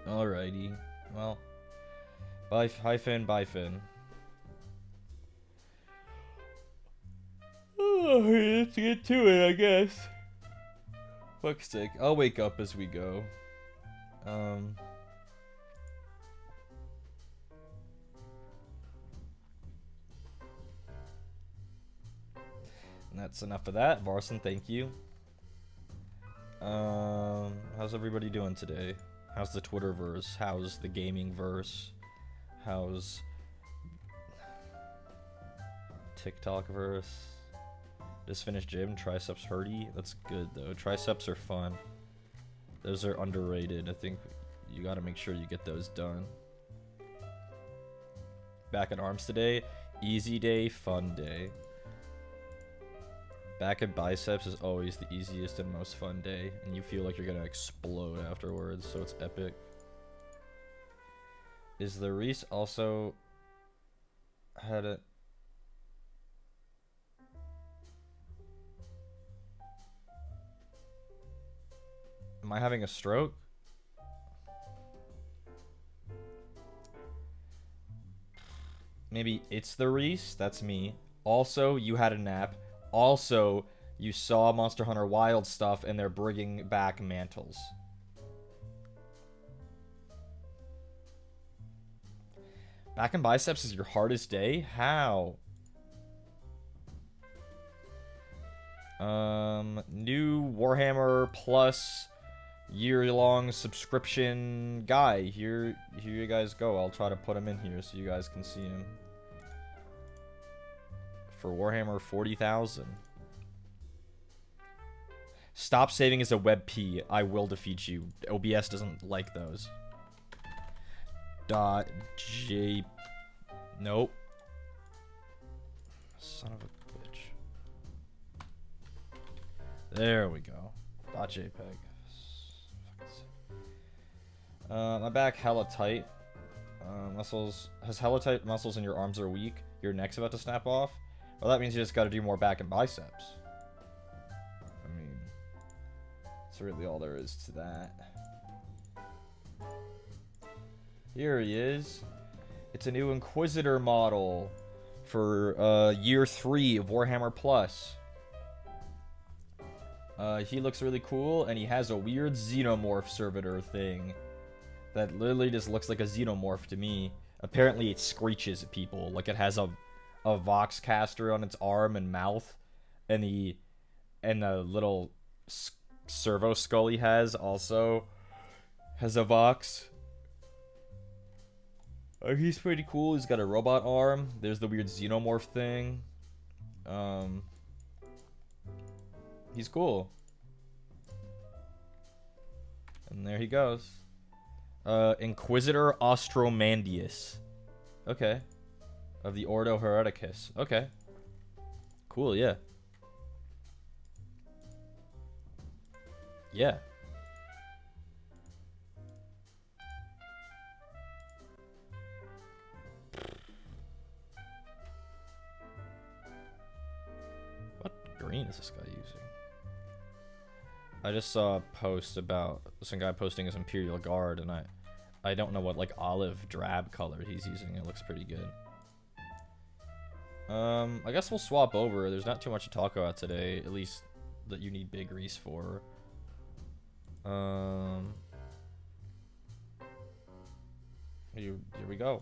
Alrighty. Well, bye, hi Finn, bye Finn. Let's get to it, I guess. Fuck's sake. I'll wake up as we go. Um. And that's enough of that. Varson, thank you. How's everybody doing today? How's the Twitterverse? How's the gaming verse? How's TikTok verse? Just finished gym. Triceps hurty. That's good though. Triceps are fun. Those are underrated. I think you got to make sure you get those done. Back at arms today. Easy day, fun day. Back and biceps is always the easiest and most fun day, and you feel like you're gonna explode afterwards, so it's epic. Is the Reese also had a... Am I having a stroke? Maybe it's the Reese, that's me. Also, you had a nap. Also, you saw Monster Hunter Wild stuff and they're bringing back mantles. Back and biceps is your hardest day? How? New Warhammer Plus year-long subscription guy. Here you guys go. I'll try to put him in here so you guys can see him. For Warhammer 40,000. Stop saving as a web P. I will defeat you. OBS doesn't like those. .j... Nope. Son of a bitch. There we go. .jpg. My back hella tight. Muscles... Has hella tight muscles and your arms are weak. Your neck's about to snap off. Well, that means you just gotta do more back and biceps. I mean... That's really all there is to that. Here he is. It's a new Inquisitor model for year 3 of Warhammer Plus. He looks really cool, and he has a weird xenomorph servitor thing that literally just looks like a xenomorph to me. Apparently it screeches at people, like it has a vox caster on its arm and mouth, and the little servo skull he has also has a vox. He's pretty cool. He's got a robot arm. There's the weird xenomorph thing. He's cool. And there he goes. Inquisitor Ostromandius. Okay. Of the Ordo Hereticus. Okay. Cool, yeah. Yeah. What green is this guy using? I just saw a post about some guy posting his Imperial Guard, and I don't know what, like, olive drab color he's using. It looks pretty good. I guess we'll swap over. There's not too much to talk about today, at least that you need Big Reese for. Here we go.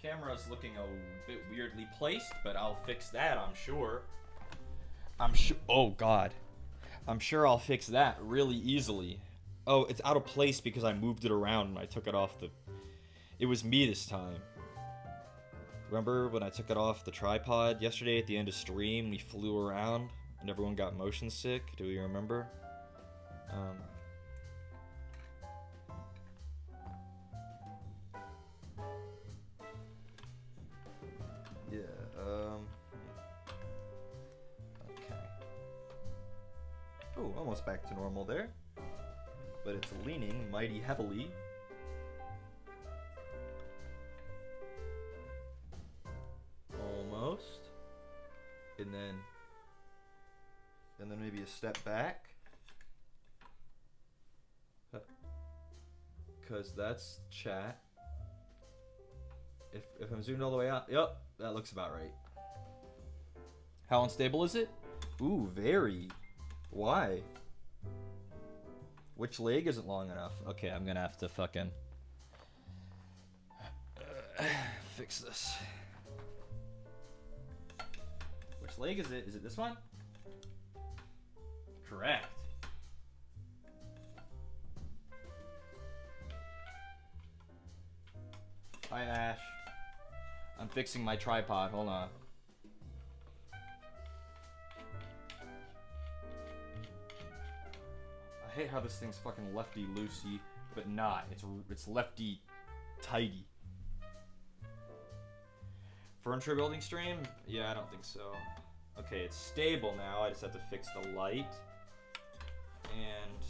camera's looking a bit weirdly placed, but I'll fix that, I'm sure. Oh god. I'm sure I'll fix that really easily. Oh, it's out of place because I moved it around and I took it off the... It was me this time. Remember when I took it off the tripod yesterday at the end of stream? We flew around and everyone got motion sick. Do you remember? Yeah, okay. Oh, almost back to normal there. But it's leaning mighty heavily. Almost. And then maybe a step back. Because that's chat. If I'm zoomed all the way out, yep, that looks about right. How unstable is it? Ooh, very. Why? Which leg isn't long enough? Okay, I'm gonna have to fucking fix this. Which leg is it? Is it this one? Correct. Hi, Ash. I'm fixing my tripod. Hold on. I hate how this thing's fucking lefty-loosey, but not. It's lefty-tighty. Furniture building stream? Yeah, I don't think so. Okay, it's stable now. I just have to fix the light. And...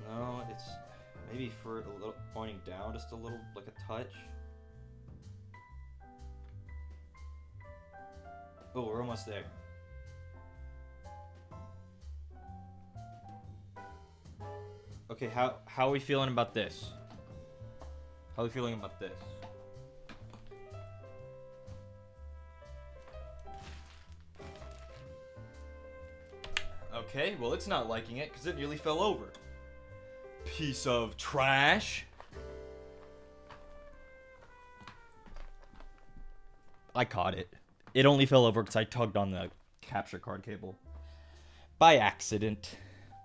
no, it's maybe for a little pointing down just a little, like a touch. Oh, we're almost there. Okay, how are we feeling about this? How are we feeling about this? Okay, well, it's not liking it because it nearly fell over. Piece of trash. I caught it. It only fell over because I tugged on the capture card cable. By accident.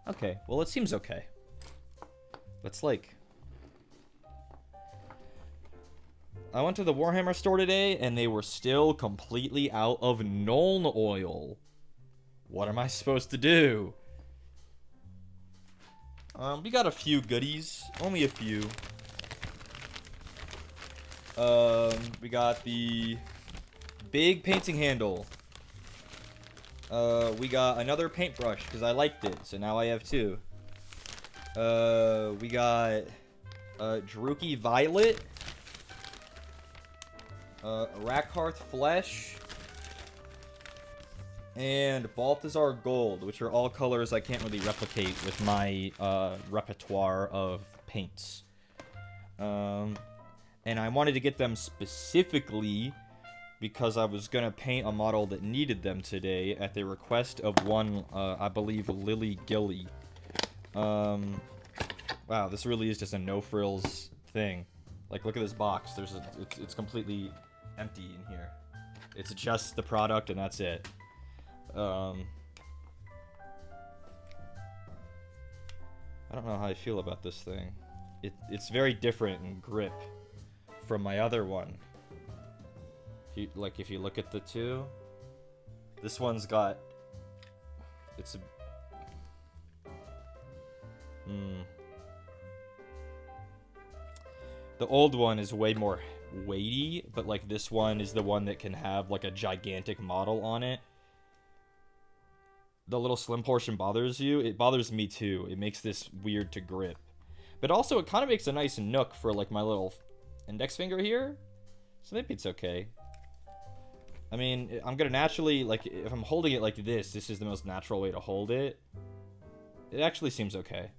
Okay, well, it seems okay. That's like... I went to the Warhammer store today, and they were still completely out of Nuln oil. What am I supposed to do? We got a few goodies. Only a few. We got the big painting handle. We got another paintbrush, because I liked it, so now I have two. We got Druki Violet, Rackhearth Flesh, and Balthazar Gold, which are all colors I can't really replicate with my repertoire of paints. And I wanted to get them specifically because I was going to paint a model that needed them today at the request of one, I believe, Lily Gilly. Wow, this really is just a no-frills thing. Like, look at this box. It's completely empty in here. It's just the product and that's it. I don't know how I feel about this thing. It's very different in grip from my other one. If you look at the two, this one's got... It's a... The old one is way more weighty, but like this one is the one that can have like a gigantic model on it. The little slim portion bothers you. It bothers me too. It makes this weird to grip. But also it kind of makes a nice nook for like my little index finger here. So maybe it's okay. I mean, I'm gonna naturally, like, if I'm holding it like this is the most natural way to hold it. It actually seems okay.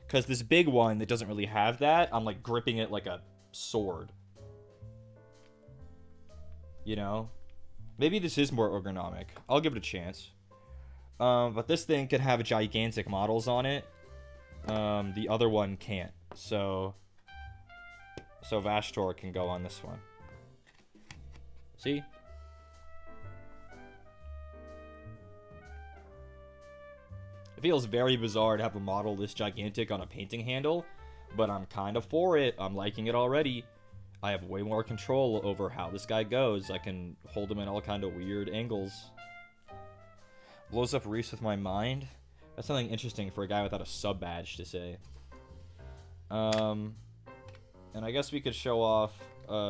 Because this big one that doesn't really have that, I'm like gripping it like a sword. You know? Maybe this is more ergonomic. I'll give it a chance. But this thing can have gigantic models on it. The other one can't. So Vashtor can go on this one. See? It feels very bizarre to have a model this gigantic on a painting handle, but I'm kind of for it. I'm liking it already. I have way more control over how this guy goes. I can hold him in all kind of weird angles. Blows up Reese with my mind. That's something interesting for a guy without a sub badge to say. And I guess we could show off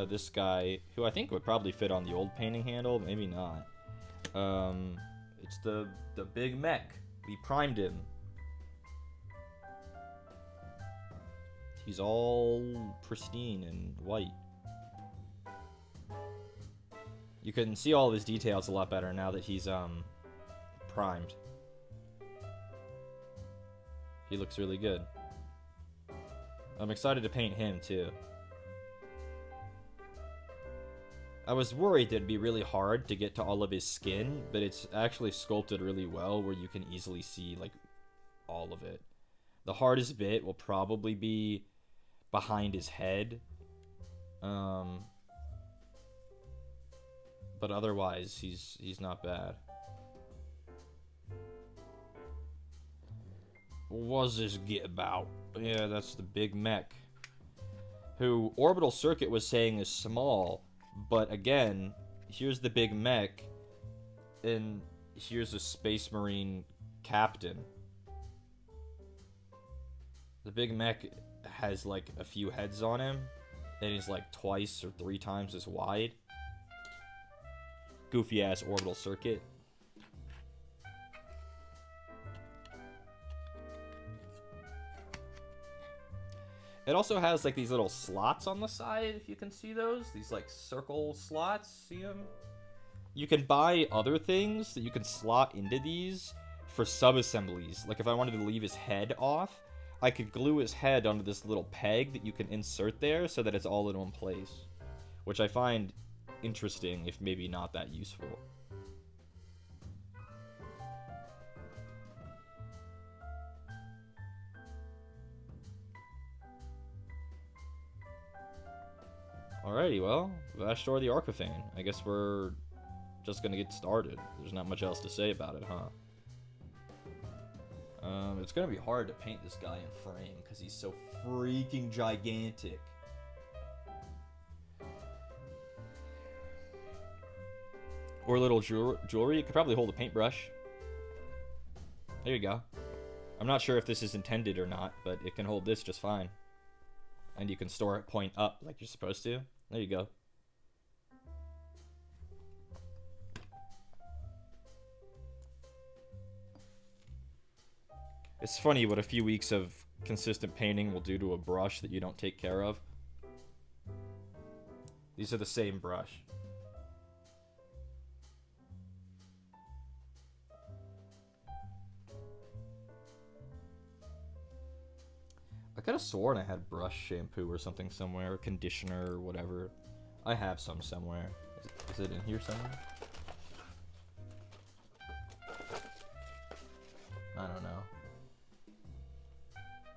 this guy, who I think would probably fit on the old painting handle, maybe not. It's the big mech. We primed him. He's all pristine and white. You can see all of his details a lot better now that he's primed. He looks really good. I'm excited to paint him too. I was worried that it'd be really hard to get to all of his skin, but it's actually sculpted really well where you can easily see like all of it. The hardest bit will probably be behind his head. But otherwise he's not bad. What's this get about? Yeah, that's the big mech. Who Orbital Circuit was saying is small, but again, here's the big mech, and here's a Space Marine captain. The big mech has like a few heads on him, and he's like twice or 3 times as wide. Goofy ass Orbital Circuit. It also has like these little slots on the side, if you can see those. These like circle slots, see them? You can buy other things that you can slot into these for sub-assemblies. Like if I wanted to leave his head off, I could glue his head onto this little peg that you can insert there so that it's all in one place. Which I find interesting, if maybe not that useful. Alrighty, well, Vashtor the Arcaphane. I guess we're just gonna get started. There's not much else to say about it, huh? It's gonna be hard to paint this guy in frame because he's so freaking gigantic. Or little jewelry. You could probably hold a paintbrush. There you go. I'm not sure if this is intended or not, but it can hold this just fine. And you can store it point up like you're supposed to. There you go. It's funny what a few weeks of consistent painting will do to a brush that you don't take care of. These are the same brush. I could have sworn I had brush shampoo or something somewhere, conditioner or whatever. I have some somewhere. Is it in here somewhere? I don't know.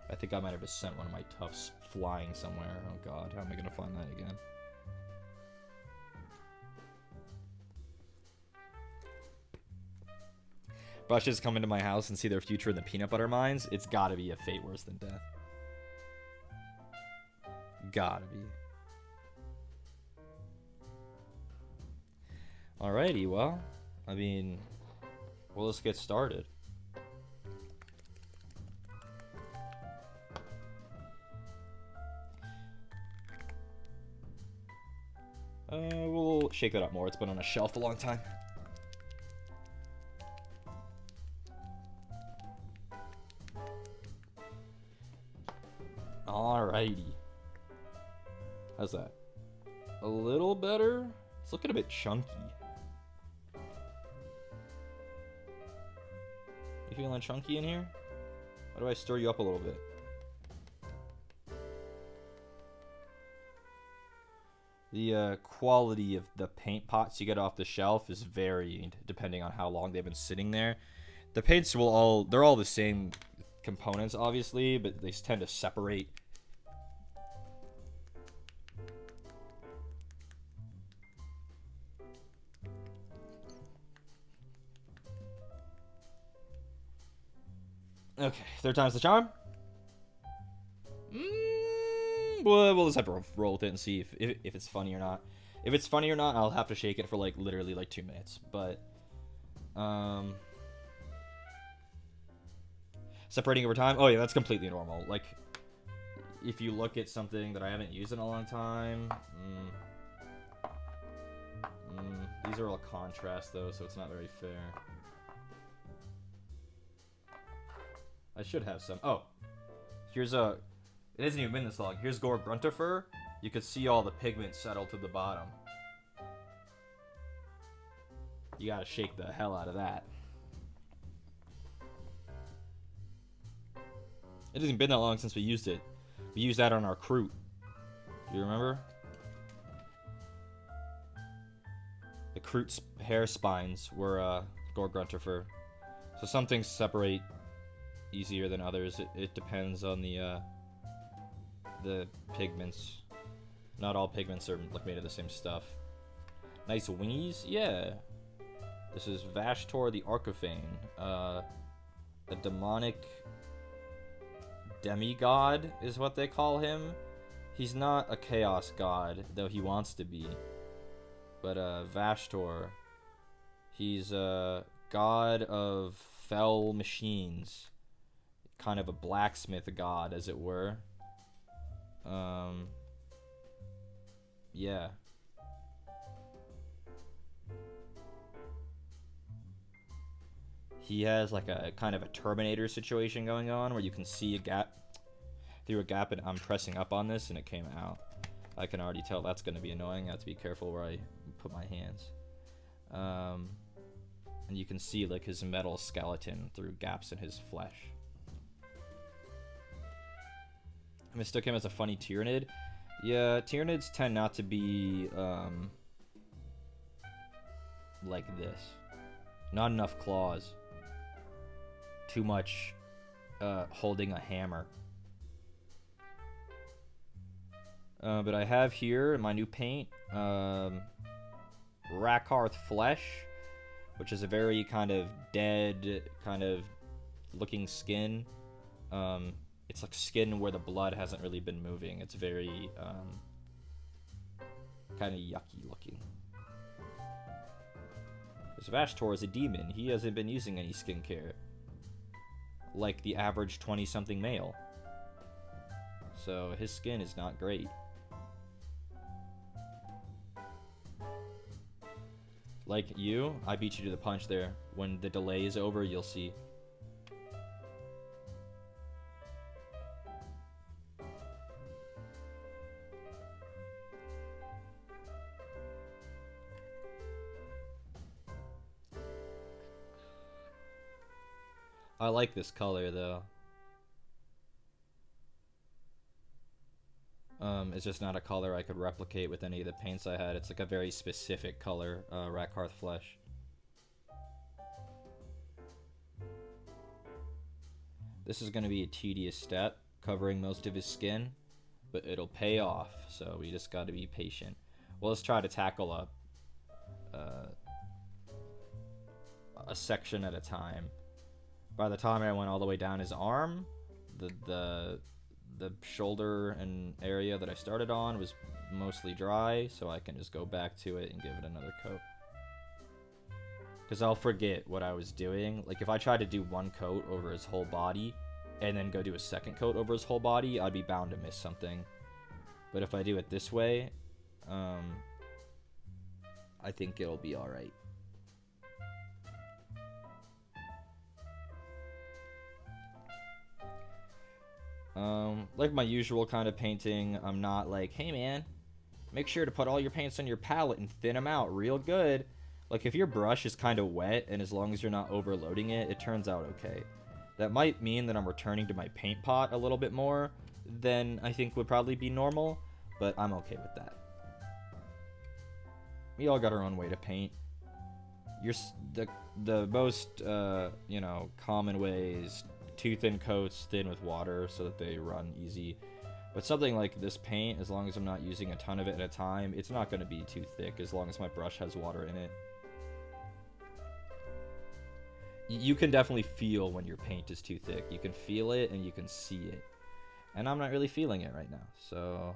I think I might have just sent one of my tufts flying somewhere. Oh god, how am I gonna find that again? Brushes come into my house and see their future in the peanut butter mines. It's gotta be a fate worse than death. Gotta be. Alrighty, well, I mean, well, let's get started. We'll shake that up more. It's been on a shelf a long time. Alrighty. How's that? A little better? It's looking a bit chunky. You feeling chunky in here? How do I stir you up a little bit? The quality of the paint pots you get off the shelf is varied depending on how long they've been sitting there. The paints will all, they're all the same components, obviously, but they tend to separate. Okay, third time's the charm. Well, we'll just have to roll with it and see if it's funny or not. If it's funny or not, I'll have to shake it for, like, literally, like, 2 minutes. But, separating over time? Oh, yeah, that's completely normal. Like, if you look at something that I haven't used in a long time... these are all contrast, though, so it's not very fair. I should have some. Oh, here's a... It hasn't even been this long. Here's Gore Gruntifer. You could see all the pigment settle to the bottom. You gotta shake the hell out of that. It hasn't been that long since we used it. We used that on our Kroot. Do you remember? The Kroot's hair spines were Gore Gruntifer. So some things separate easier than others. It depends on the pigments. Not all pigments are like made of the same stuff. Nice wingies, yeah. This is Vashtor the Archophane, a demonic demigod is what they call him. He's not a chaos god, though he wants to be. But Vashtor, he's a god of fell machines, kind of a blacksmith god, as it were. Yeah. He has like a kind of a Terminator situation going on where you can see a gap through a gap, and I'm pressing up on this and it came out. I can already tell that's going to be annoying. I have to be careful where I put my hands. And you can see like his metal skeleton through gaps in his flesh. I mistook him as a funny Tyranid. Yeah, Tyranids tend not to be like this. Not enough claws. Too much holding a hammer. But I have here my new paint, Rakarth Flesh, which is a very kind of dead, kind of looking skin. It's like skin where the blood hasn't really been moving. It's very kind of yucky looking. Because Vashtor is a demon. He hasn't been using any skincare. Like the average 20-something male. So his skin is not great. Like you, I beat you to the punch there. When the delay is over, you'll see. I like this color though. It's just not a color I could replicate with any of the paints I had. It's like a very specific color, Rakarth Flesh. This is going to be a tedious step, covering most of his skin, but it'll pay off, so we just got to be patient. Well, let's try to tackle a section at a time. By the time I went all the way down his arm, the shoulder and area that I started on was mostly dry, so I can just go back to it and give it another coat. Because I'll forget what I was doing. Like, if I tried to do one coat over his whole body, and then go do a second coat over his whole body, I'd be bound to miss something. But if I do it this way, I think it'll be alright. Like my usual kind of painting, I'm not like, hey man, make sure to put all your paints on your palette and thin them out real good. Like if your brush is kind of wet, and as long as you're not overloading it, it turns out okay. That might mean that I'm returning to my paint pot a little bit more than I think would probably be normal, but I'm okay with that. We all got our own way to paint. the most you know, common way is too thin coats, thin with water so that they run easy. But something like this paint, as long as I'm not using a ton of it at a time, it's not going to be too thick as long as my brush has water in it. You can definitely feel when your paint is too thick. You can feel it and you can see it. And I'm not really feeling it right now. So,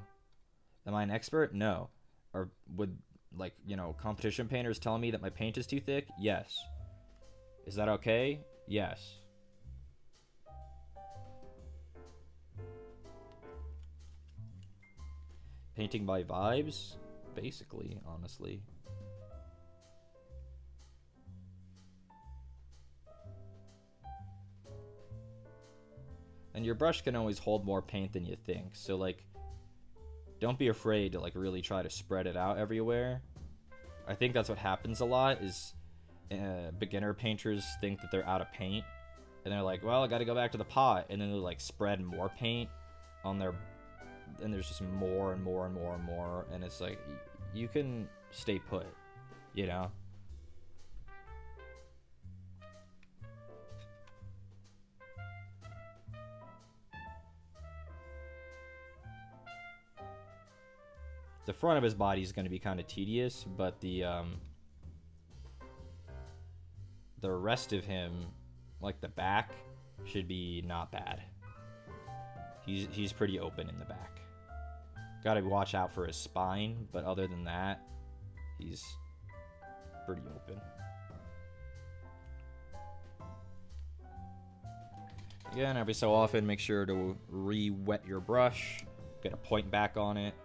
am I an expert? No. Or would, like, you know, competition painters tell me that my paint is too thick? Yes. Is that okay? Yes. Painting by vibes? Basically, honestly. And your brush can always hold more paint than you think. So, like, don't be afraid to, like, really try to spread it out everywhere. I think that's what happens a lot is beginner painters think that they're out of paint. And they're like, well, I gotta go back to the pot. And then they, like, spread more paint on their... And there's just more and more and more and more. And it's like, you can stay put, you know? The front of his body is going to be kind of tedious, but the rest of him, like the back, should be not bad. He's pretty open in the back. Gotta watch out for his spine, but other than that, he's pretty open. Again, every so often, make sure to re-wet your brush, get a point back on it.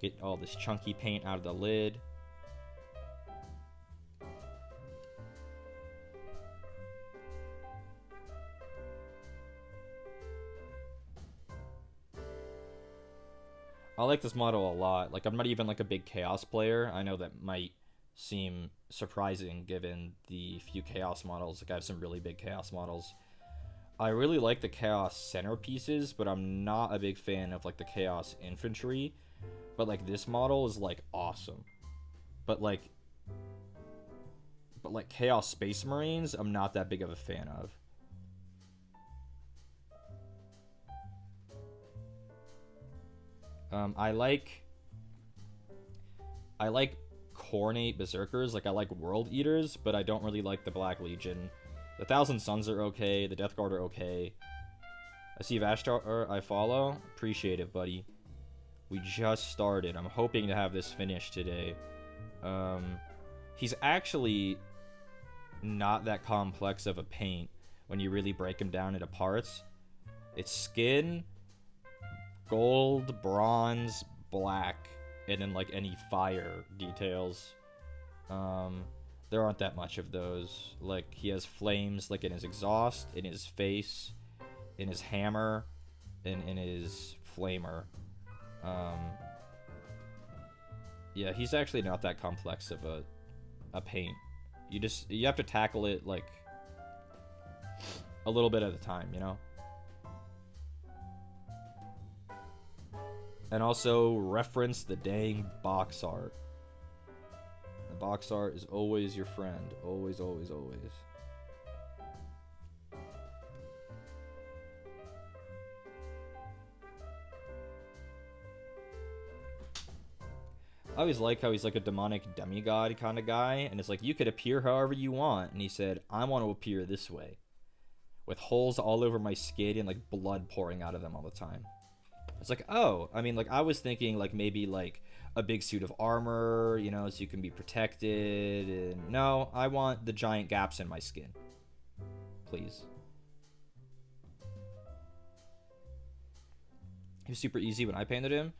Get all this chunky paint out of the lid. I like this model a lot. Like, I'm not even like a big Chaos player. I know that might seem surprising given the few Chaos models. Like, I have some really big Chaos models. I really like the Chaos centerpieces, but I'm not a big fan of like the Chaos infantry. But, like, this model is, like, awesome. But, like, Chaos Space Marines, I'm not that big of a fan of. I like Cornate Berserkers. Like, I like World Eaters, but I don't really like the Black Legion. The Thousand Suns are okay. The Death Guard are okay. I see Vashtar I follow. Appreciate it, buddy. We just started. I'm hoping to have this finished today. He's actually not that complex of a paint when you really break him down into parts. It's skin, gold, bronze, black, and then like any fire details. There aren't that much of those. Like, he has flames like in his exhaust, in his face, in his hammer, and in his flamer. Yeah, he's actually not that complex of a paint. You have to tackle it like a little bit at a time, you know? And also reference the dang box art. The box art is always your friend. Always, always, always. I always like how he's like a demonic demigod kind of guy, and it's like, you could appear however you want, and he said, I want to appear this way, with holes all over my skin and like blood pouring out of them all the time. It's like, oh, I mean, like, I was thinking like maybe like a big suit of armor, you know, so you can be protected, and no, I want the giant gaps in my skin, please. He was super easy when I painted him.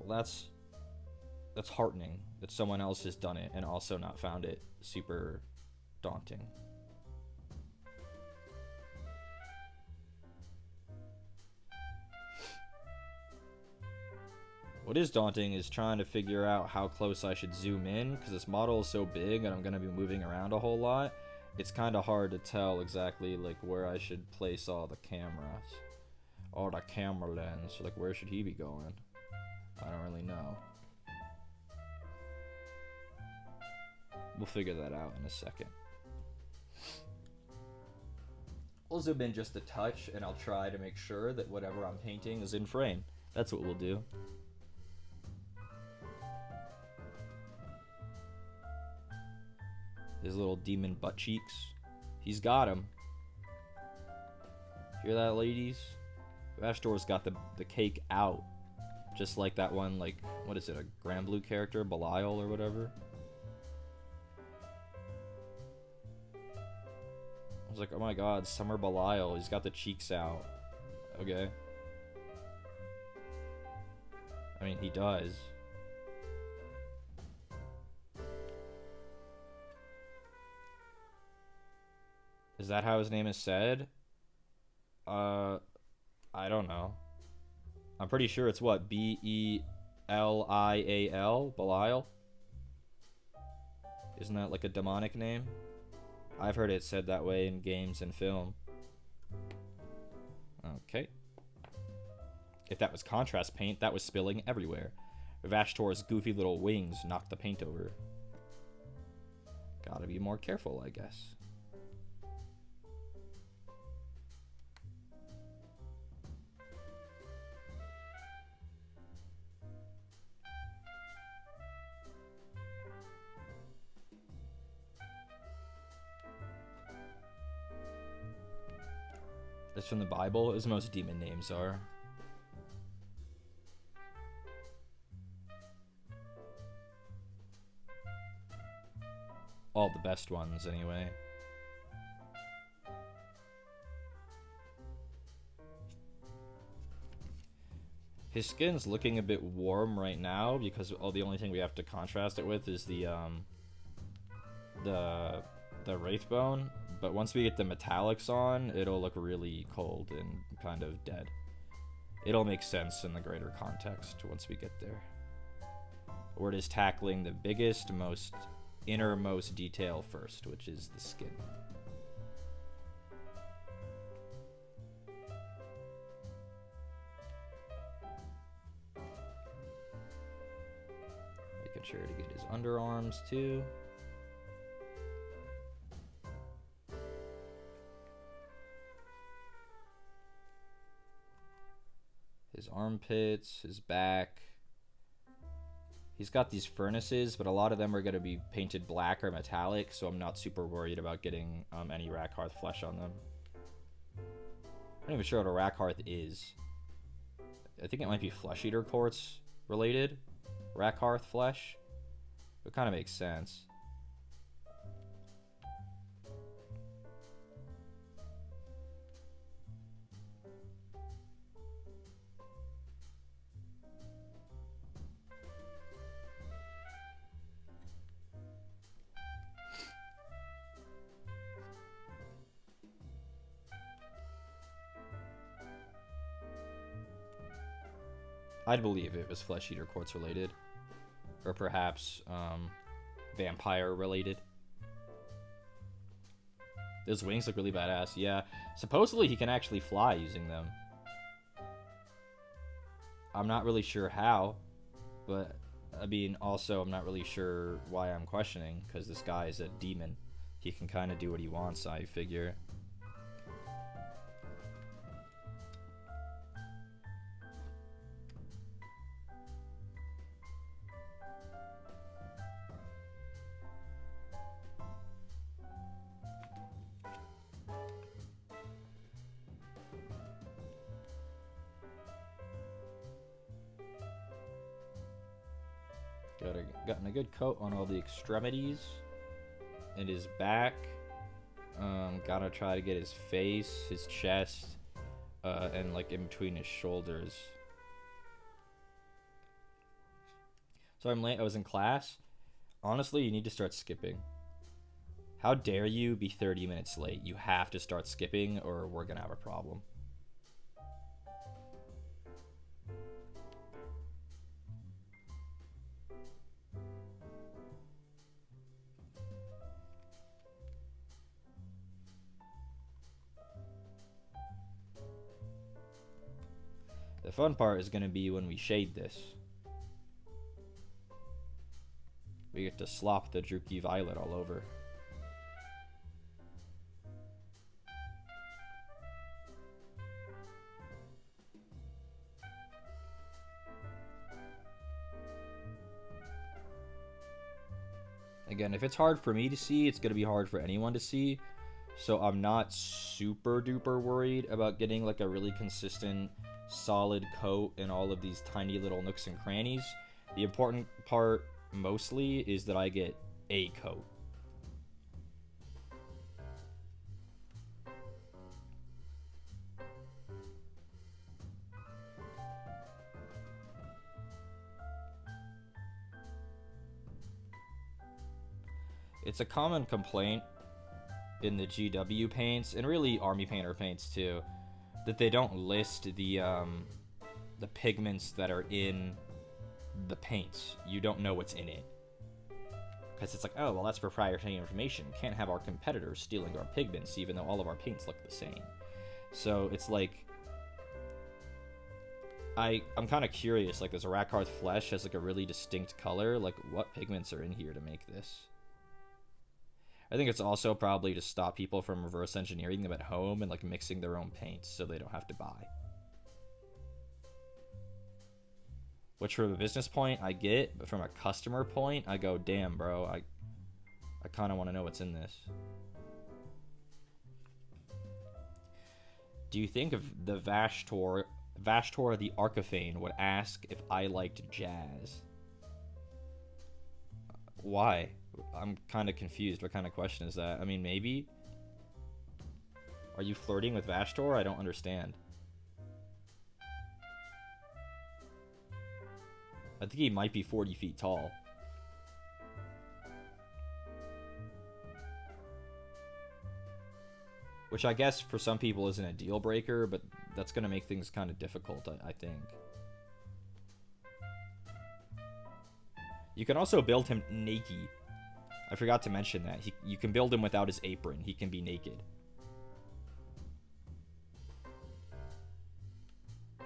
Well, that's heartening that someone else has done it and also not found it super daunting. What is daunting is trying to figure out how close I should zoom in, because this model is so big and I'm going to be moving around a whole lot. It's kind of hard to tell exactly like where I should place all the cameras. Or the camera lens. Like, where should he be going? I don't really know. We'll figure that out in a second. We'll zoom in just a touch, and I'll try to make sure that whatever I'm painting is in frame. That's what we'll do. His little demon butt cheeks. He's got him. Hear that, ladies? Vashdor's got the cake out. Just like that one, like, what is it, a Grand Blue character? Belial or whatever? I was like, oh my god, Summer Belial. He's got the cheeks out. Okay. I mean, he does. Is that how his name is said? I don't know. I'm pretty sure it's what? B-E-L-I-A-L? Belial? Isn't that like a demonic name? I've heard it said that way in games and film. Okay. If that was contrast paint, that was spilling everywhere. Vashtor's goofy little wings knocked the paint over. Gotta be more careful, I guess. That's from the Bible, as most demon names are. All the best ones, anyway. His skin's looking a bit warm right now because the only thing we have to contrast it with is the Wraithbone. But once we get the metallics on, it'll look really cold and kind of dead. It'll make sense in the greater context once we get there. We're just tackling the biggest, most innermost detail first, which is the skin. Making sure to get his underarms too. His armpits, his back. He's got these furnaces, but a lot of them are going to be painted black or metallic, so I'm not super worried about getting any Rackhearth flesh on them. I'm not even sure what a Rackhearth is. I think it might be Flesh Eater Quartz related. Rackhearth flesh. It kind of makes sense. I'd believe it was Flesh Eater Quartz related. Or perhaps vampire related. Those wings look really badass. Yeah. Supposedly he can actually fly using them. I'm not really sure how. But, I mean, also I'm not really sure why I'm questioning. Because this guy is a demon. He can kind of do what he wants, I figure. Gotten a good coat on all the extremities and his back. Gotta try to get his face, his chest, and like in between his shoulders. So I'm late. I was in class. Honestly, you need to start skipping. How dare you be 30 minutes late? You have to start skipping or we're gonna have a problem. The fun part is going to be when we shade this. We get to slop the Druchii Violet all over. Again, if it's hard for me to see, it's going to be hard for anyone to see. So I'm not super duper worried about getting like a really consistent, solid coat in all of these tiny little nooks and crannies. The important part mostly is that I get a coat. It's a common complaint in the GW paints, and really Army Painter paints too, that they don't list the pigments that are in the paints. You don't know what's in it. Because it's like, oh, well, that's proprietary information. Can't have our competitors stealing our pigments, even though all of our paints look the same. So it's like, I'm kind of curious, like, this Rakarth flesh has like a really distinct color. Like, what pigments are in here to make this? I think it's also probably to stop people from reverse engineering them at home and like mixing their own paints so they don't have to buy. Which from a business point I get, but from a customer point I go, damn bro, I kind of want to know what's in this. Do you think of the Vashtor the Arcaphane would ask if I liked jazz? Why? I'm kind of confused. What kind of question is that? I mean, maybe. Are you flirting with Vashtor? I don't understand. I think he might be 40 feet tall. Which I guess for some people isn't a deal breaker, but that's going to make things kind of difficult, I think. You can also build him naked. I forgot to mention that. You can build him without his apron. He can be naked.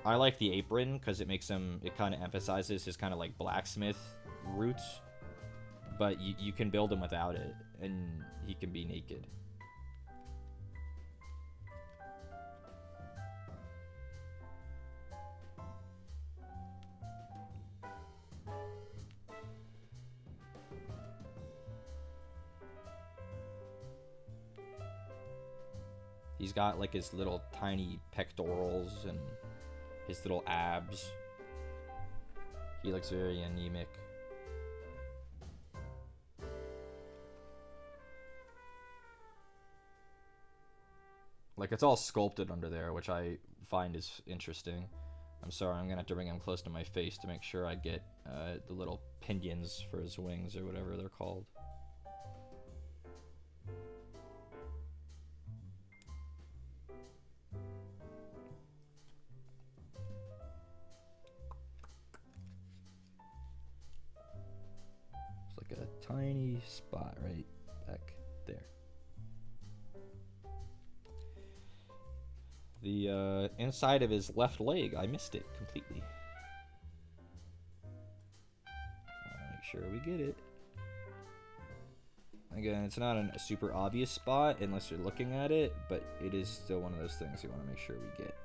I like the apron because it makes him, it kind of emphasizes his kind of like blacksmith roots. But you can build him without it, and he can be naked. He's got like his little tiny pectorals and his little abs. He looks very anemic. Like it's all sculpted under there, which I find is interesting. I'm sorry, I'm gonna have to bring him close to my face to make sure I get the little pinions for his wings or whatever they're called. Tiny spot right back there. The inside of his left leg, I missed it completely. Make sure we get it. Again, it's not a super obvious spot unless you're looking at it, but it is still one of those things you want to make sure we get.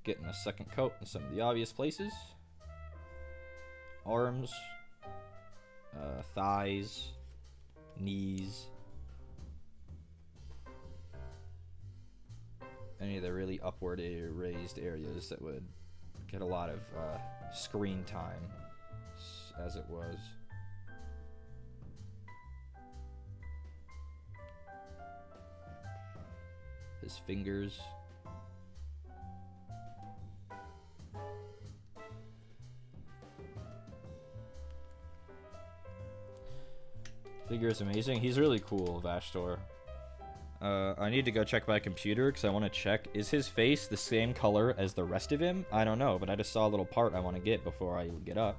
Getting a second coat in some of the obvious places. Arms, thighs, knees. Any of the really upward raised areas that would get a lot of screen time, as it was. His fingers. Figure is amazing. He's really cool, Vashtor. I need to go check my computer because I want to check. Is his face the same color as the rest of him? I don't know, but I just saw a little part I want to get before I get up.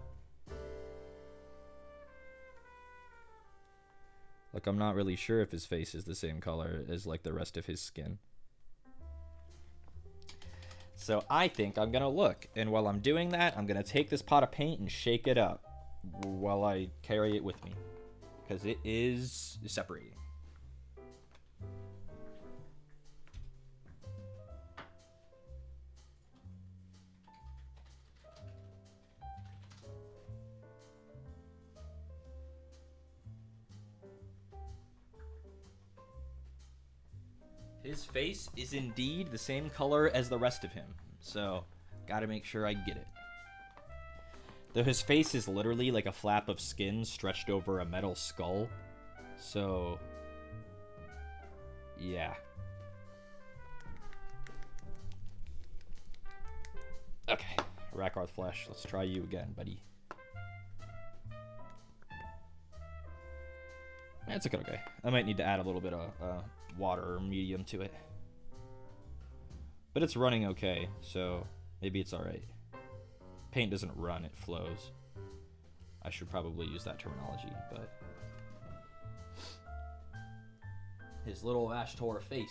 Like, I'm not really sure if his face is the same color as, like, the rest of his skin. So I think I'm gonna look, and while I'm doing that, I'm gonna take this pot of paint and shake it up while I carry it with me, because it is separating. His face is indeed the same color as the rest of him, so gotta make sure I get it. Though his face is literally like a flap of skin stretched over a metal skull, so yeah. Okay, Rakarth Flesh, let's try you again, buddy. It's okay. I might need to add a little bit of water or medium to it. But it's running okay, so maybe it's alright. Paint doesn't run, it flows. I should probably use that terminology, but... his little Ashtor face.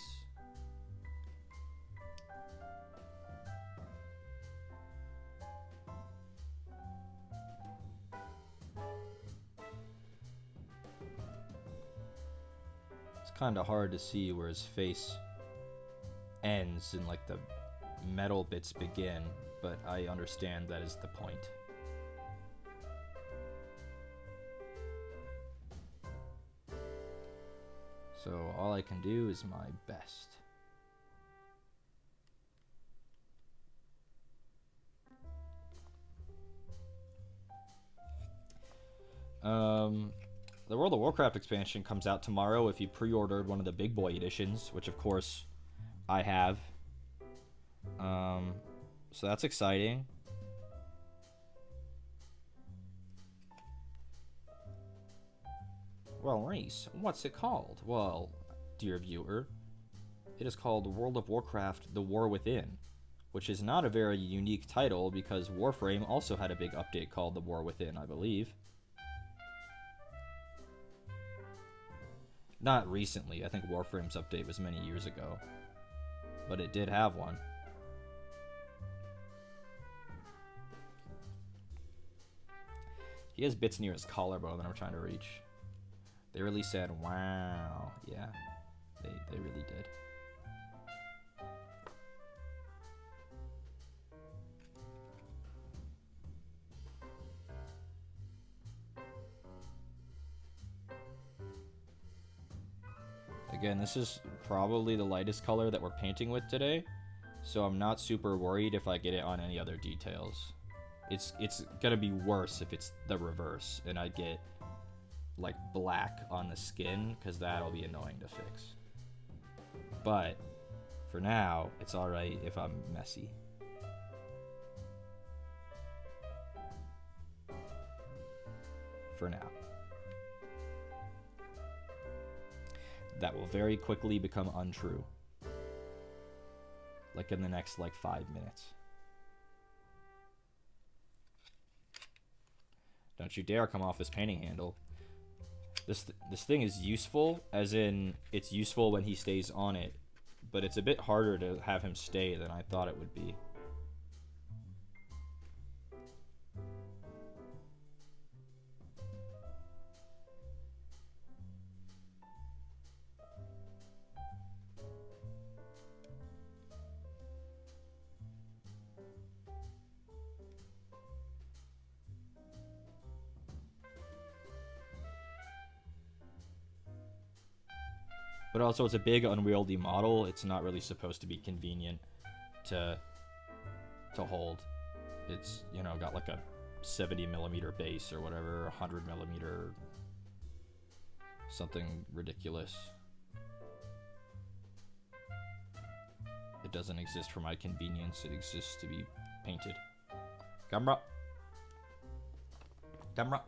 Kind of hard to see where his face ends and like the metal bits begin, but I understand that is the point. So all I can do is my best. The World of Warcraft expansion comes out tomorrow if you pre-ordered one of the big boy editions, which of course I have. So that's exciting. Well, Reese, what's it called? Well, dear viewer, it is called World of Warcraft: The War Within, which is not a very unique title because Warframe also had a big update called The War Within, I believe. Not recently. I think Warframe's update was many years ago. But it did have one. He has bits near his collarbone that I'm trying to reach. They really said, wow. Yeah, they really did. Again, this is probably the lightest color that we're painting with today, so I'm not super worried if I get it on any other details. It's gonna be worse if it's the reverse and I get like black on the skin, because that'll be annoying to fix. But for now, it's alright if I'm messy. For now. That will very quickly become untrue. Like in the next, 5 minutes. Don't you dare come off this painting handle. This thing is useful, as in, it's useful when he stays on it, but it's a bit harder to have him stay than I thought it would be. But also, it's a big, unwieldy model. It's not really supposed to be convenient to hold. It's, got like a 70mm base or whatever, 100mm, something ridiculous. It doesn't exist for my convenience. It exists to be painted. Camera. Camera.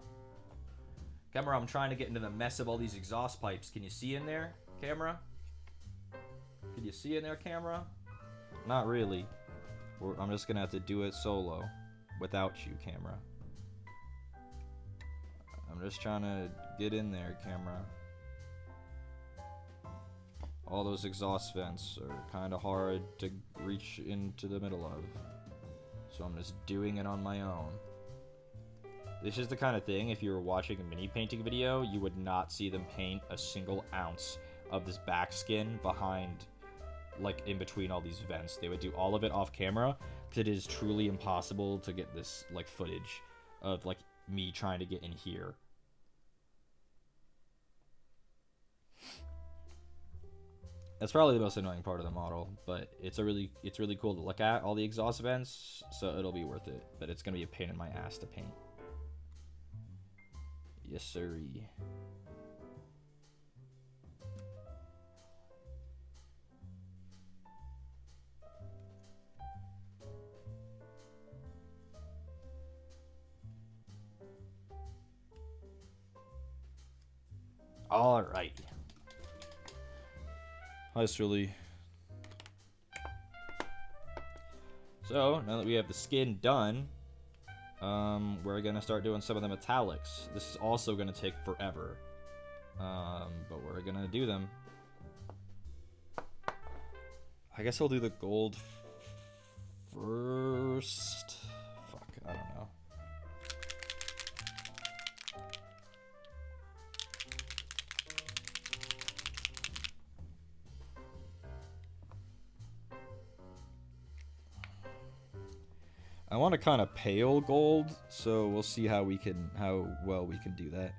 Camera, I'm trying to get into the mess of all these exhaust pipes. Can you see in there? Camera? Can you see in there, camera? Not really. I'm just gonna have to do it solo. Without you, camera. I'm just trying to get in there, camera. all those exhaust vents are kind of hard to reach into the middle of. So I'm just doing it on my own. This is the kind of thing, if you were watching a mini painting video, you would not see them paint a single ounce of this back skin behind, like, in between all these vents. They would do all of it off camera, because it is truly impossible to get this, like, footage of, like, me trying to get in here. That's probably the most annoying part of the model, but it's really cool to look at, all the exhaust vents, so it'll be worth it. But it's gonna be a pain in my ass to paint. Yes, sirree. All right. Hi, Sterling. So, now that we have the skin done, we're going to start doing some of the metallics. This is also going to take forever, but we're going to do them. I guess I'll do the gold first. Fuck, I don't know. I want a kind of pale gold, so we'll see how well we can do that.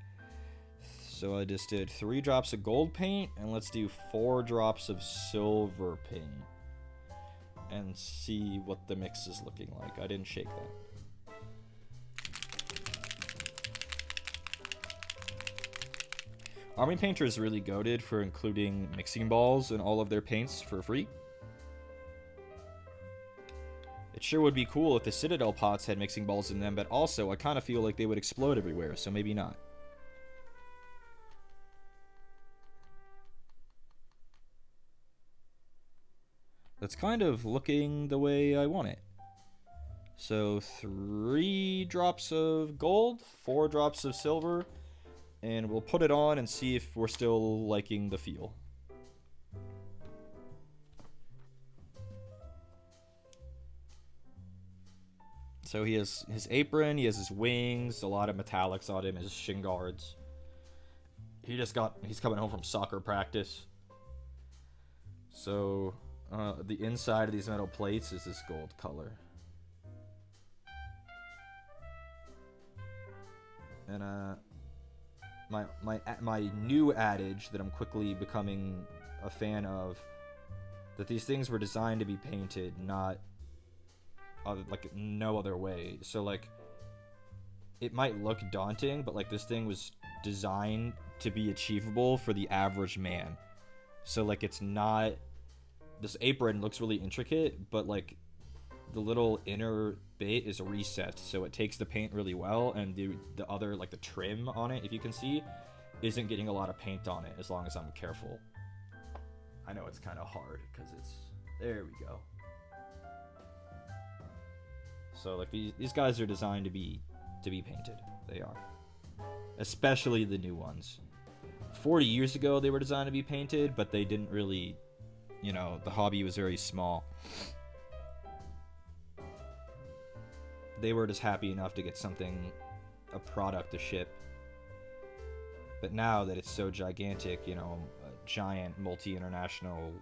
So I just did 3 drops of gold paint, and let's do 4 drops of silver paint, and see what the mix is looking like. I didn't shake that. Army Painter is really goated for including mixing balls in all of their paints for free. It sure would be cool if the Citadel pots had mixing balls in them, but also I kind of feel like they would explode everywhere, so maybe not. That's kind of looking the way I want it. So 3 drops of gold, 4 drops of silver, and we'll put it on and see if we're still liking the feel. So he has his apron, he has his wings, a lot of metallics on him, his shin guards. He's coming home from soccer practice. So the inside of these metal plates is this gold color. And my new adage that I'm quickly becoming a fan of, that these things were designed to be painted, not like no other way. So like, it might look daunting, but like this thing was designed to be achievable for the average man. So like, it's not, this apron looks really intricate, but like the little inner bit is reset, so it takes the paint really well, and the other, like the trim on it, if you can see, isn't getting a lot of paint on it as long as I'm careful. I know it's kind of hard because it's, there we go. So like these guys are designed to be painted. They are. Especially the new ones. 40 years ago they were designed to be painted, but they didn't really, you know, the hobby was very small. They were just happy enough to get something, a product to ship. But now that it's so gigantic, you know, a giant multi-international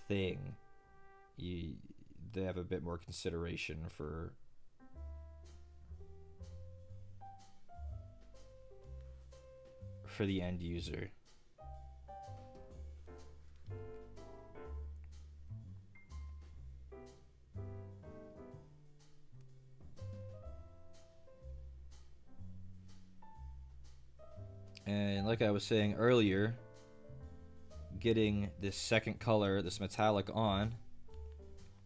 thing, they have a bit more consideration for the end user. And like I was saying earlier, getting this second color, this metallic on,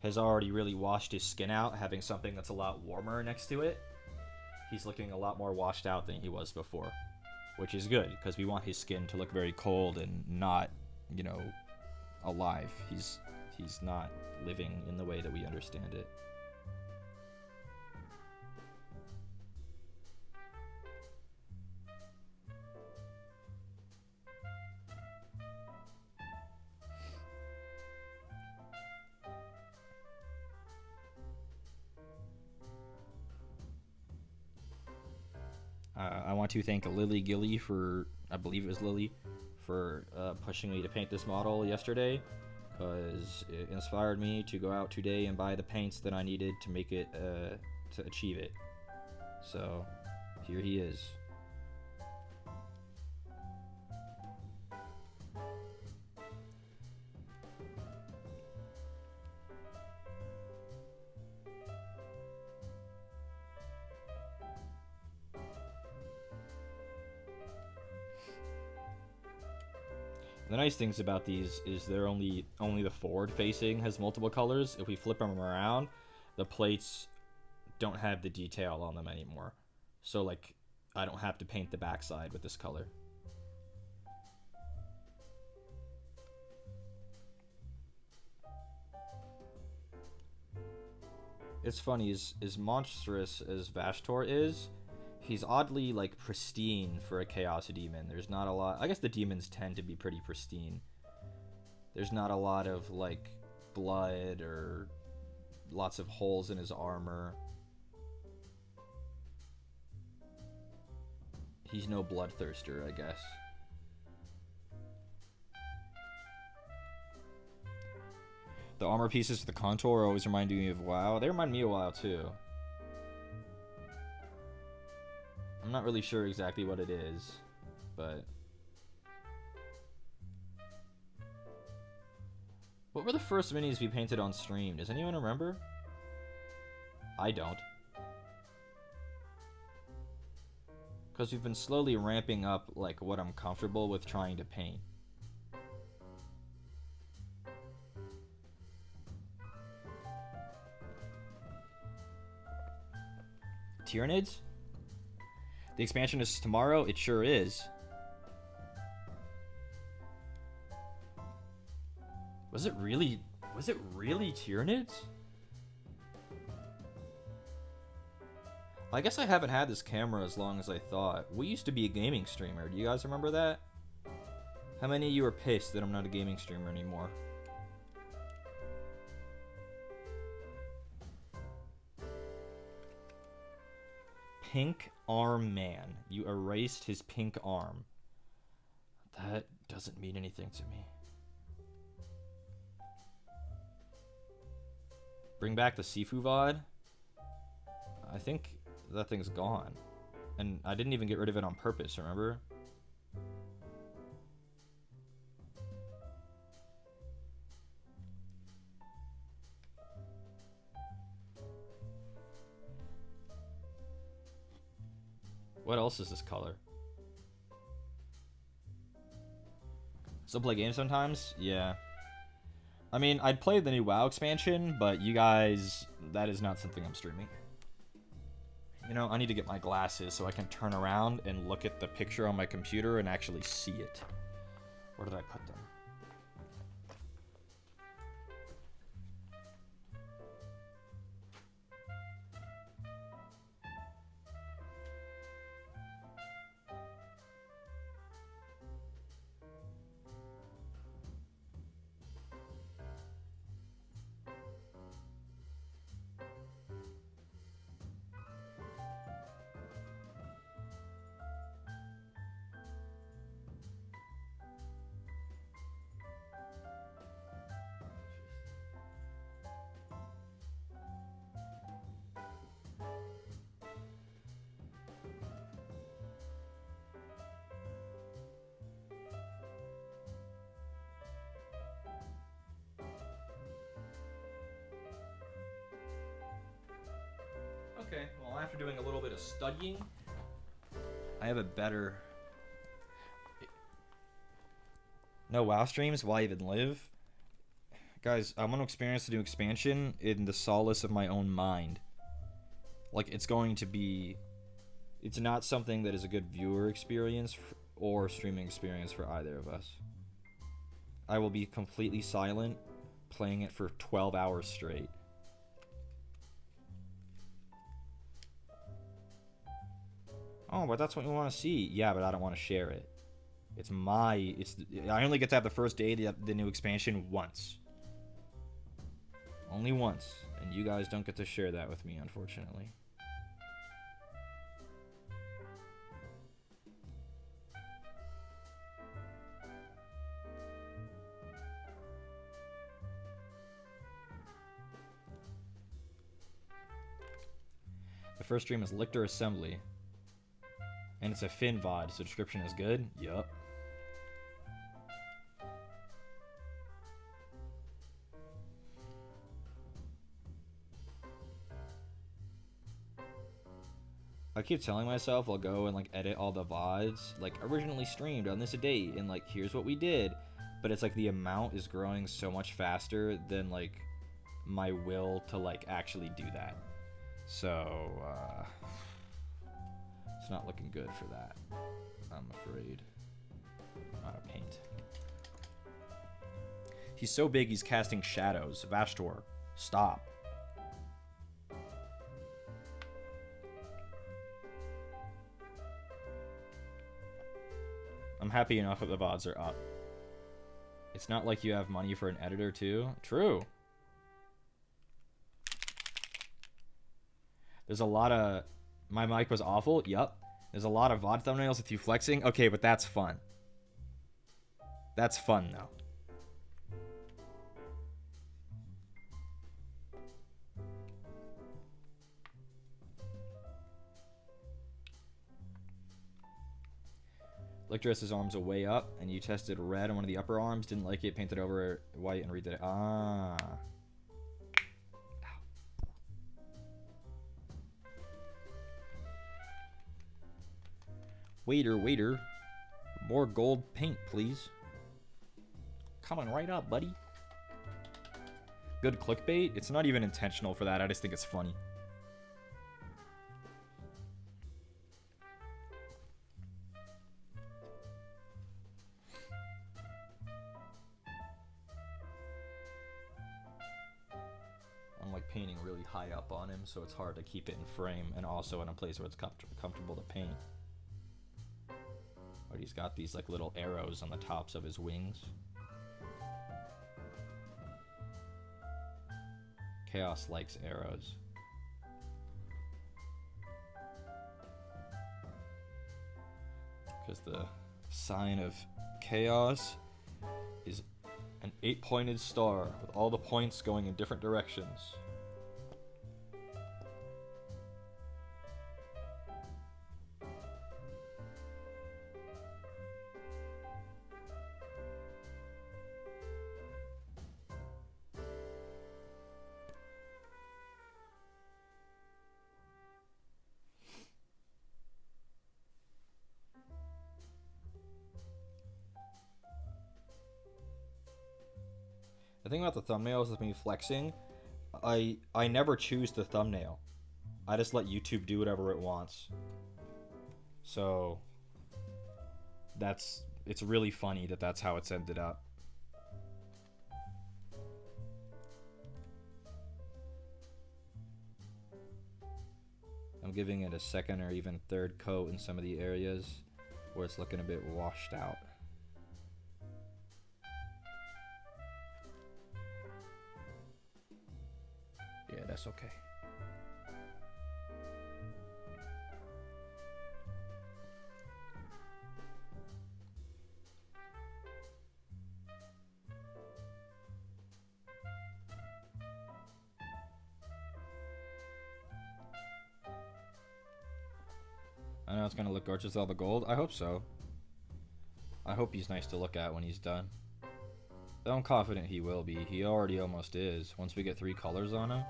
has already really washed his skin out, having something that's a lot warmer next to it. He's looking a lot more washed out than he was before, which is good, because we want his skin to look very cold and not, you know, alive. He's not living in the way that we understand it. want to thank Lily Gilly for, I believe it was Lily, for pushing me to paint this model yesterday, because it inspired me to go out today and buy the paints that I needed to make it, to achieve it. So, here he is. The nice things about these is they're only the forward facing has multiple colors. If we flip them around, the plates don't have the detail on them anymore. So like, I don't have to paint the backside with this color. It's funny, as monstrous as Vashtor is, he's oddly, like, pristine for a Chaos Demon. There's not a lot... I guess the demons tend to be pretty pristine. There's not a lot of, like, blood or lots of holes in his armor. He's no bloodthirster, I guess. The armor pieces for the contour always remind me of WoW. They remind me of WoW, too. I'm not really sure exactly what it is, but... What were the first minis we painted on stream? Does anyone remember? I don't. Because we've been slowly ramping up, like, what I'm comfortable with trying to paint. Tyranids? The expansion is tomorrow? It sure is. Was it really Tyranids? I guess I haven't had this camera as long as I thought. We used to be a gaming streamer. Do you guys remember that? How many of you are pissed that I'm not a gaming streamer anymore? Pink arm man. You erased his pink arm. That doesn't mean anything to me. Bring back the Sifu VOD? I think that thing's gone. And I didn't even get rid of it on purpose, remember? What else is this color? Still play games sometimes? Yeah. I mean, I'd play the new WoW expansion, but you guys, that is not something I'm streaming. You know, I need to get my glasses so I can turn around and look at the picture on my computer and actually see it. Where did I put them? Okay, well, after doing a little bit of studying, I have a better... No WoW streams? Why even live? Guys, I want to experience the new expansion in the solace of my own mind. Like, it's going to be... It's not something that is a good viewer experience or streaming experience for either of us. I will be completely silent, playing it for 12 hours straight. Oh, but that's what you want to see. Yeah, but I don't want to share it. I only get to have the first day of the new expansion once. Only once. And you guys don't get to share that with me, unfortunately. first stream is Lictor Assembly. And it's a Finn VOD, so description is good? Yup. I keep telling myself I'll go and like edit all the VODs, like originally streamed on this date, and like here's what we did. But it's like the amount is growing so much faster than like my will to like actually do that. So it's not looking good for that, I'm afraid. Out of paint. He's so big he's casting shadows. Vashtor, stop. I'm happy enough that the VODs are up. It's not like you have money for an editor too. True. There's a lot of... My mic was awful. Yup. There's a lot of VOD thumbnails with you flexing. Okay, but that's fun. That's fun though. Lictorus's arms are way up, and you tested red on one of the upper arms, didn't like it, painted over white, and redid it. Ah. Waiter, waiter. More gold paint, please. Coming right up, buddy. Good clickbait? It's not even intentional for that, I just think it's funny. I'm like painting really high up on him, so it's hard to keep it in frame and also in a place where it's comfortable to paint. But he's got these like little arrows on the tops of his wings. Chaos likes arrows. Because the sign of Chaos is an 8-pointed star with all the points going in different directions. The thing about the thumbnails with me flexing, I never choose the thumbnail. I just let YouTube do whatever it wants. So it's really funny that that's how it's ended up. I'm giving it a second or even third coat in some of the areas where it's looking a bit washed out. Yeah, that's okay. I know it's gonna look gorgeous with all the gold. I hope so. I hope he's nice to look at when he's done. I'm confident he will be. He already almost is. Once we get 3 colors on him,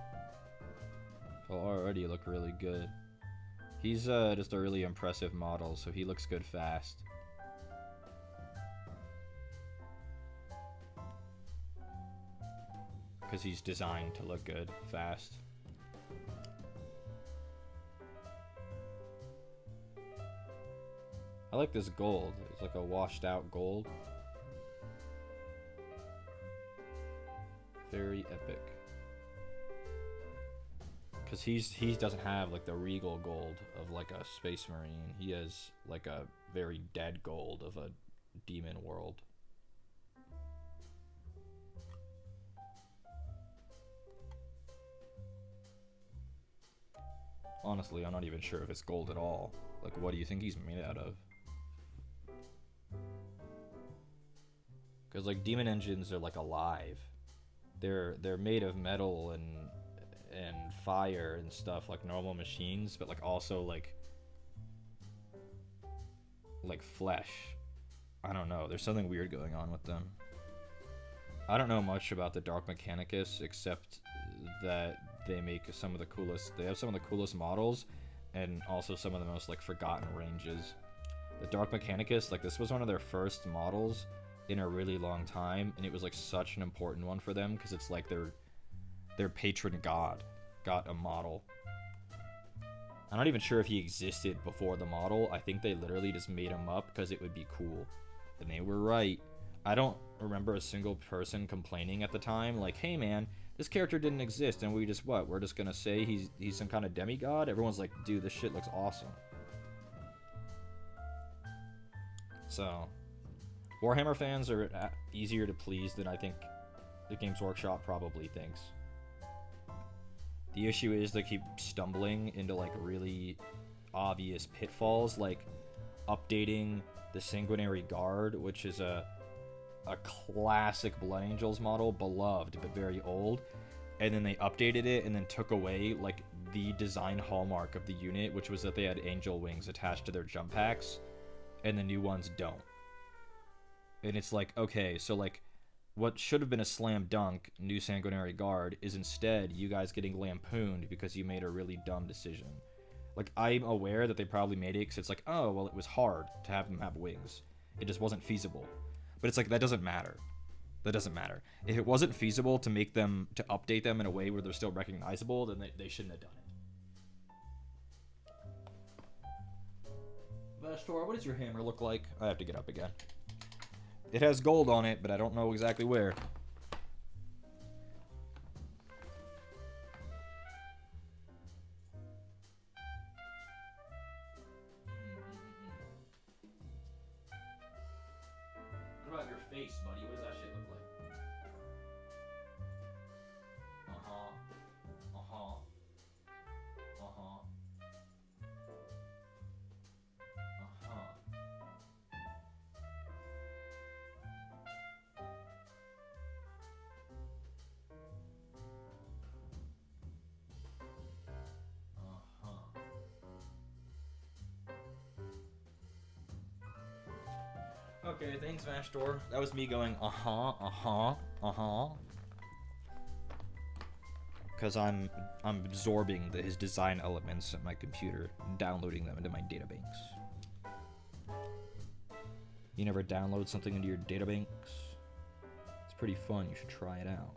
he'll already look really good. He's just a really impressive model, so he looks good fast. Because he's designed to look good fast. I like this gold. It's like a washed out gold. Very epic. Because he doesn't have like the regal gold of like a space marine. He has like a very dead gold of a demon world. Honestly, I'm not even sure if it's gold at all. Like, what do you think he's made out of? Because like demon engines are like alive. They're made of metal and fire and stuff like normal machines, but like also like flesh. I don't know. There's something weird going on with them. I don't know much about the Dark Mechanicus except that they make some of the coolest. They have some of the coolest models, and also some of the most like forgotten ranges. The Dark Mechanicus, like this was one of their first models in a really long time, and it was like such an important one for them because it's like their patron god got a model. I'm not even sure if he existed before the model. I think they literally just made him up because it would be cool. And they were right. I don't remember a single person complaining at the time, like, hey man, this character didn't exist, and we just, what, we're just gonna say he's some kind of demigod? Everyone's like, dude, this shit looks awesome. So, Warhammer fans are easier to please than I think the Games Workshop probably thinks. The issue is they keep stumbling into like really obvious pitfalls, like updating the Sanguinary Guard, which is a classic Blood Angels model, beloved but very old, and then they updated it and then took away like the design hallmark of the unit, which was that they had angel wings attached to their jump packs, and the new ones don't. And it's like, okay, so like what should have been a slam dunk new Sanguinary Guard is instead you guys getting lampooned because you made a really dumb decision. Like, I'm aware that they probably made it because it's like, oh, well, it was hard to have them have wings. It just wasn't feasible. But it's like, that doesn't matter. That doesn't matter. If it wasn't feasible to make them, to update them in a way where they're still recognizable, then they shouldn't have done it. Vashtor, what does your hammer look like? I have to get up again. It has gold on it, but I don't know exactly where. What about your face, buddy? What does that shit look like? Uh-huh. Uh-huh. Uh-huh. Uh-huh. Okay, thanks, Vashtor. That was me going, because I'm absorbing his design elements at my computer and downloading them into my databanks. You never download something into your databanks? It's pretty fun. You should try it out.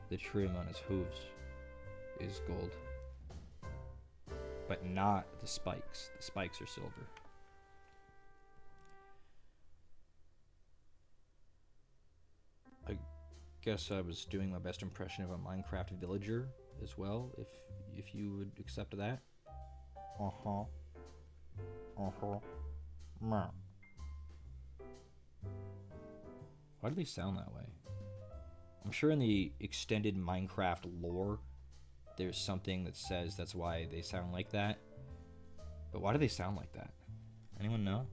The trim on his hooves is gold. But not the spikes. The spikes are silver. I guess I was doing my best impression of a Minecraft villager as well, if you would accept that. Uh-huh. Uh-huh. Meh. Why do they sound that way? I'm sure in the extended Minecraft lore, there's something that says that's why they sound like that. But why do they sound like that? Anyone know?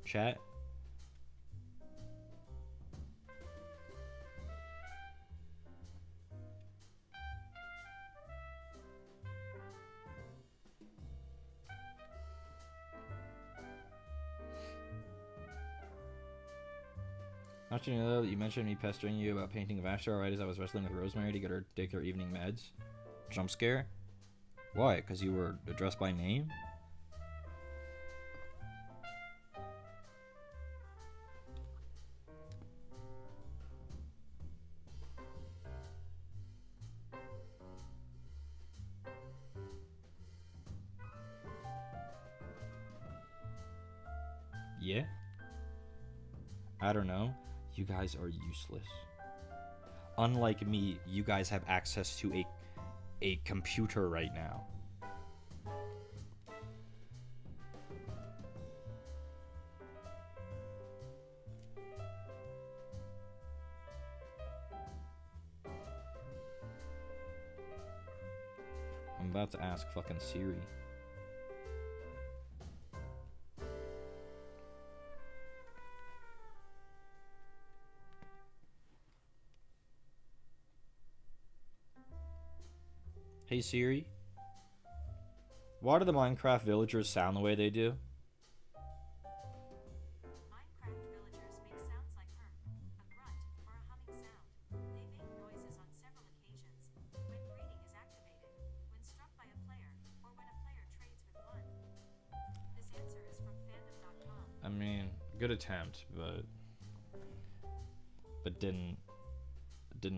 Chat? Not you know that you mentioned me pestering you about painting Vashtor right as I was wrestling with Rosemary to get her take her evening meds. Jump scare? Why? Because you were addressed by name? Yeah? I don't know. You guys are useless. Unlike me, you guys have access to a computer right now. I'm about to ask fucking Siri. Hey Siri, why do the Minecraft villagers sound the way they do? Minecraft villagers make sounds like a grunt, or a humming sound. They make noises on several occasions: when greeting is activated, when struck by a player, or when a player trades with one. This answer is from fandom.com. I mean, good attempt, but didn't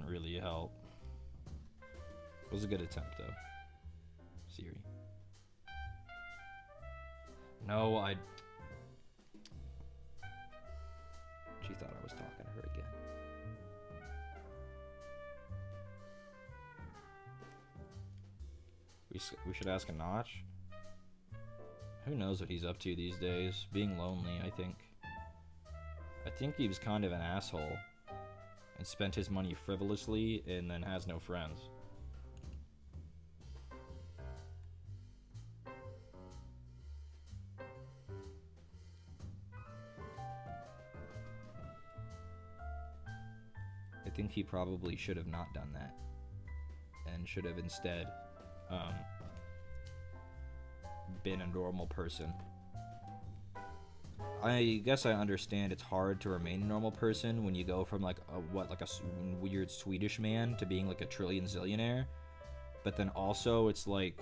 really help. It was a good attempt though. Siri. No, She thought I was talking to her again. We should ask a Notch. Who knows what he's up to these days? Being lonely, I think. I think he was kind of an asshole and spent his money frivolously and then has no friends. I think he probably should have not done that and should have instead been a normal person. I guess I understand it's hard to remain a normal person when you go from like a weird Swedish man to being like a trillion zillionaire, but then also it's like,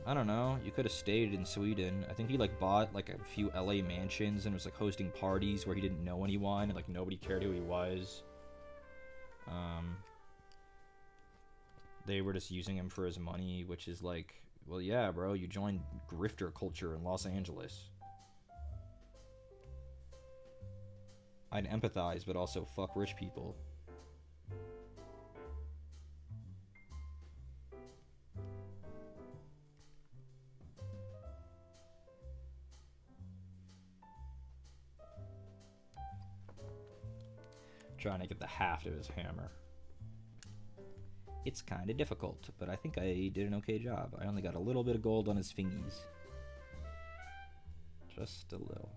I don't know, you could have stayed in Sweden. I think he like bought like a few LA mansions and was like hosting parties where he didn't know anyone and like nobody cared who he was. They were just using him for his money, which is like, well, yeah, bro, you joined grifter culture in Los Angeles. I'd empathize, but also fuck rich people. Trying to get the haft of his hammer. It's kind of difficult, but I think I did an okay job. I only got a little bit of gold on his fingies. Just a little.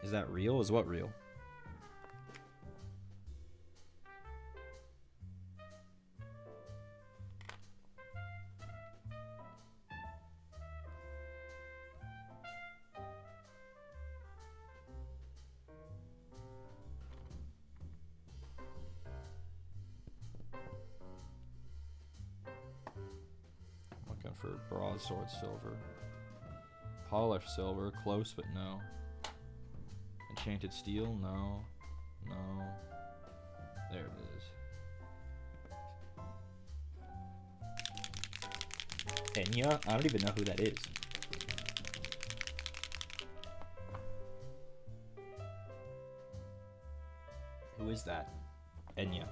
Is that real? Is what real? Looking for broadsword silver. Polished silver, close but no. Enchanted steel, no. No. There it is. Enya? I don't even know who that is. Who is that? Enya.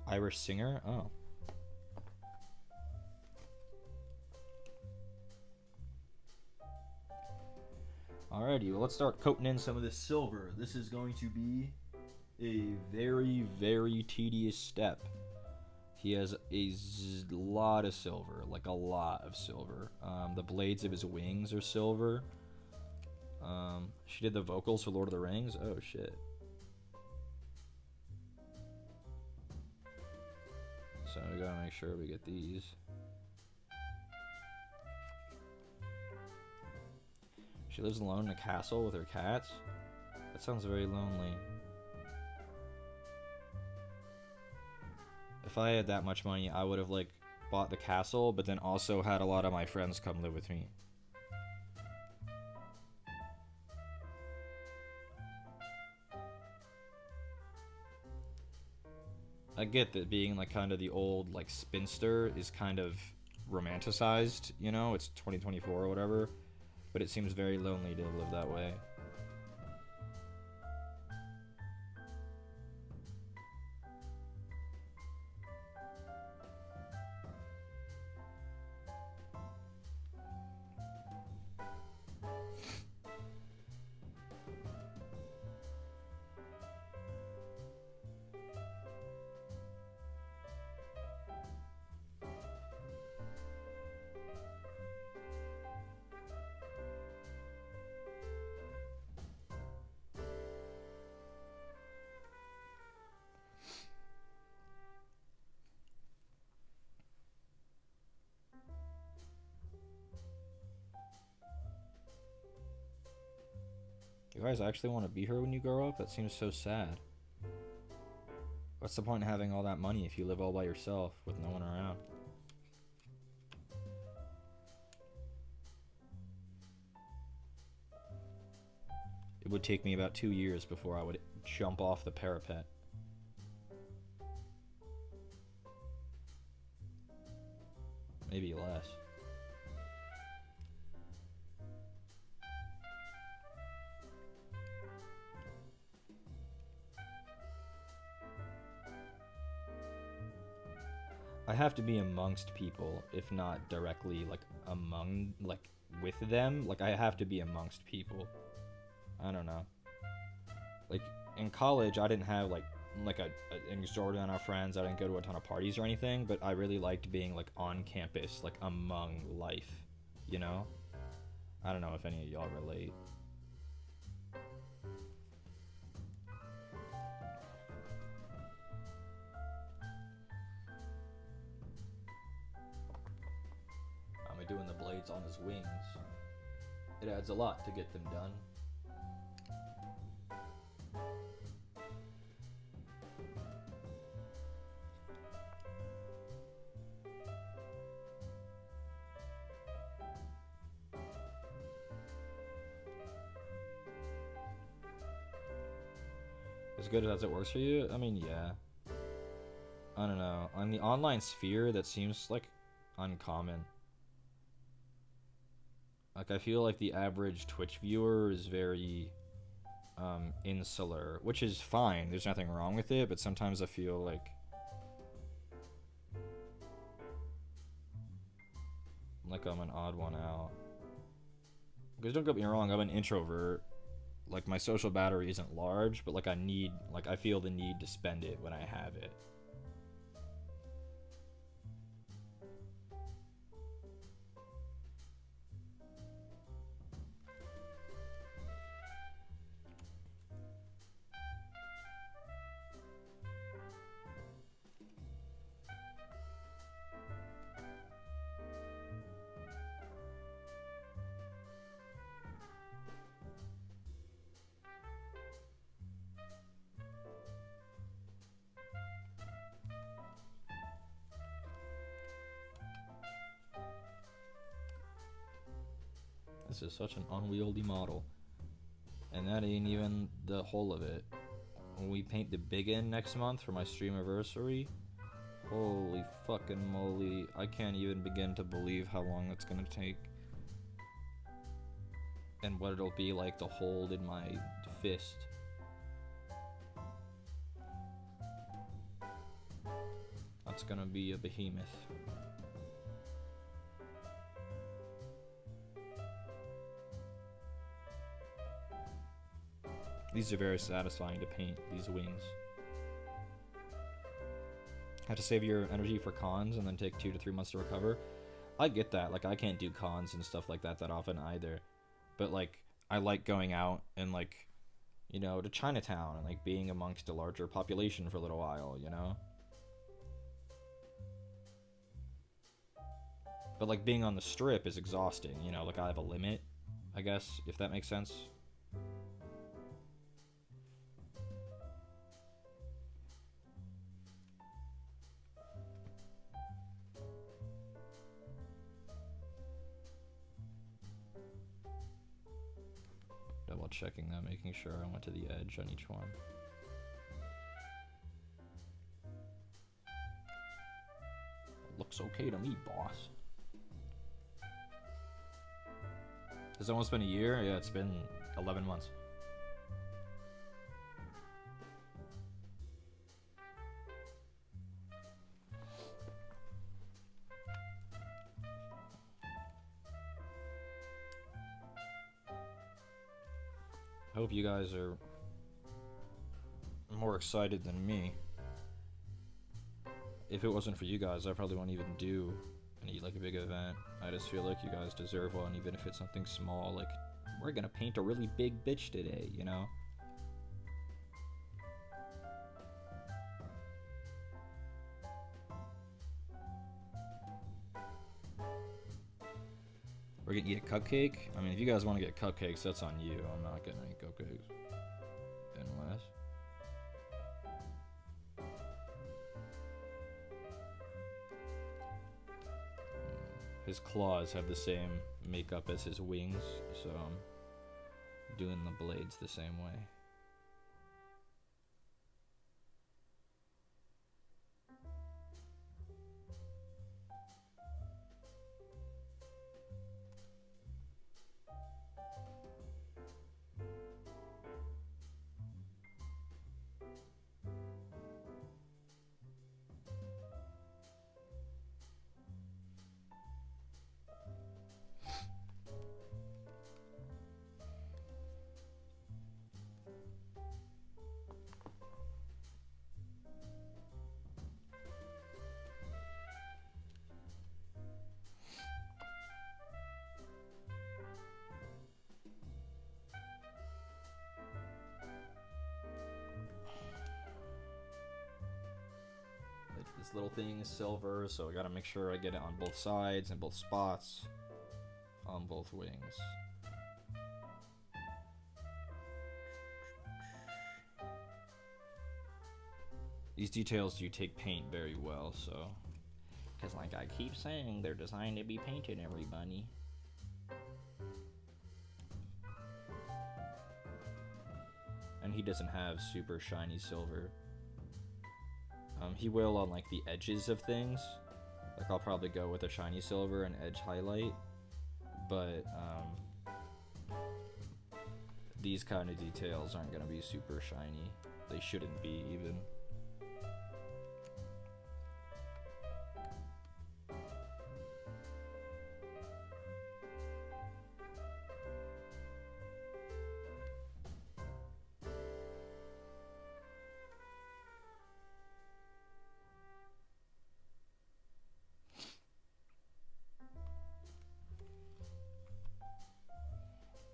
Irish singer? Oh. Alrighty, well, let's start coating in some of this silver. This is going to be a very, very tedious step. He has a lot of silver, like a lot of silver. The blades of his wings are silver. She did the vocals for Lord of the Rings. Oh, shit. So we gotta make sure we get these. She lives alone in a castle with her cats? That sounds very lonely. If I had that much money, I would have like bought the castle, but then also had a lot of my friends come live with me. I get that being like kind of the old like spinster is kind of romanticized, you know, it's 2024 or whatever, but it seems very lonely to live that way. You guys actually want to be here when you grow up? That seems so sad. What's the point in having all that money if you live all by yourself with no one around? It would take me about 2 years before I would jump off the parapet. Maybe less. I have to be amongst people, if not directly, like, among, like, with them. Like, I have to be amongst people. I don't know. Like, in college, I didn't have, like an exorbitant amount of friends. I didn't go to a ton of parties or anything, but I really liked being, like, on campus, like, among life, you know? I don't know if any of y'all relate. I'm doing the blades on his wings. It adds a lot to get them done. As good as it works for you? I mean, yeah. I don't know. On the online sphere, that seems, like, uncommon. Like, I feel like the average Twitch viewer is very insular, which is fine. There's nothing wrong with it, but sometimes I feel like I'm an odd one out. Because don't get me wrong, I'm an introvert. Like, my social battery isn't large, but, like, I feel the need to spend it when I have it. This is such an unwieldy model. And that ain't even the whole of it. When we paint the big end next month for my stream anniversary, holy fucking moly, I can't even begin to believe how long that's gonna take. And what it'll be like to hold in my fist. That's gonna be a behemoth. These are very satisfying to paint, these wings. Have to save your energy for cons and then take 2 to 3 months to recover. I get that. Like, I can't do cons and stuff like that often either. But, like, I like going out and, like, you know, to Chinatown and, like, being amongst a larger population for a little while, you know? But, like, being on the strip is exhausting, you know? Like, I have a limit, I guess, if that makes sense. Double checking that, making sure I went to the edge on each one. Looks okay to me, boss. Has it almost been a year? Yeah, it's been 11 months. I hope you guys are more excited than me. If it wasn't for you guys, I probably wouldn't even do any, like, a big event. I just feel like you guys deserve one, even if it's something small, like, we're gonna paint a really big bitch today, you know? We're gonna eat a cupcake? I mean, if you guys want to get cupcakes, that's on you. I'm not getting any cupcakes. Unless... His claws have the same makeup as his wings, so I'm doing the blades the same way. This little thing is silver, so I gotta make sure I get it on both sides and both spots on both wings. These details do take paint very well, so... Because like I keep saying, they're designed to be painted, everybody. And he doesn't have super shiny silver. He will on like the edges of things. Like I'll probably go with a shiny silver and edge highlight. But these kind of details aren't gonna be super shiny. They shouldn't be even.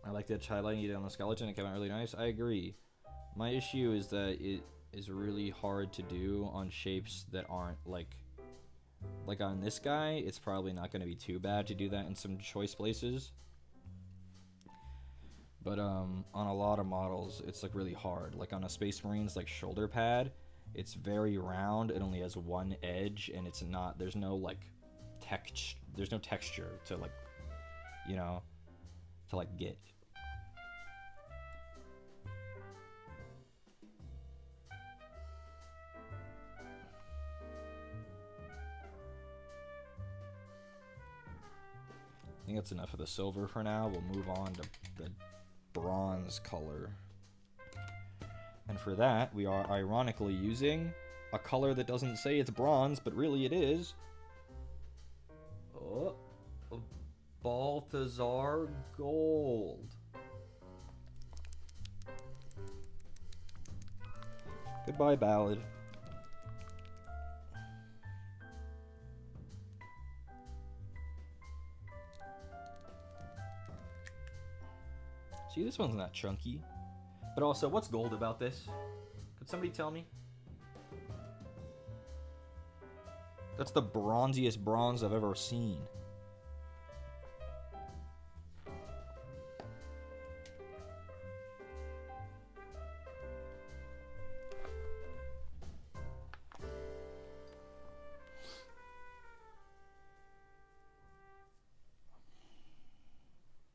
I like that highlighting it on the skeleton. It came out really nice. I agree. My issue is that it is really hard to do on shapes that aren't like on this guy. It's probably not going to be too bad to do that in some choice places. But on a lot of models, it's like really hard. Like on a Space Marine's like shoulder pad, it's very round. It only has one edge, and it's not. There's no like there's no texture to like, you know, to like get. I think that's enough of the silver for now. We'll move on to the bronze color. And for that, we are ironically using a color that doesn't say it's bronze, but really it is. Oh, Balthazar Gold. Goodbye, Ballad. See, this one's not chunky. But also, what's gold about this? Could somebody tell me? That's the bronziest bronze I've ever seen.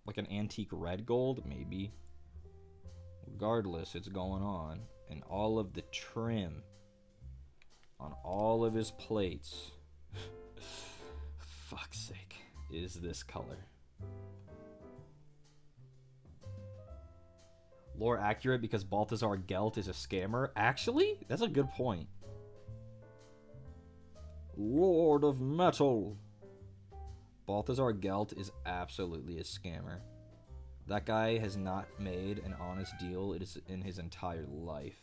Like an antique red gold, maybe. Regardless, it's going on. And all of the trim on all of his plates, fuck's sake, is this color. Lore accurate because Balthazar Gelt is a scammer? Actually, that's a good point. Lord of Metal. Balthazar Gelt is absolutely a scammer. That guy has not made an honest deal in his entire life.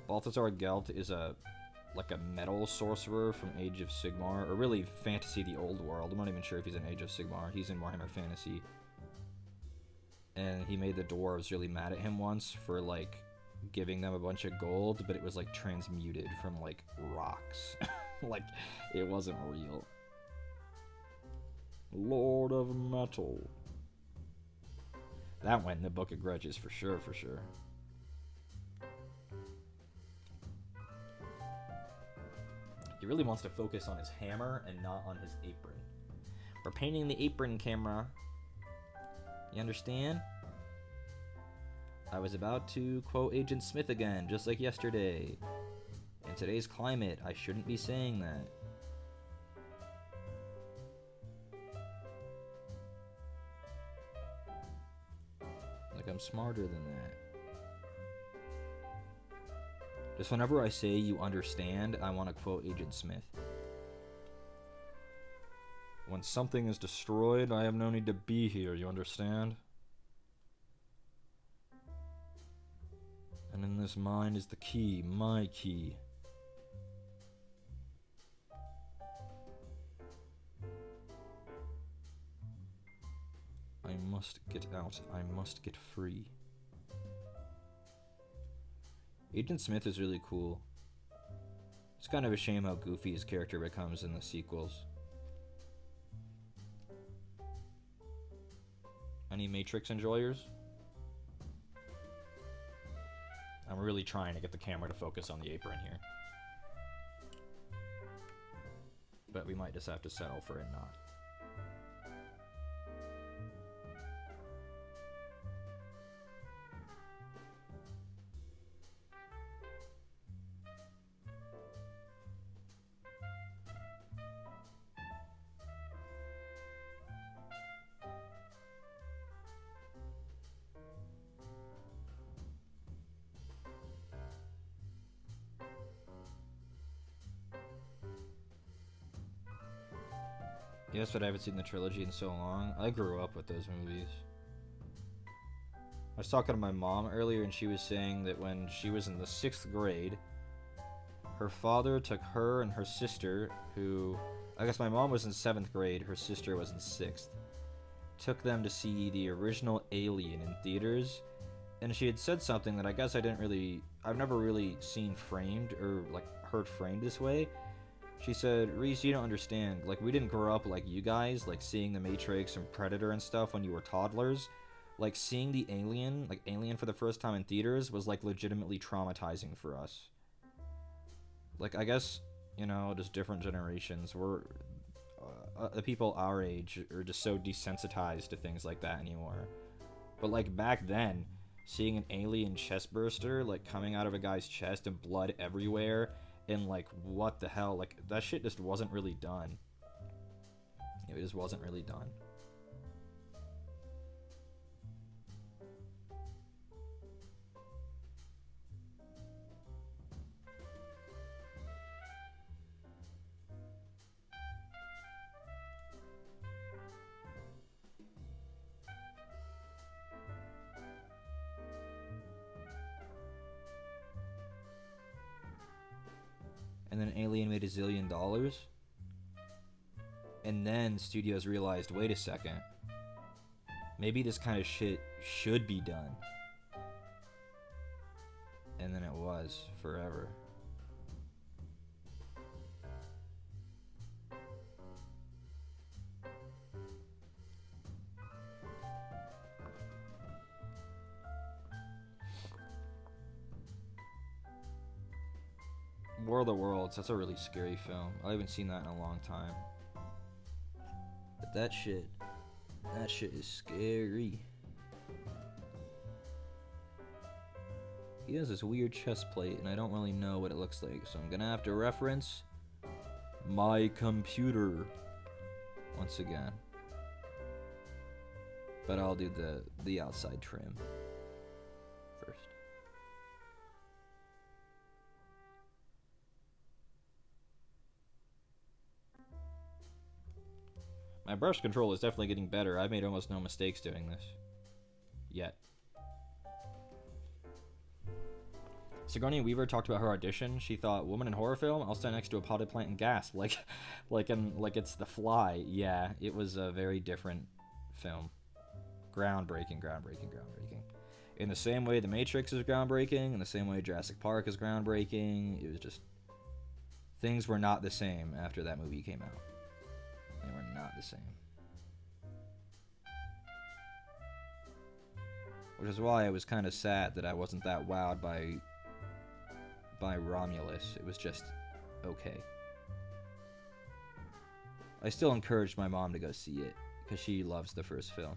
Balthazar Gelt is like a metal sorcerer from Age of Sigmar, or really Fantasy the Old World. I'm not even sure if he's in Age of Sigmar. He's in Warhammer Fantasy. And he made the dwarves really mad at him once for like giving them a bunch of gold, but it was like transmuted from like rocks. Like, it wasn't real. Lord of Metal. That went in the Book of Grudges for sure, for sure. He really wants to focus on his hammer and not on his apron. We're painting the apron, camera. You understand? I was about to quote Agent Smith again, just like yesterday. In today's climate, I shouldn't be saying that. Like I'm smarter than that. Just whenever I say you understand, I want to quote Agent Smith. When something is destroyed, I have no need to be here, you understand? And in this mind is the key, my key. I must get out, I must get free. Agent Smith is really cool. It's kind of a shame how goofy his character becomes in the sequels. Any Matrix enjoyers? I'm really trying to get the camera to focus on the apron here. But we might just have to settle for it not. Yes, but I haven't seen the trilogy in so long. I grew up with those movies. I was talking to my mom earlier, and she was saying that when she was in the 6th grade, her father took her and her sister, who... I guess my mom was in 7th grade, her sister was in 6th. Took them to see the original Alien in theaters, and she had said something that I guess I've never really seen framed, or, like, heard framed this way. She said, Reese, you don't understand. Like, we didn't grow up like you guys, like seeing the Matrix and Predator and stuff when you were toddlers. Like, seeing the Alien for the first time in theaters was, like, legitimately traumatizing for us. Like, I guess, you know, just different generations. The people our age are just so desensitized to things like that anymore. But, like, back then, seeing an alien chest burster, like, coming out of a guy's chest and blood everywhere... And, like, what the hell? Like, that shit just wasn't really done. It just wasn't really done. And then Alien made $1 zillion. And then studios realized, wait a second. Maybe this kind of shit should be done. And then it was, forever. War of the Worlds, that's a really scary film. I haven't seen that in a long time. But that shit is scary. He has this weird chest plate, and I don't really know what it looks like, so I'm gonna have to reference my computer once again. But I'll do the outside trim first. My brush control is definitely getting better. I've made almost no mistakes doing this. Yet. Sigourney Weaver talked about her audition. She thought, woman in horror film? I'll stand next to a potted plant and gasp. Like it's The Fly. Yeah, it was a very different film. Groundbreaking. In the same way The Matrix is groundbreaking, in the same way Jurassic Park is groundbreaking, it was just... Things were not the same after that movie came out. They were not the same. Which is why I was kind of sad that I wasn't that wowed by Romulus. It was just okay. I still encouraged my mom to go see it, because she loves the first film.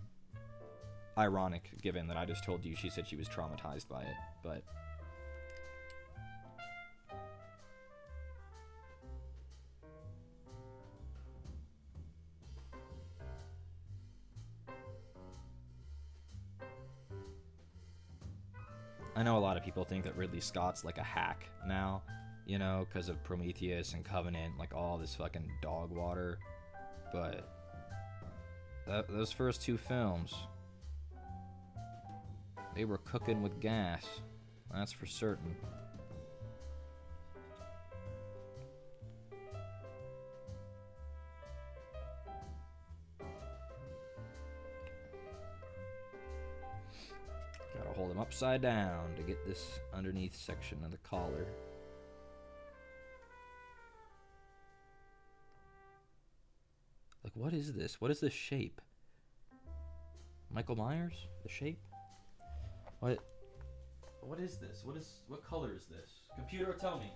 Ironic, given that I just told you she said she was traumatized by it, but... I know a lot of people think that Ridley Scott's like a hack now, you know, because of Prometheus and Covenant, like all this fucking dog water. But those first two films, they were cooking with gas. That's for certain. Gotta hold him upside down to get this underneath section of the collar. Like, what is this? What is this shape? Michael Myers? The shape? What is this? What color is this? Computer, tell me.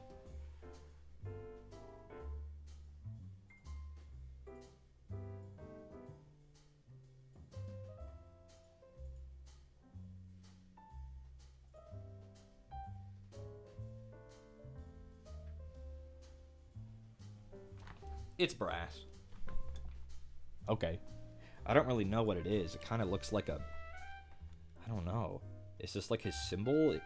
It's brass. Okay. I don't really know what it is. It kind of looks like a... I don't know. Is this like his symbol?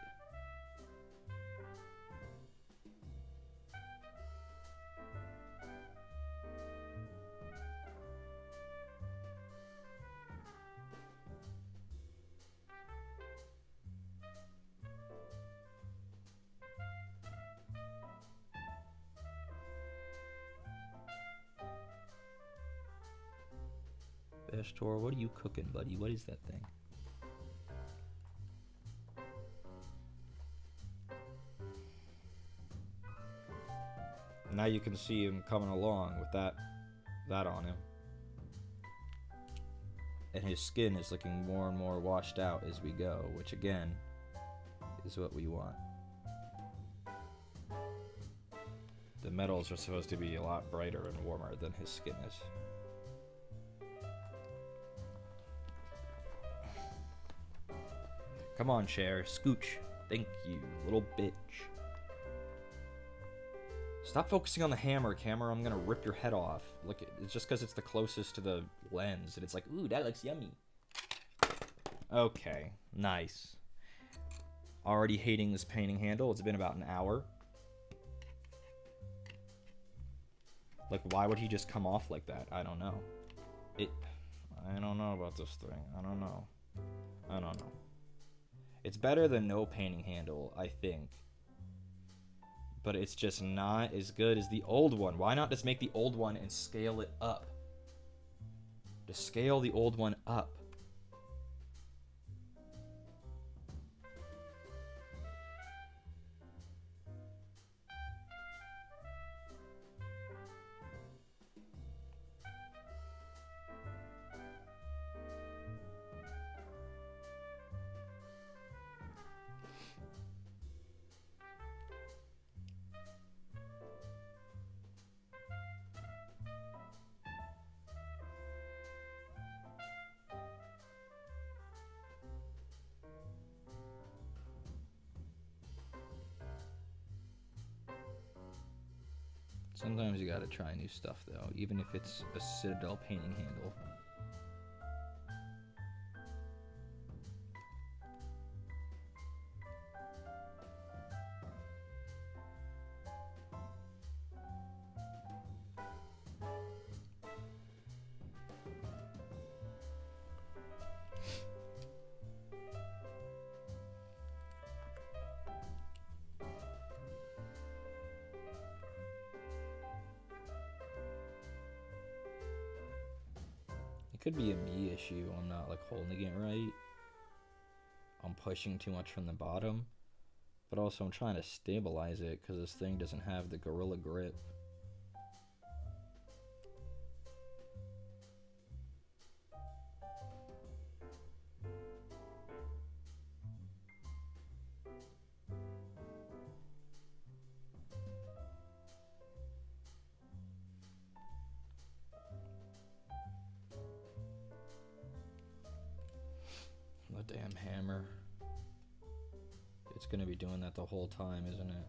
Ashtor, what are you cooking, buddy? What is that thing? Now you can see him coming along with that on him. And his skin is looking more and more washed out as we go, which again is what we want. The metals are supposed to be a lot brighter and warmer than his skin is. Come on, chair. Scooch. Thank you, little bitch. Stop focusing on the hammer, camera. I'm gonna rip your head off. Look, it's just because it's the closest to the lens, and it's like, ooh, that looks yummy. Okay, nice. Already hating this painting handle. It's been about an hour. Like, why would he just come off like that? I don't know. I don't know about this thing. I don't know. It's better than no painting handle, I think. But it's just not as good as the old one. Why not just make the old one and scale it up? Just scale the old one up. Sometimes you gotta try new stuff, though, even if it's a Citadel painting handle. Could be a me issue. I'm not like holding it right. I'm pushing too much from the bottom, but also I'm trying to stabilize it because this thing doesn't have the gorilla grip. Damn hammer. It's gonna be doing that the whole time, isn't it?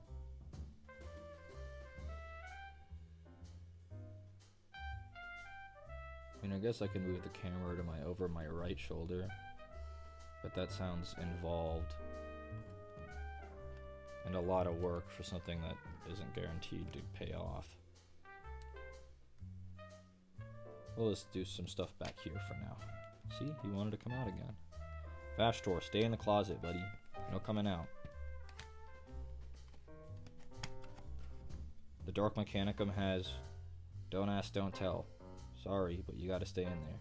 I mean, I guess I can move the camera to over my right shoulder, but that sounds involved and a lot of work for something that isn't guaranteed to pay off. Well, let's do some stuff back here for now. See, he wanted to come out again. Vashtor, stay in the closet, buddy. No coming out. The Dark Mechanicum has don't ask, don't tell. Sorry, but you gotta stay in there.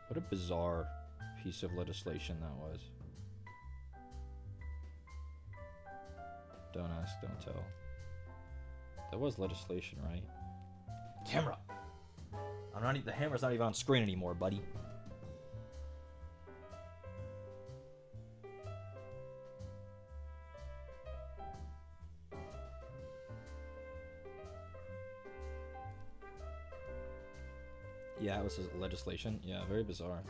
What a bizarre piece of legislation that was. Don't ask, don't tell. That was legislation, right? Camera! The hammer's not even on screen anymore, buddy. Yeah, it was legislation. Yeah, very bizarre.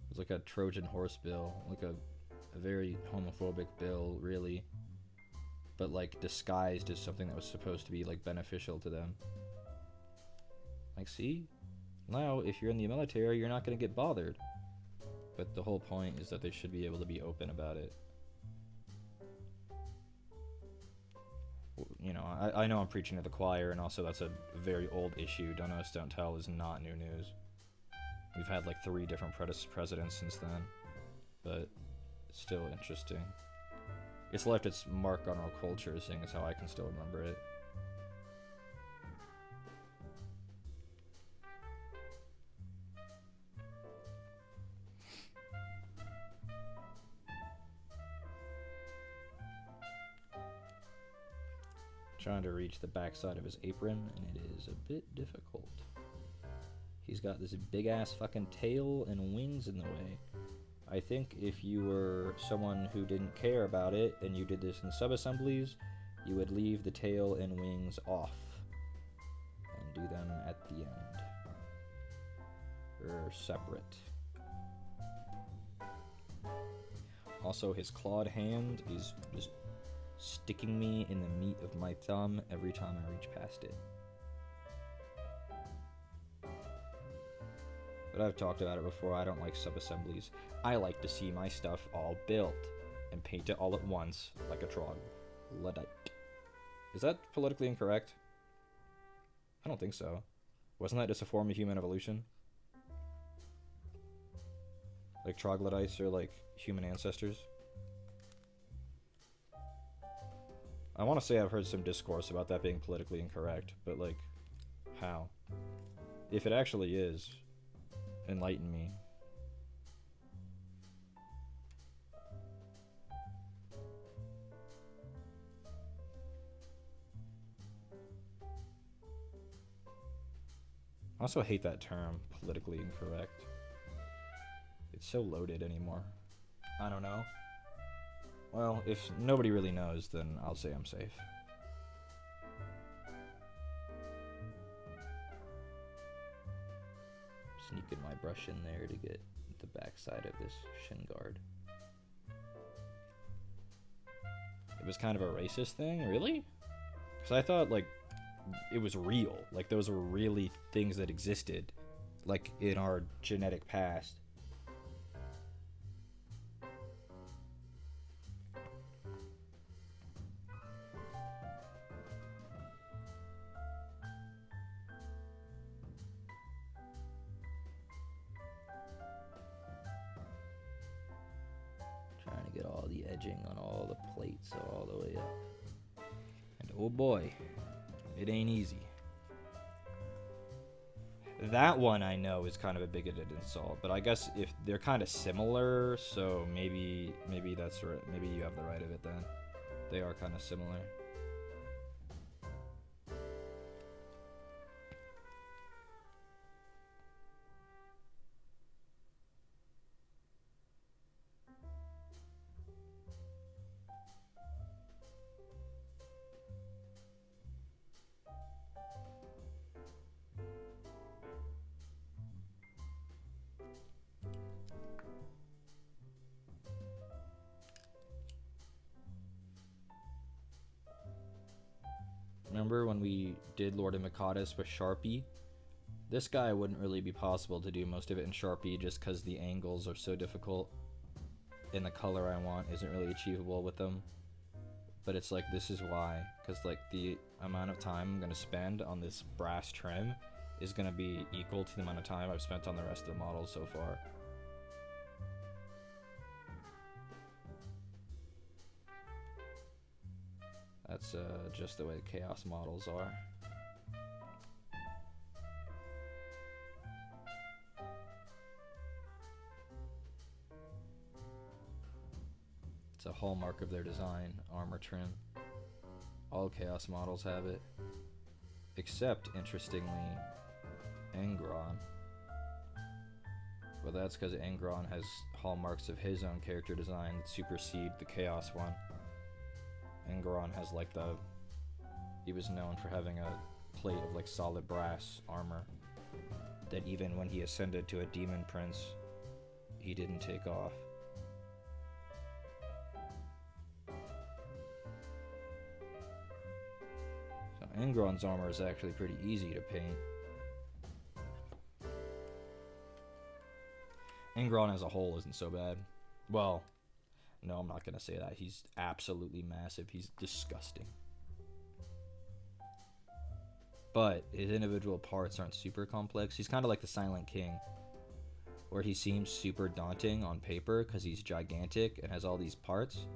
It was like a Trojan horse bill, like a very homophobic bill, really, but like disguised as something that was supposed to be like beneficial to them. Like, see? Now, if you're in the military, you're not going to get bothered. But the whole point is that they should be able to be open about it. You know, I know I'm preaching to the choir, and also that's a very old issue. Don't ask, don't tell is not new news. We've had like 3 different presidents since then, but it's still interesting. It's left its mark on our culture, seeing as how I can still remember it. Trying to reach the backside of his apron, and it is a bit difficult. He's got this big ass fucking tail and wings in the way. I think if you were someone who didn't care about it and you did this in sub-assemblies, you would leave the tail and wings off and do them at the end. Or separate. Also, his clawed hand is just sticking me in the meat of my thumb every time I reach past it. But I've talked about it before, I don't like sub-assemblies. I like to see my stuff all built and paint it all at once, like a troglodyte. Is that politically incorrect? I don't think so. Wasn't that just a form of human evolution? Like troglodytes are like human ancestors? I want to say I've heard some discourse about that being politically incorrect, but like, how? If it actually is, enlighten me. I also hate that term, politically incorrect. It's so loaded anymore. I don't know. Well, if nobody really knows, then I'll say I'm safe. Sneaking my brush in there to get the backside of this shin guard. It was kind of a racist thing, really? Because I thought, like, it was real. Like, those were really things that existed, like, in our genetic past. Trying to get all the edging on all the plates all the way up. And oh boy, it ain't easy. That one I know is kind of a bigoted insult, but I guess if they're kind of similar, so maybe that's right. Maybe you have the right of it then. They are kind of similar. Remember when we did Lord of Mikadis with Sharpie? This guy wouldn't really be possible to do most of it in Sharpie just because the angles are so difficult. And the color I want isn't really achievable with them. But it's like, this is why. Because like the amount of time I'm going to spend on this brass trim is going to be equal to the amount of time I've spent on the rest of the models so far. That's just the way the Chaos models are. It's a hallmark of their design, armor trim. All Chaos models have it. Except, interestingly, Angron. But that's because Angron has hallmarks of his own character design that supersede the Chaos one. Angron has like the... He was known for having a plate of like solid brass armor that even when he ascended to a demon prince, he didn't take off. So Angron's armor is actually pretty easy to paint. Angron as a whole isn't so bad. Well, no, I'm not going to say that. He's absolutely massive. He's disgusting. But his individual parts aren't super complex. He's kind of like the Silent King, where he seems super daunting on paper because he's gigantic and has all these parts.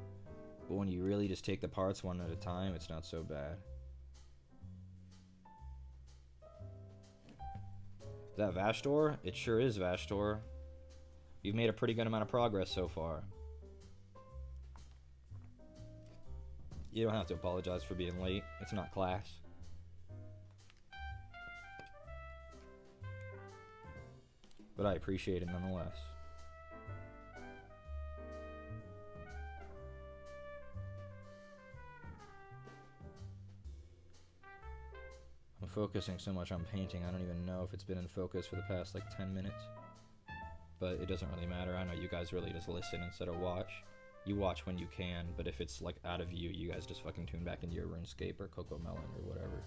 But when you really just take the parts one at a time, it's not so bad. Is that Vashtor? It sure is Vashtor. You've made a pretty good amount of progress so far. You don't have to apologize for being late. It's not class. But I appreciate it nonetheless. I'm focusing so much on painting, I don't even know if it's been in focus for the past like 10 minutes. But it doesn't really matter. I know you guys really just listen instead of watch. You watch when you can, but if it's like out of view, you guys just fucking tune back into your RuneScape or Coco Melon or whatever.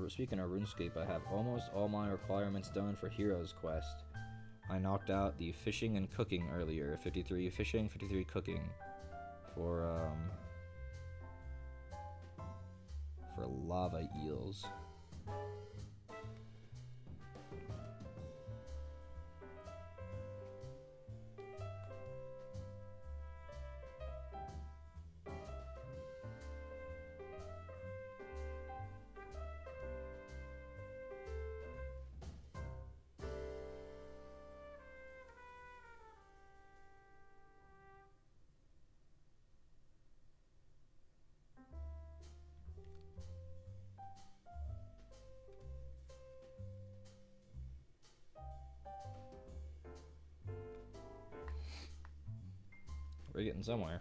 Speaking of RuneScape, I have almost all my requirements done for Heroes Quest. I knocked out the fishing and cooking earlier. 53 fishing, 53 cooking. For lava eels. We're getting somewhere.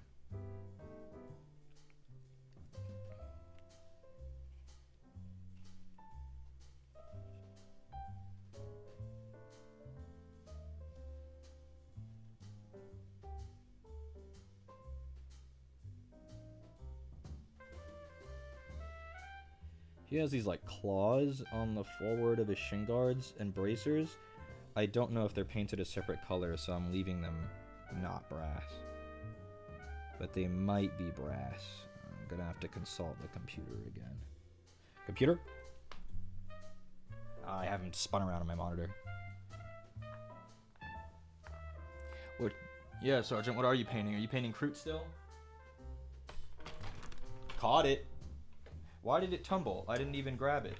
He has these like claws on the forward of his shin guards and bracers. I don't know if they're painted a separate color, so I'm leaving them not brass. But they might be brass. I'm gonna have to consult the computer again. Computer? I haven't spun around on my monitor. What? Yeah, Sergeant, what are you painting? Are you painting Kroot still? Caught it. Why did it tumble? I didn't even grab it.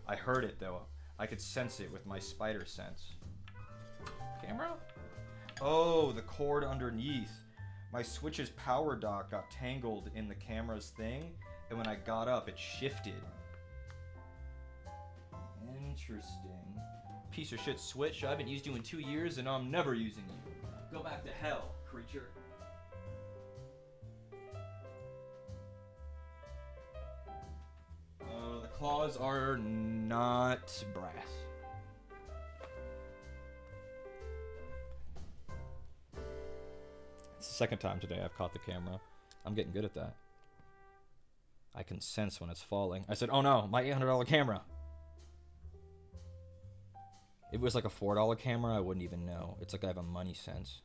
I heard it though. I could sense it with my spider sense. Camera? Oh, the cord underneath. My Switch's power dock got tangled in the camera's thing, and when I got up, it shifted. Interesting. Piece of shit Switch, I haven't used you in 2 years, and I'm never using you. Go back to hell, creature. The claws are not brass. It's the second time today I've caught the camera. I'm getting good at that. I can sense when it's falling. I said, oh no, my $800 camera. If it was like a $4 camera, I wouldn't even know. It's like I have a money sense.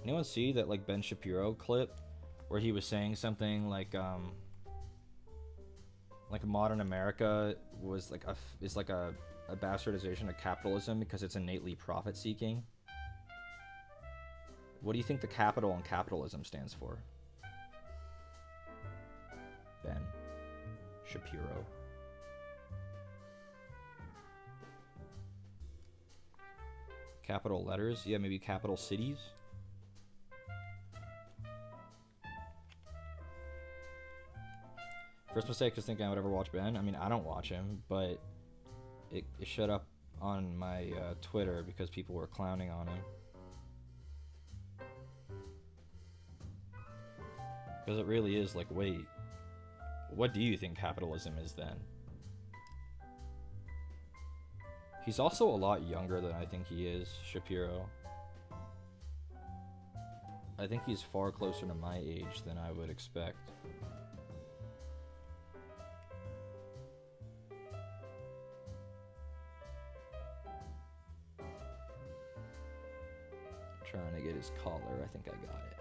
Anyone see that like Ben Shapiro clip where he was saying something like modern America was like a bastardization of capitalism because it's innately profit seeking? What do you think the capital in capitalism stands for? Ben Shapiro. Capital letters? Yeah, maybe capital cities? First mistake was thinking I would ever watch Ben. I mean, I don't watch him, but it showed up on my Twitter because people were clowning on him. Because it really is like, wait, what do you think capitalism is then? He's also a lot younger than I think he is, Shapiro. I think he's far closer to my age than I would expect. Trying to get his collar. I think I got it.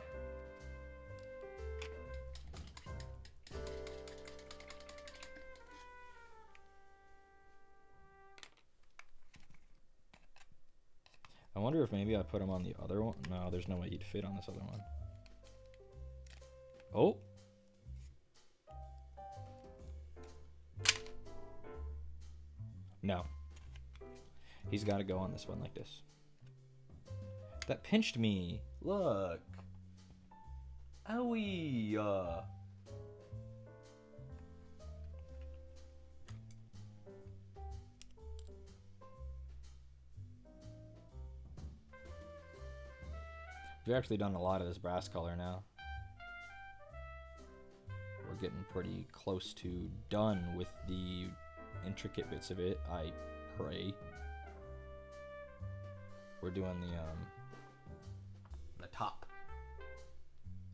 I wonder if maybe I put him on the other one. No, there's no way he'd fit on this other one. Oh. No. He's got to go on this one like this. That pinched me. Look. Owie. We've actually done a lot of this brass color now. We're getting pretty close to done with the intricate bits of it, I pray. We're doing the top.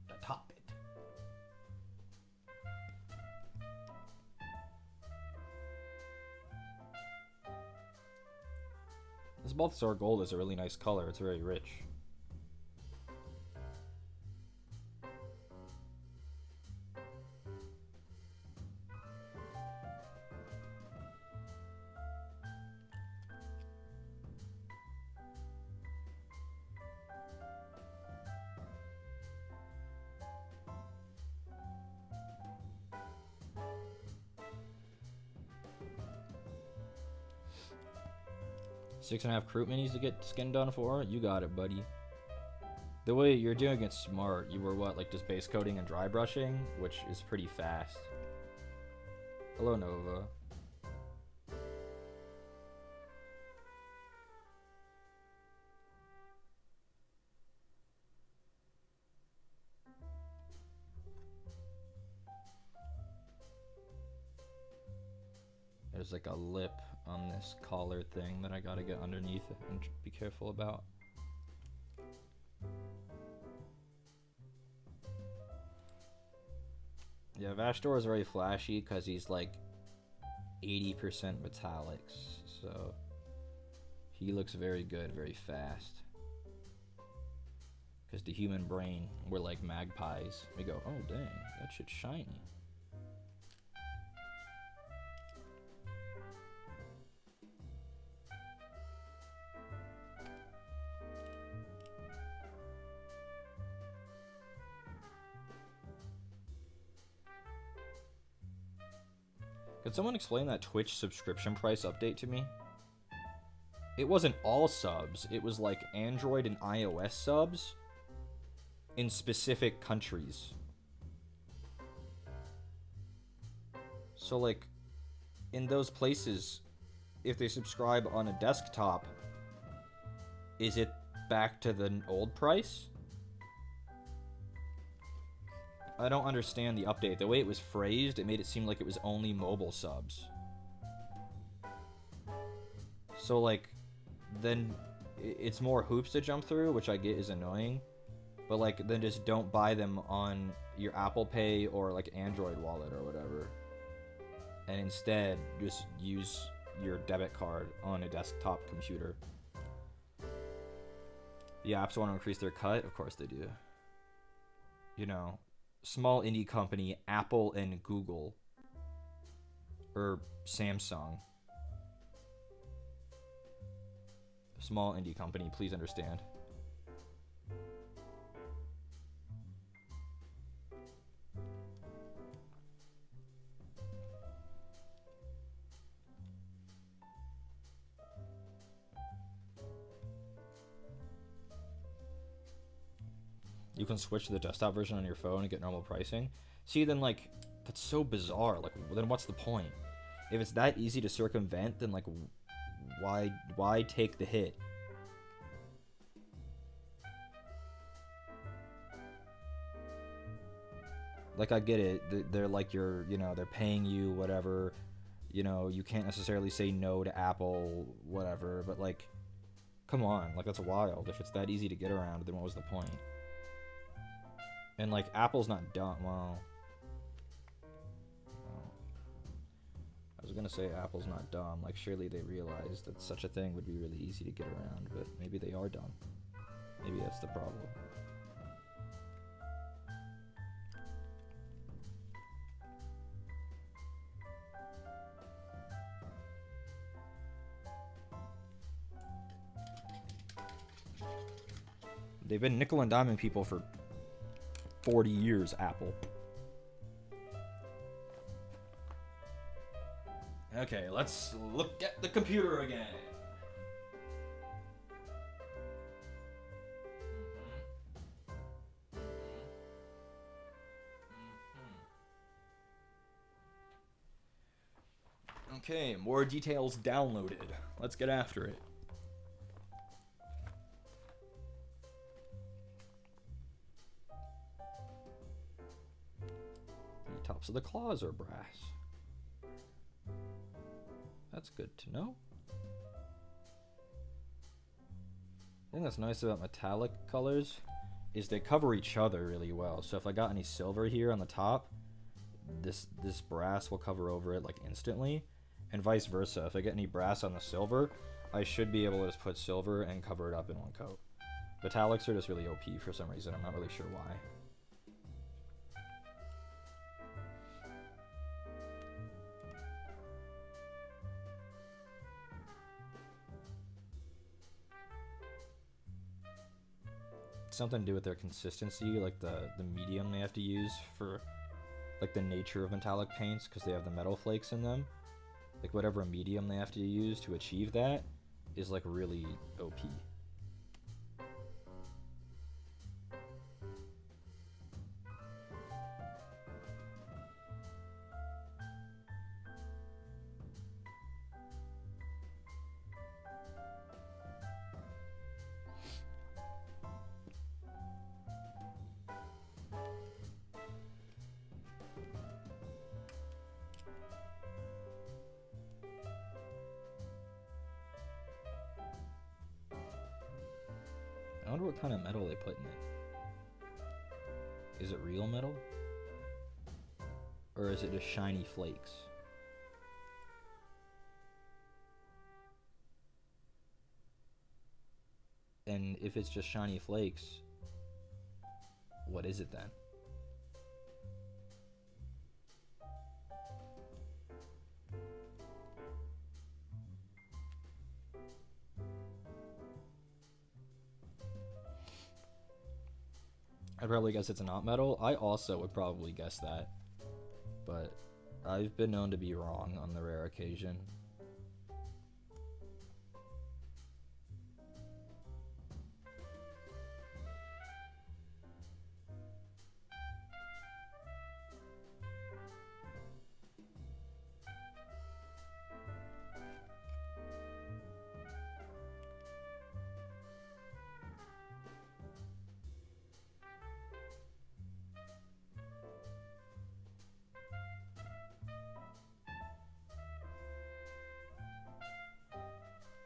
The top bit. This Balthasar gold is a really nice color. It's very rich. Six and a half Croup minis to get skin done for? You got it, buddy. The way you're doing it's smart. You were what, like just base coating and dry brushing, which is pretty fast. Hello, Nova. There's like a lip on this collar thing that I gotta get underneath and be careful about. Yeah, Vashdor is very flashy because he's like 80% metallics, so he looks very good, very fast. Because the human brain, we're like magpies. We go, oh dang, that shit's shiny. Could someone explain that Twitch subscription price update to me? It wasn't all subs, it was like Android and iOS subs in specific countries. So like, in those places, if they subscribe on a desktop, is it back to the old price? I don't understand the update. The way it was phrased, it made it seem like it was only mobile subs. So, like, then it's more hoops to jump through, which I get is annoying. But, like, then just don't buy them on your Apple Pay or, like, Android wallet or whatever. And instead, just use your debit card on a desktop computer. The apps want to increase their cut? Of course they do. You know, small indie company, Apple and Google. Or Samsung. Small indie company, please understand. You can switch to the desktop version on your phone and get normal pricing. See, then, like, that's so bizarre. Like, then what's the point? If it's that easy to circumvent, then, like, why take the hit? Like, I get it. They're like they're paying you, whatever. You know, you can't necessarily say no to Apple, whatever. But, like, come on. Like, that's wild. If it's that easy to get around, then what was the point? And, like, Apple's not dumb. Well, I was gonna say Apple's not dumb. Like, surely they realized that such a thing would be really easy to get around, but maybe they are dumb. Maybe that's the problem. They've been nickel and diming people for 40 years, Apple. Okay, let's look at the computer again. Okay, more details downloaded. Let's get after it. The tops of the claws are brass. That's good to know. The thing that's nice about metallic colors is they cover each other really well. So if I got any silver here on the top, this brass will cover over it like instantly, and vice versa. If I get any brass on the silver, I should be able to just put silver and cover it up in one coat. Metallics are just really OP for some reason. I'm not really sure why. Something to do with their consistency, like the medium they have to use for like the nature of metallic paints, because they have the metal flakes in them. Like whatever medium they have to use to achieve that is like really OP. I wonder what kind of metal they put in it. Is it real metal? Or is it just shiny flakes? And if it's just shiny flakes, what is it then? I'd probably guess it's not metal. I also would probably guess that. But I've been known to be wrong on the rare occasion.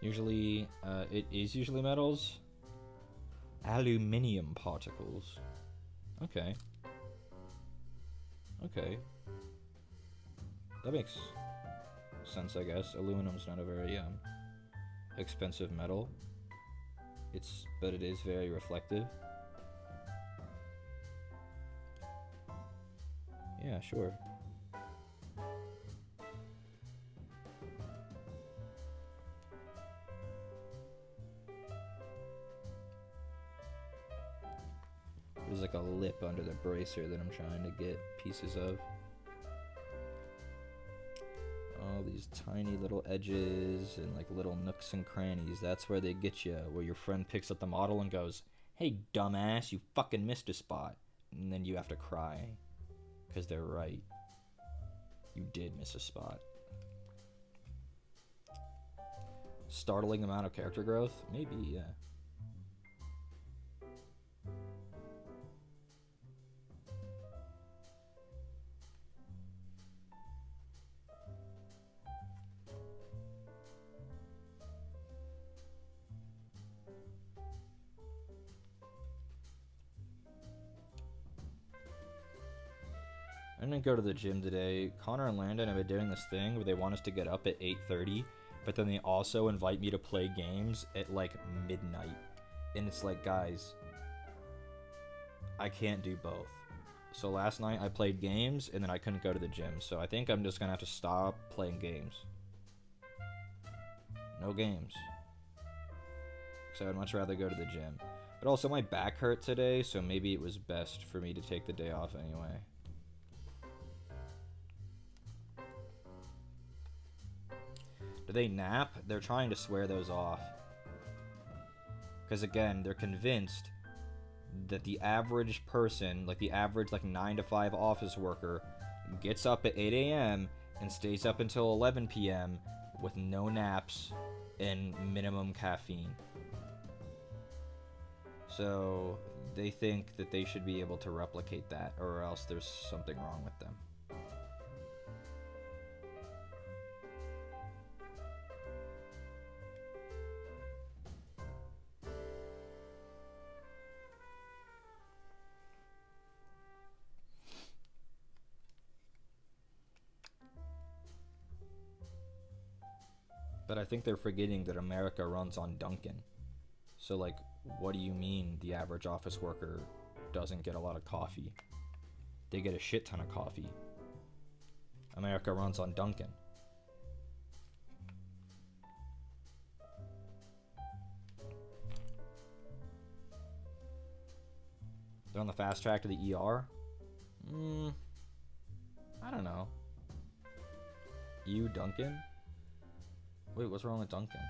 Usually, it is usually metals. Aluminium particles. Okay. Okay. That makes sense, I guess. Aluminum's not a very expensive metal. But it is very reflective. Yeah, sure. There's like a lip under the bracer that I'm trying to get pieces of. All these tiny little edges and like little nooks and crannies. That's where they get you. Where your friend picks up the model and goes, "Hey, dumbass, you fucking missed a spot." And then you have to cry. Because they're right. You did miss a spot. Startling amount of character growth? Maybe, yeah. I didn't go to the gym today. Connor and Landon have been doing this thing where they want us to get up at 8:30, but then they also invite me to play games at like midnight. And it's like, guys, I can't do both. So last night I played games and then I couldn't go to the gym. So I think I'm just gonna have to stop playing games. No games. So I'd much rather go to the gym. But also my back hurt today, so maybe it was best for me to take the day off anyway. Do they nap? They're trying to swear those off. Because again, they're convinced that the average person, like the average 9 to 5 office worker, gets up at 8 a.m. and stays up until 11 p.m. with no naps and minimum caffeine. So they think that they should be able to replicate that, or else there's something wrong with them. But I think they're forgetting that America runs on Dunkin'. So, like, what do you mean the average office worker doesn't get a lot of coffee? They get a shit ton of coffee. America runs on Dunkin'. They're on the fast track to the ER? I don't know. Dunkin'? Wait, what's wrong with Dunkin'?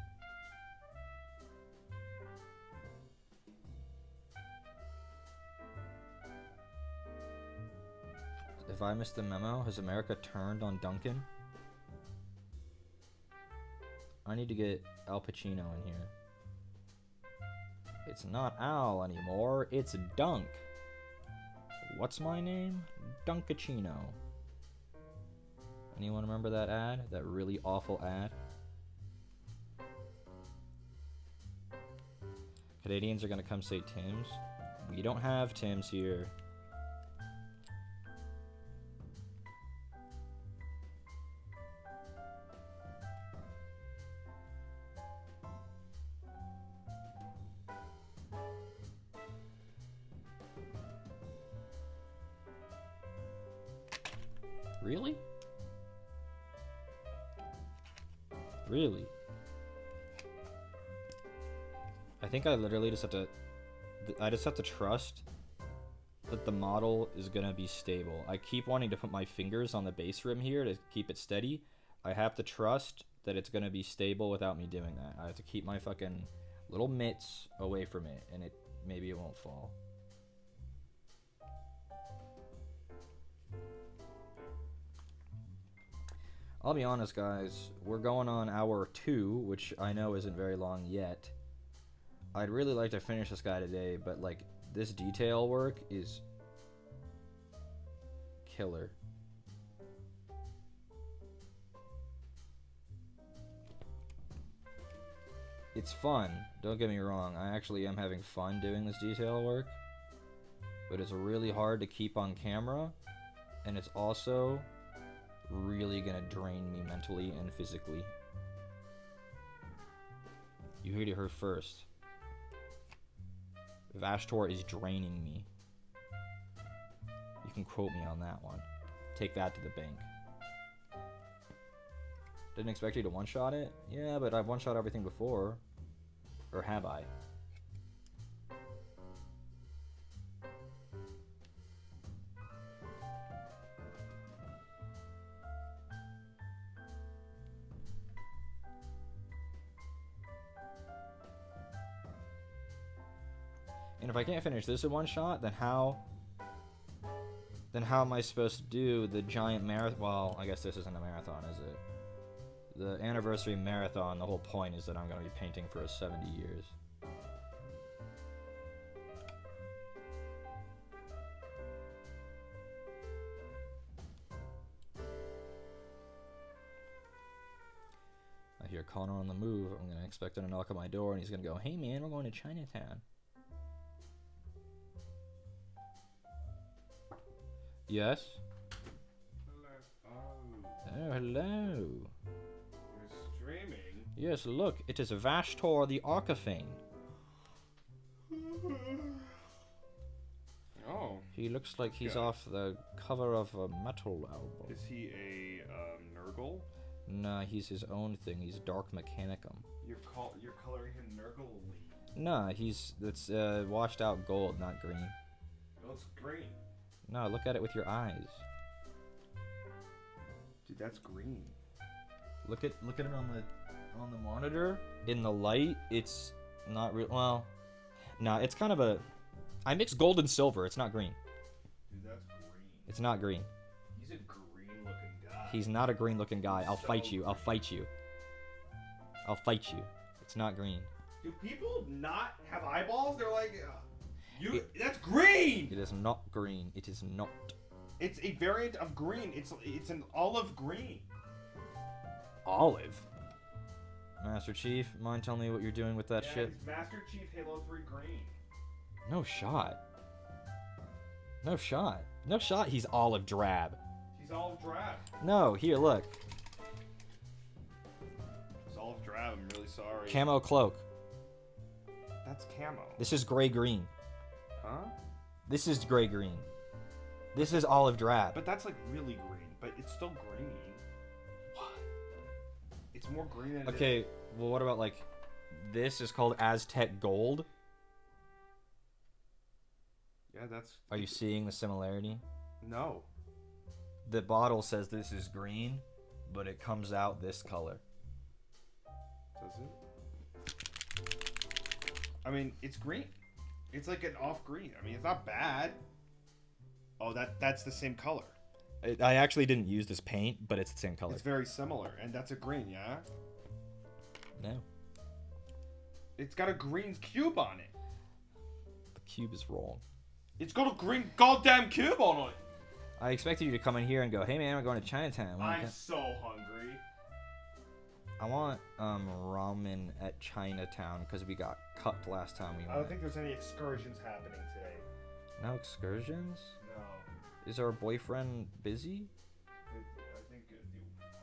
If I missed the memo, has America turned on Dunkin'? I need to get Al Pacino in here. It's not Al anymore, it's Dunk. What's my name? Dunkachino. Anyone remember that ad? That really awful ad? Canadians are gonna come say Tim's. We don't have Tim's here. Really? Really? I think I literally just have to... I just have to trust that the model is gonna be stable. I keep wanting to put my fingers on the base rim here to keep it steady. I have to trust that it's gonna be stable without me doing that. I have to keep my fucking little mitts away from it, and maybe it won't fall. I'll be honest, guys. We're going on hour 2, which I know isn't very long yet. I'd really like to finish this guy today, but like this detail work is killer. It's fun. Don't get me wrong. I actually am having fun doing this detail work. But it's really hard to keep on camera. And it's also really gonna drain me mentally and physically. You heard it here first. Vashtor is draining me. You can quote me on that one. Take that to the bank. Didn't expect you to one-shot it? Yeah, but I've one-shot everything before. Or have I? And if I can't finish this in one shot, then how am I supposed to do the giant marathon? Well, I guess this isn't a marathon, is it? The anniversary marathon, the whole point is that I'm going to be painting for 70 years. I hear Connor on the move. I'm going to expect him to knock on my door and he's going to go, "Hey man, we're going to Chinatown." Yes? Hello. Oh, hello. You're streaming? Yes, look, it is Vashtor the Arcaphane. Oh. He looks like he's Yeah. off the cover of a metal album. Is he a Nurgle? Nah, he's his own thing. He's Dark Mechanicum. You're coloring him Nurgle. Nah, that's washed out gold, not green. It looks green. No, look at it with your eyes. Dude, that's green. Look at it on the monitor. In the light, it's not real. Well, nah, it's kind of a. I mixed gold and silver. It's not green. Dude, that's green. It's not green. He's a green-looking guy. He's not a green-looking guy. I'll So fight you. I'll green. fight you. I'll fight you. It's not green. Do people not have eyeballs? They're like, that's green. It is not green. It is not. It's a variant of green. It's an olive green. Olive. Master Chief, mind telling me what you're doing with that Yeah, shit? he's Master Chief Halo 3 green. No shot. No shot. No shot. He's olive drab. He's olive drab. No, here, look. It's olive drab. I'm really sorry. Camo cloak. That's camo. This is gray green. Huh? This is gray green. This is olive drab. But that's like really green. But it's still green. What? It's more green than it is. Okay, well, what about like this is called Aztec gold? Yeah, that's. Are you seeing the similarity? No. The bottle says this is green, but it comes out this color. Does it? I mean, it's green. It's like an off green. I mean, it's not bad. Oh, that's the same color. I actually didn't use this paint, but it's the same color. It's very similar, and that's a green, yeah? No. It's got a green cube on it. The cube is wrong. It's got a green goddamn cube on it. I expected you to come in here and go, "Hey man, we're going to Chinatown." I'm so hungry. I want ramen at Chinatown because we got cut last time we went. I don't think there's any excursions happening today. No excursions? No. Is our boyfriend busy? I think.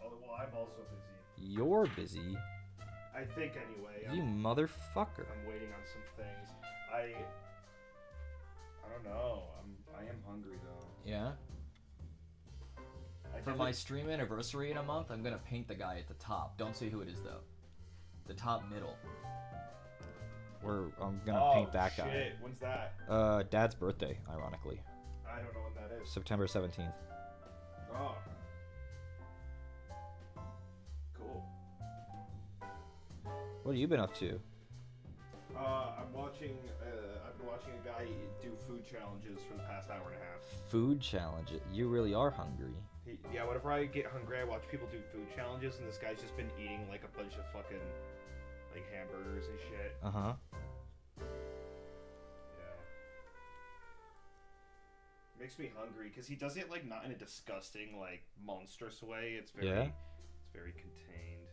Well, I'm also busy. You're busy. I think anyway. You motherfucker. I'm waiting on some things. I don't know. I am hungry though. Yeah? I For did my it- stream anniversary in a month, I'm gonna paint the guy at the top. Don't say who it is though. The top middle. I'm gonna paint that guy. Shit. When's that? Dad's birthday, ironically. I don't know when that is. September 17th. Oh. Cool. What have you been up to? I'm watching. I've been watching a guy do food challenges for the past hour and a half. Food challenge. You really are hungry. Yeah, whenever I get hungry, I watch people do food challenges, and this guy's just been eating like a bunch of fucking like hamburgers and shit. Uh-huh. Yeah. Makes me hungry because he does it like not in a disgusting, like monstrous way. It's very, Yeah? it's very contained.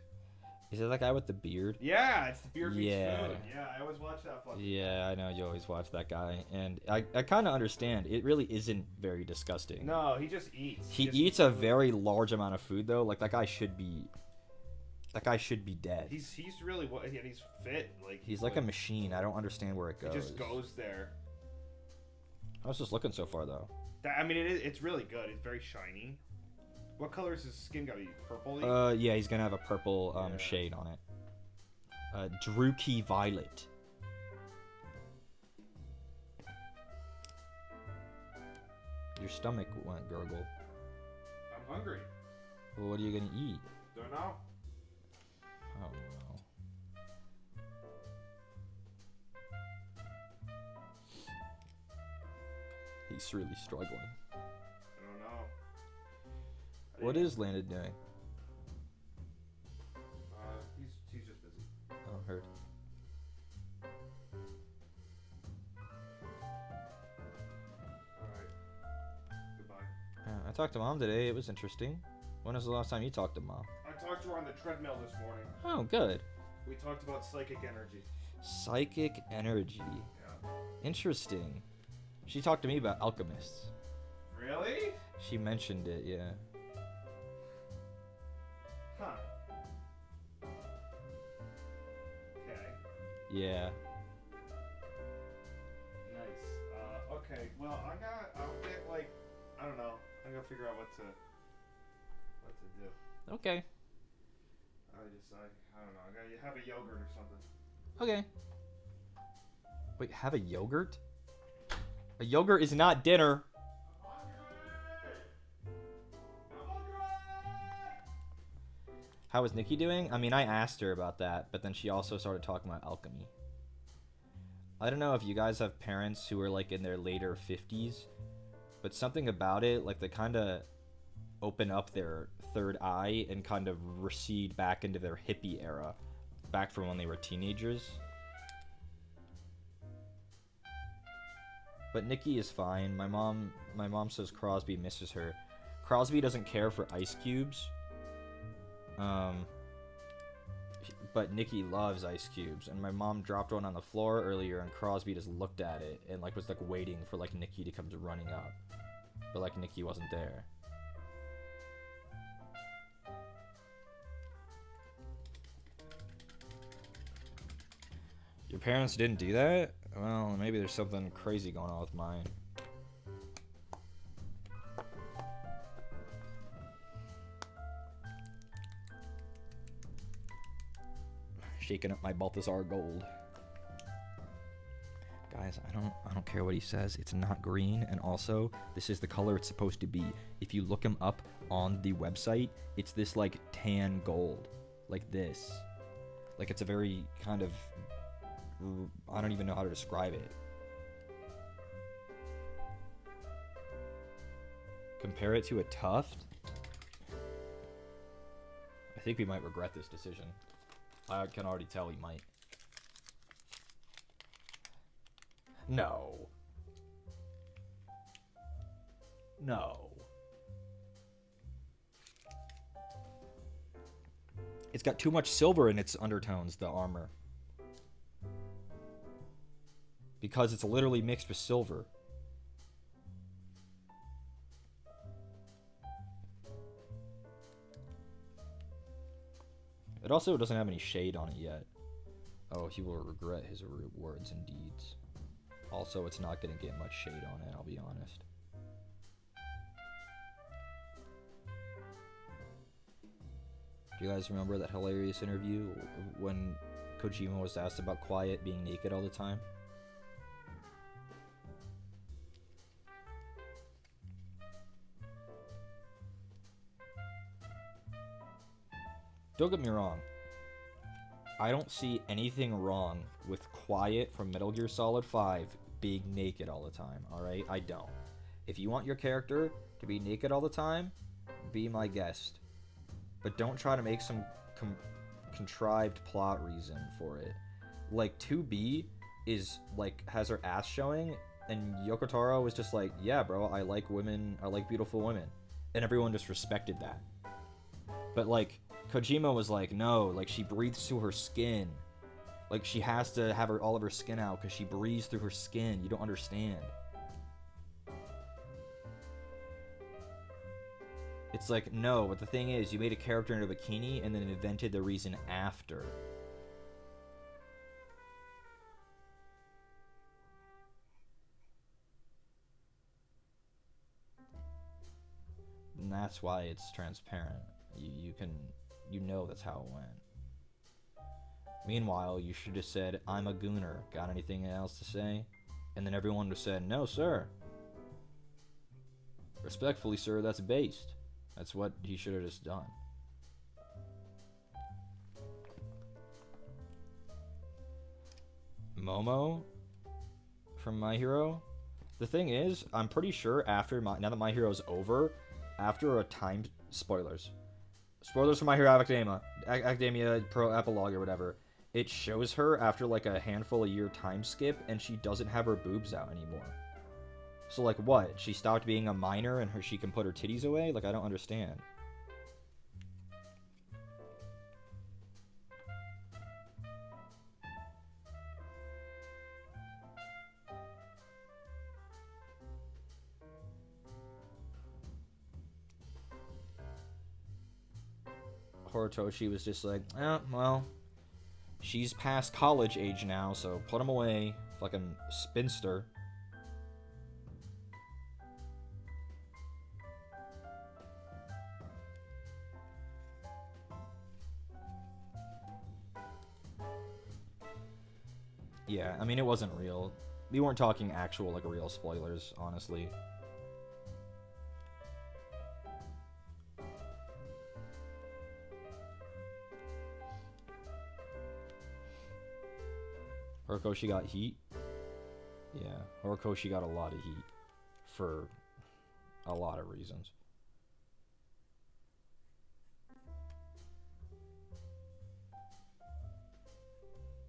Is it that guy with the beard? Yeah, it's the Beard Meets Yeah. Food. Yeah, I always watch that fucking. Yeah, I know you always watch that guy, and I kind of understand. It really isn't very disgusting. No, he just eats. He just eats a very large amount of food though. Like that guy should be dead. He's really and he's fit. Like He's like a machine. I don't understand where it goes. He just goes there. I was just looking so far though. I mean, it's really good. It's very shiny. What color is his skin gonna be? Purpley? Yeah, he's gonna have a purple Yeah. shade on it. Druki Violet. Your stomach went gurgle. I'm hungry. Well, what are you gonna eat? Don't know. I don't know. He's really struggling. I don't know. What is Landon doing? He's just busy. Oh, heard. Alright. Goodbye. I talked to Mom today. It was interesting. When was the last time you talked to Mom? I talked to her on the treadmill this morning. Oh, good. We talked about psychic energy. Psychic energy. Yeah. Interesting. She talked to me about alchemists. Really? She mentioned it, yeah. Huh. Okay. Yeah. Nice. Okay. Well, I'll get like, I don't know. I'm gonna figure out what to do. Okay. I don't know. I gotta have a yogurt or something. Okay. Wait, have a yogurt? A yogurt is not dinner. How is Nikki doing? I mean, I asked her about that, but then she also started talking about alchemy. I don't know if you guys have parents who are like in their later 50s, but something about it, like they kind of open up their third eye and kind of recede back into their hippie era, back from when they were teenagers. But Nikki is fine. My mom says Crosby misses her. Crosby doesn't care for ice cubes. But Nikki loves ice cubes, and my mom dropped one on the floor earlier, and Crosby just looked at it and like was like waiting for like Nikki to come running up, but like Nikki wasn't there. Your parents didn't do that? Well, maybe there's something crazy going on with mine. Shaking up my Balthazar gold. Guys, I don't care what he says. It's not green, and also this is the color it's supposed to be. If you look him up on the website, it's this like tan gold, like this. Like it's a very kind of, I don't even know how to describe it. Compare it to a tuft. I think we might regret this decision. I can already tell we might. No. No. It's got too much silver in its undertones, the armor. Because it's literally mixed with silver. It also doesn't have any shade on it yet. Oh, he will regret his words and deeds. Also, it's not going to get much shade on it, I'll be honest. Do you guys remember that hilarious interview when Kojima was asked about Quiet being naked all the time? Don't get me wrong. I don't see anything wrong with Quiet from Metal Gear Solid 5 being naked all the time, alright? I don't. If you want your character to be naked all the time, be my guest. But don't try to make some contrived plot reason for it. Like, 2B is, like, has her ass showing, and Yoko Taro was just like, yeah, bro, I like women, I like beautiful women. And everyone just respected that. But, like, Kojima was like, no, like she breathes through her skin. Like she has to have all of her skin out because she breathes through her skin. You don't understand. It's like, no, but the thing is, you made a character in a bikini and then invented the reason after. And that's why it's transparent. You know that's how it went. Meanwhile, you should have said, I'm a gooner. Got anything else to say? And then everyone would have said, no, sir. Respectfully, sir, that's based. That's what he should have just done. Momo from My Hero? The thing is, I'm pretty sure now that My Hero's over, after a time... Spoilers for My Hero Academia Pro Epilogue or whatever. It shows her after like a handful of year time skip, and she doesn't have her boobs out anymore. So like what? She stopped being a minor and she can put her titties away? Like I don't understand. Horitoshi was just like, well, she's past college age now, so put him away. Fucking spinster. Yeah, I mean, it wasn't real. We weren't talking actual, like, real spoilers, honestly. Horikoshi got heat? Yeah, Horikoshi got a lot of heat. For a lot of reasons.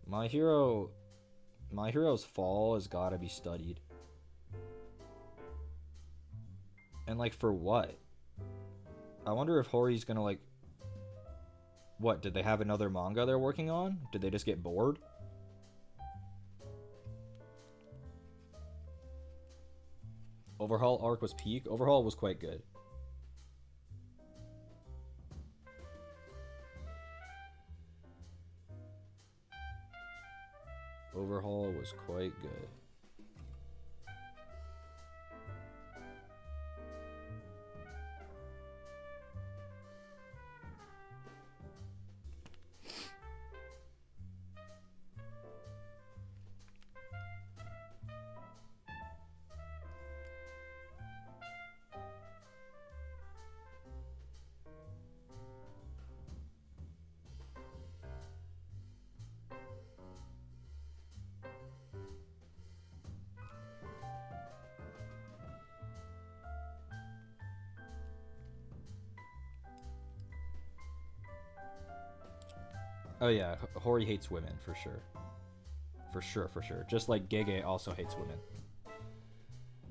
My Hero's fall has gotta be studied. And, like, for what? I wonder if Hori's gonna, like... What, did they have another manga they're working on? Did they just get bored? Overhaul arc was peak. Overhaul was quite good. Overhaul was quite good. Oh yeah, Hori hates women, for sure. For sure. Just like Gege also hates women.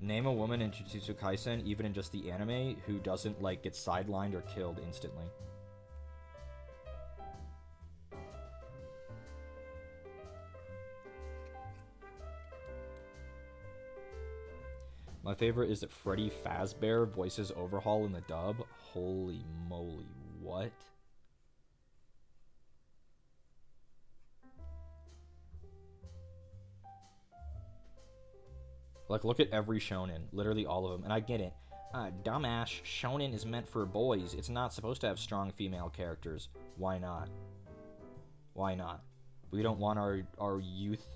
Name a woman in Jujutsu Kaisen, even in just the anime, who doesn't, like, get sidelined or killed instantly. My favorite is that Freddy Fazbear voices Overhaul in the dub. Holy moly, what? Like, look at every shonen. Literally all of them. And I get it. Dumbass, shonen is meant for boys. It's not supposed to have strong female characters. Why not? Why not? We don't want our youth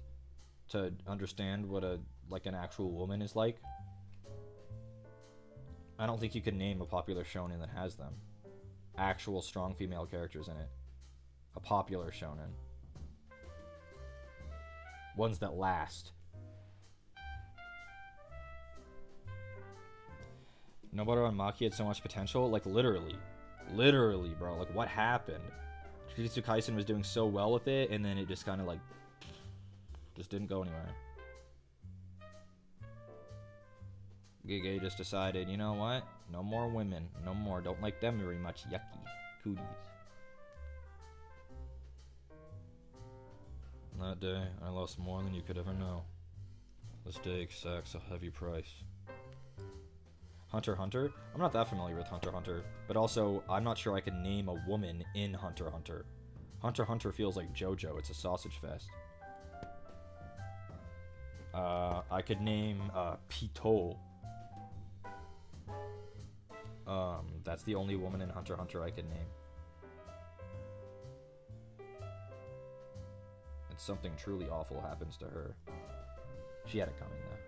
to understand what an actual woman is like. I don't think you could name a popular shonen that has them. Actual strong female characters in it. A popular shonen. Ones that last. Noboru and Maki had so much potential. Like, literally, bro. Like, what happened? Jujutsu Kaisen was doing so well with it, and then it just kind of, like, just didn't go anywhere. Gege just decided, you know what? No more women. No more. Don't like them very much. Yucky. Cooties. that day, I lost more than you could ever know. This day exacts a heavy price. Hunter x Hunter? I'm not that familiar with Hunter x Hunter, but also, I'm not sure I can name a woman in Hunter x Hunter. Hunter x Hunter feels like JoJo, it's a sausage fest. I could name, Pito. That's the only woman in Hunter x Hunter I could name. And something truly awful happens to her. She had it coming though.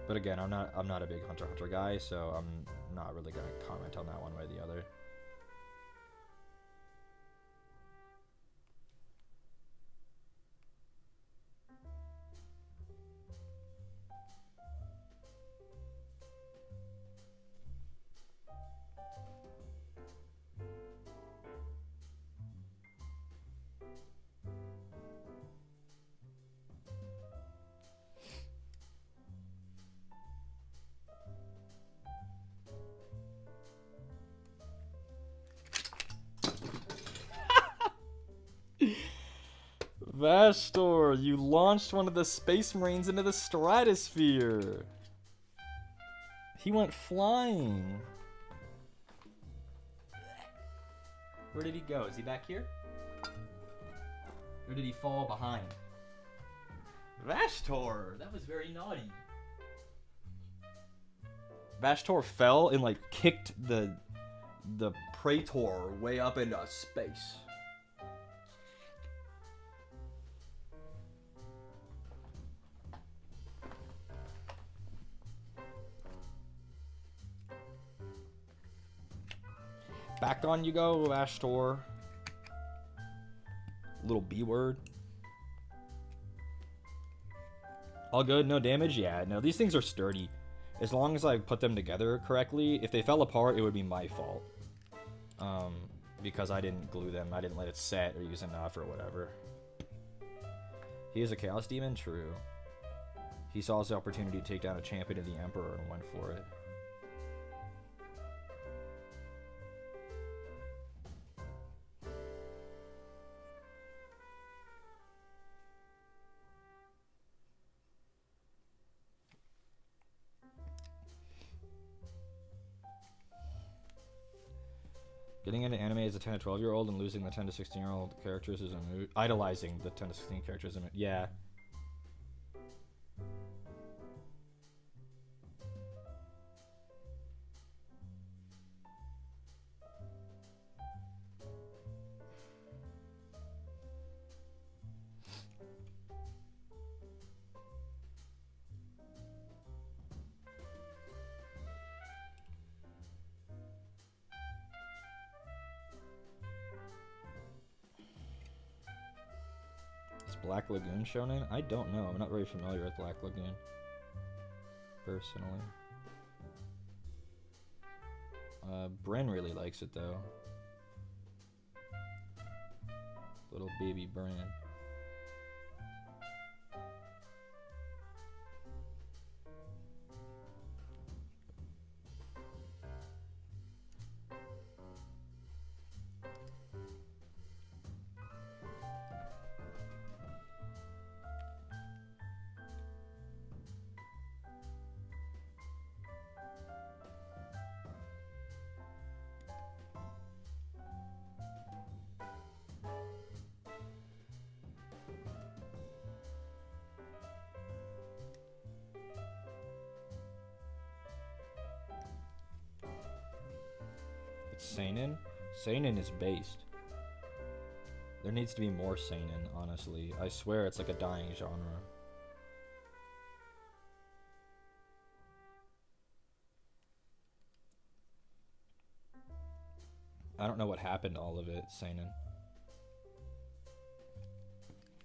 But again, I'm not a big Hunter x Hunter guy, so I'm not really gonna comment on that one way or the other. Vastor, you launched one of the Space Marines into the stratosphere. He went flying. Where did he go? Is he back here? Or did he fall behind? Vastor! That was very naughty. Vastor fell and like kicked the Praetor way up into space. Back on you go, Vastor. Little B word. All good, no damage? Yeah, no, these things are sturdy. As long as I put them together correctly, if they fell apart, it would be my fault. Because I didn't glue them, I didn't let it set or use enough or whatever. He is a Chaos Demon? True. He saw his opportunity to take down a champion of the Emperor and went for it. Getting into anime as a 10 to 12-year-old and losing the 10 to 16-year-old characters is a mood. Idolizing the 10 to 16 characters is a mood. Yeah. Black Lagoon shonen? I don't know. I'm not very familiar with Black Lagoon. Personally. Bren really likes it though. Little baby Bren. Seinen? Seinen is based. There needs to be more seinen, honestly. I swear it's like a dying genre. I don't know what happened to all of it, seinen.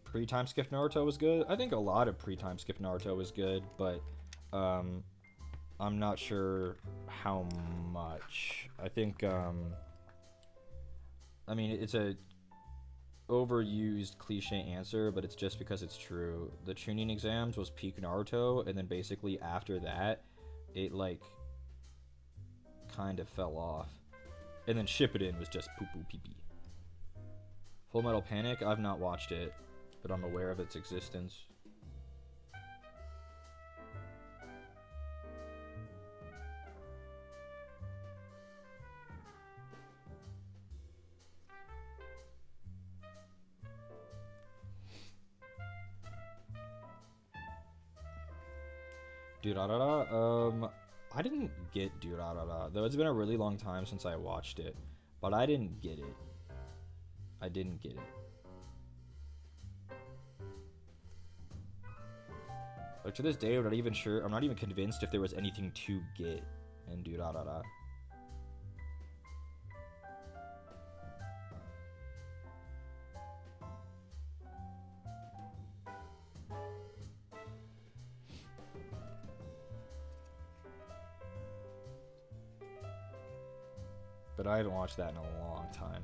Pre-time skip Naruto was good. I think a lot of pre-time skip Naruto was good, but I'm not sure how much. I think, I mean, it's a overused cliche answer, but it's just because it's true. The Chunin exams was peak Naruto, and then basically after that, it, like, kind of fell off. And then Shippuden was just poo-poo pee-pee. Full Metal Panic? I've not watched it, but I'm aware of its existence. Durarara, I didn't get Durarara, though it's been a really long time since I watched it, but I didn't get it. I didn't get it. Like, to this day, I'm not even sure, I'm not even convinced if there was anything to get in Durarara. But I haven't watched that in a long time.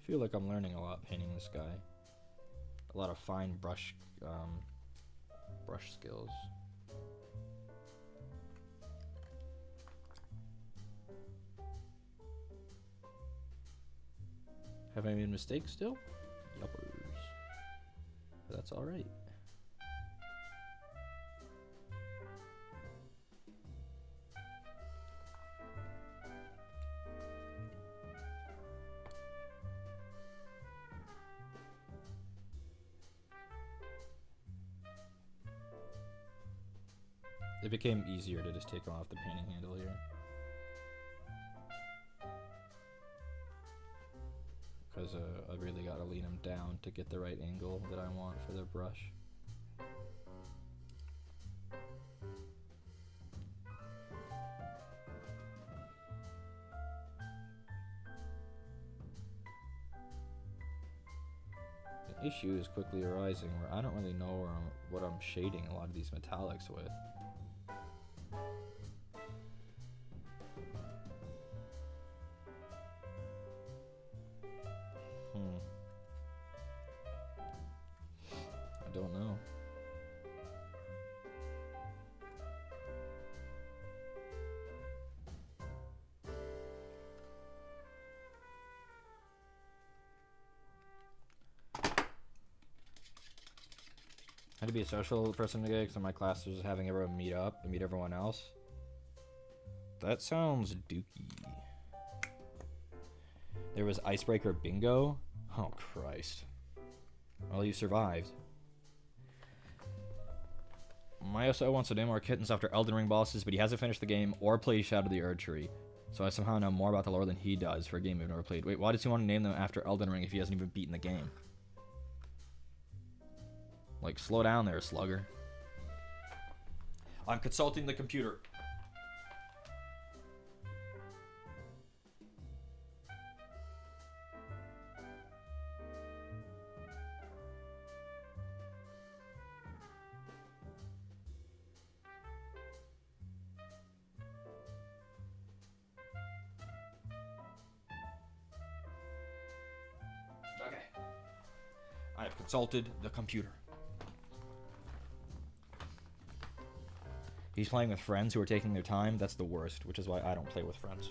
I feel like I'm learning a lot painting this guy. A lot of fine brush skills. Have I made mistakes still? Yuppers. But that's alright. It became easier to just take off the painting handle here. Because I really got to lean them down to get the right angle that I want for the brush. The issue is quickly arising where I don't really know what I'm shading a lot of these metallics with. I don't know. I had to be a social person today because my class was having everyone meet up and meet everyone else. That sounds dookie. There was icebreaker bingo. Oh Christ. Well, you survived. Mayoso wants to name more kittens after Elden Ring bosses, but he hasn't finished the game or played Shadow of the Erdtree. So I somehow know more about the lore than he does for a game we've never played. Wait, why does he want to name them after Elden Ring if he hasn't even beaten the game? Like, slow down there, slugger. I'm consulting the computer. Okay. I have consulted the computer. He's playing with friends who are taking their time. That's the worst, which is why I don't play with friends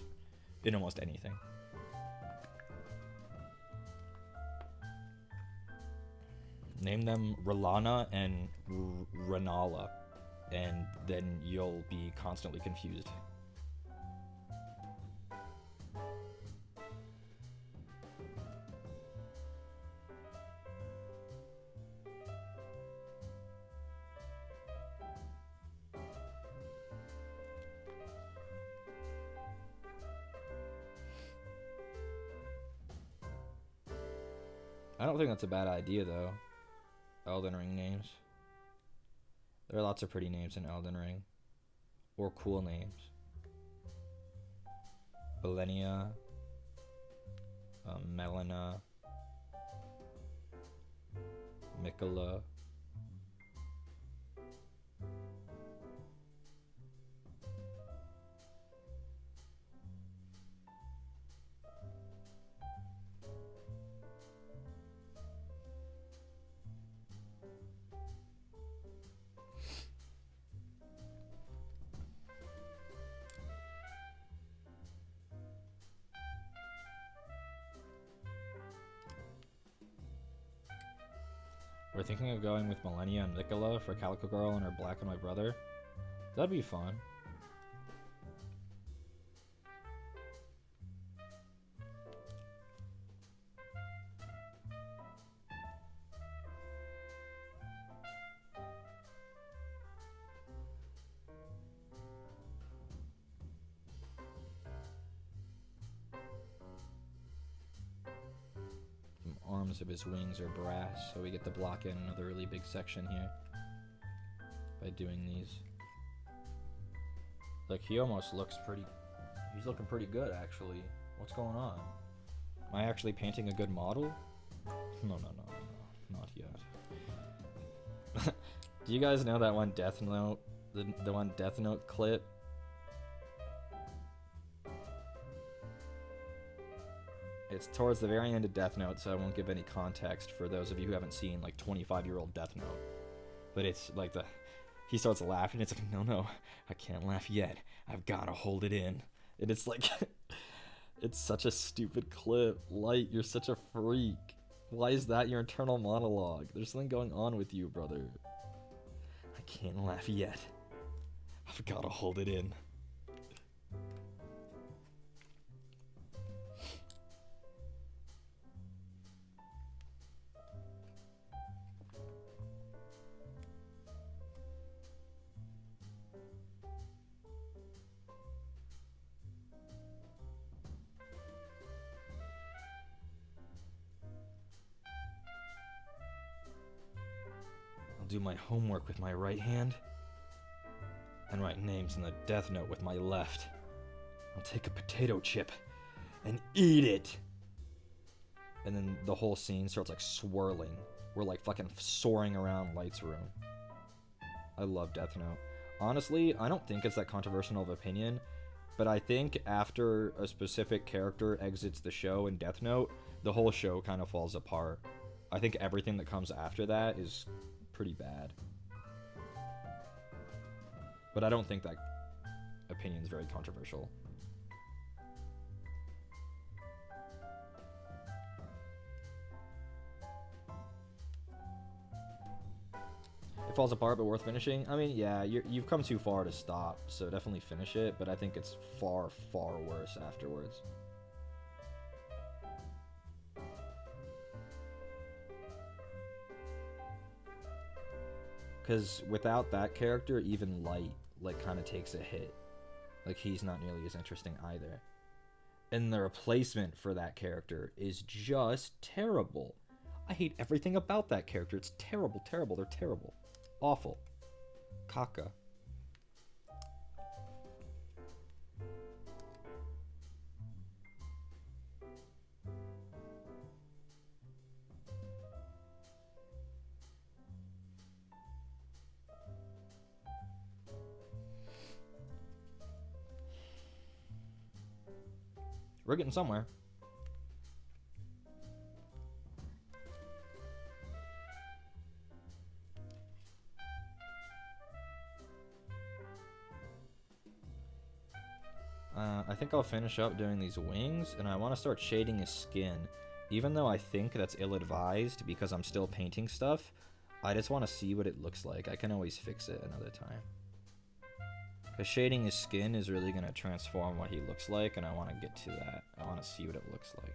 in almost anything. Name them Ralana and Ranala, and then you'll be constantly confused. I don't think that's a bad idea, though. Elden Ring names. There are lots of pretty names in Elden Ring. Or cool names. Belenia. Melina. Mikola. We're thinking of going with Millennia and Nicola for Calico Girl and her Black and White brother. That'd be fun. Arms of his wings are brass, so we get to block in another really big section here by doing these. Like, he almost looks pretty... He's looking pretty good, actually. What's going on? Am I actually painting a good model? No, not yet. Do you guys know that one Death Note, the one Death Note clip? It's towards the very end of Death Note, so I won't give any context for those of you who haven't seen, like, 25-year-old Death Note. But it's, like, he starts laughing, it's like, no, I can't laugh yet. I've gotta hold it in. And it's like, it's such a stupid clip. Light, you're such a freak. Why is that your internal monologue? There's something going on with you, brother. I can't laugh yet. I've gotta hold it in. Do my homework with my right hand and write names in the Death Note with my left. I'll take a potato chip and eat it. And then the whole scene starts like swirling. We're like fucking soaring around Light's room. I love Death Note. Honestly, I don't think it's that controversial of opinion, but I think after a specific character exits the show in Death Note, the whole show kind of falls apart. I think everything that comes after that is pretty bad. But I don't think that opinion is very controversial. It falls apart but worth finishing. I mean, yeah, you've come too far to stop, so definitely finish it, but I think it's far, far worse afterwards. Because without that character, even Light, like, kind of takes a hit. Like, he's not nearly as interesting either. And the replacement for that character is just terrible. I hate everything about that character. It's terrible, terrible. They're terrible. Awful. Caca. We're getting somewhere. I think I'll finish up doing these wings, and I want to start shading his skin. Even though I think that's ill-advised because I'm still painting stuff, I just want to see what it looks like. I can always fix it another time. Because shading his skin is really going to transform what he looks like, and I want to get to that. I want to see what it looks like.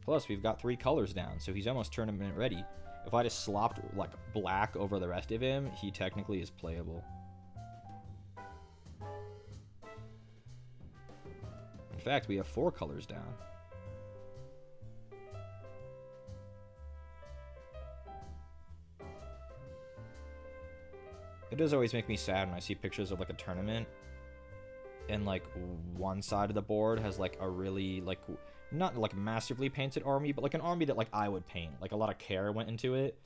Plus, we've got 3 colors down, so he's almost tournament ready. If I just slopped like black over the rest of him, he technically is playable. In fact, we have 4 colors down. does always make me sad when I see pictures of like a tournament and like one side of the board has like a really like not like massively painted army, but like an army that like I would paint. Like a lot of care went into it.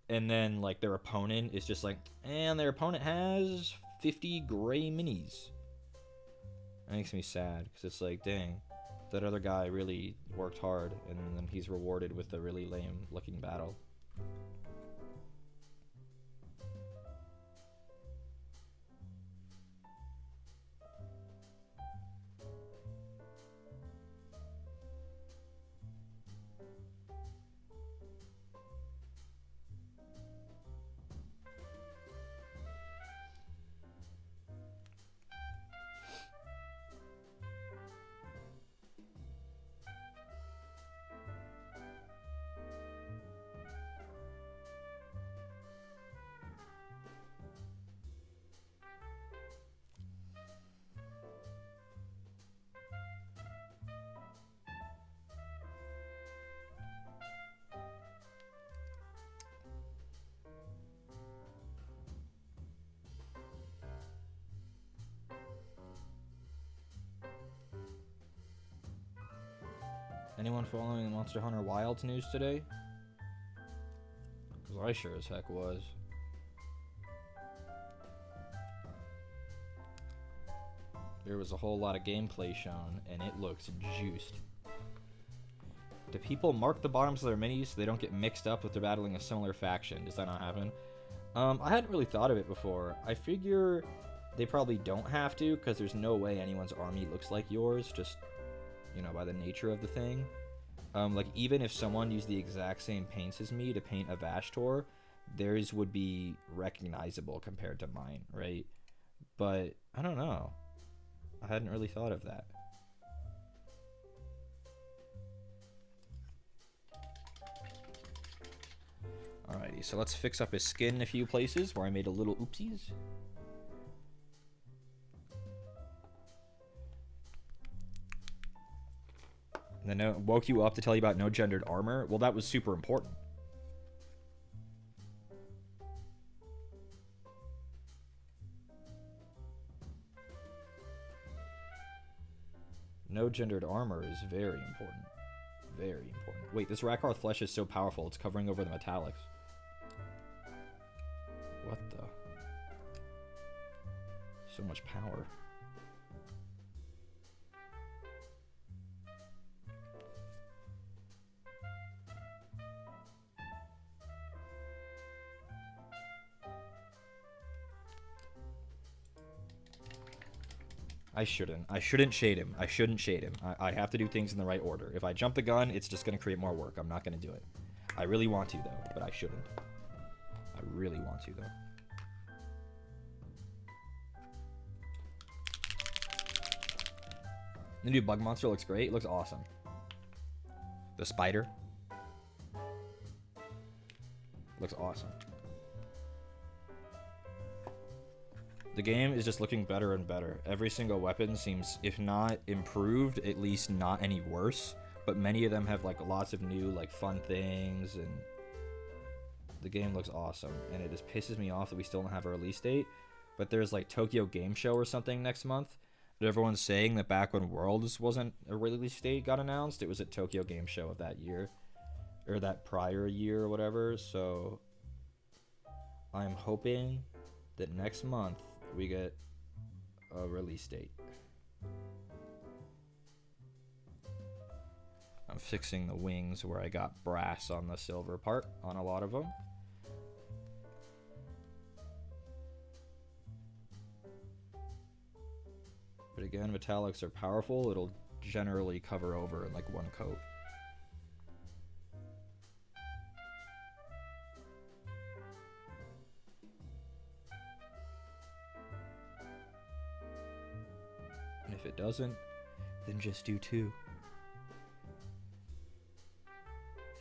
And then like their opponent is just like, and their opponent has 50 gray minis. That makes me sad because it's like, dang, that other guy really worked hard and then he's rewarded with a really lame looking battle. Anyone following the Monster Hunter Wilds news today? Because I sure as heck was. There was a whole lot of gameplay shown, and it looks juiced. Do people mark the bottoms of their minis so they don't get mixed up if they're battling a similar faction? Does that not happen? I hadn't really thought of it before. I figure they probably don't have to, because there's no way anyone's army looks like yours, just, you know, by the nature of the thing. Like, even if someone used the exact same paints as me to paint a Vashtor, theirs would be recognizable compared to mine, right? But, I don't know. I hadn't really thought of that. Alrighty, so let's fix up his skin in a few places where I made a little oopsies. And then I woke you up to tell you about no gendered armor. Well, that was super important. No gendered armor is very important. Very important. Wait, this Rakarth flesh is so powerful, it's covering over the metallics. What the? So much power. I shouldn't shade him. I shouldn't shade him. I have to do things in the right order. If I jump the gun, it's just going to create more work. I'm not going to do it. I really want to, though, but I shouldn't. I really want to, though. The new bug monster looks great. It looks awesome. The spider looks awesome. The game is just looking better and better. Every single weapon seems, if not improved, at least not any worse. But many of them have like lots of new like fun things, and the game looks awesome. And it just pisses me off that we still don't have a release date. But there's like Tokyo Game Show or something next month. But everyone's saying that back when Worlds wasn't a release date got announced, it was at Tokyo Game Show of that year. Or that prior year or whatever. So I'm hoping that next month we get a release date. I'm fixing the wings where I got brass on the silver part on a lot of them. But again, metallics are powerful. It'll generally cover over in like one coat. And if it doesn't, then just do two.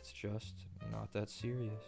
It's just not that serious.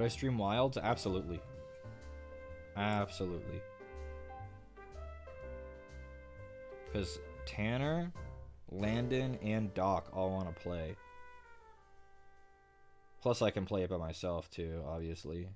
Would I stream Wilds? Absolutely. Absolutely. Because Tanner, Landon, and Doc all want to play. Plus, I can play it by myself, too, obviously.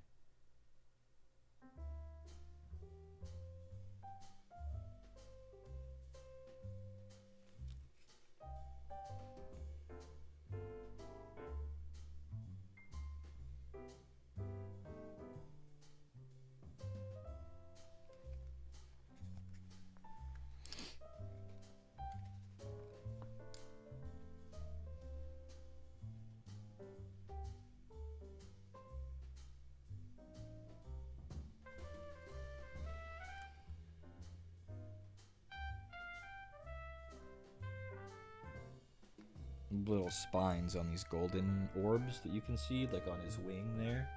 Little spines on these golden orbs that you can see, like on his wing there.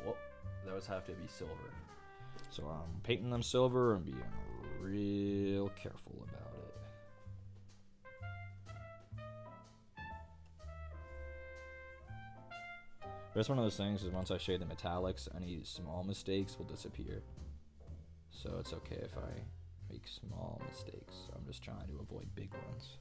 Whoop, those have to be silver. So I'm painting them silver and being real careful about it. But it's one of those things is once I shade the metallics, any small mistakes will disappear. So it's okay if I make small mistakes. I'm just trying to avoid big ones.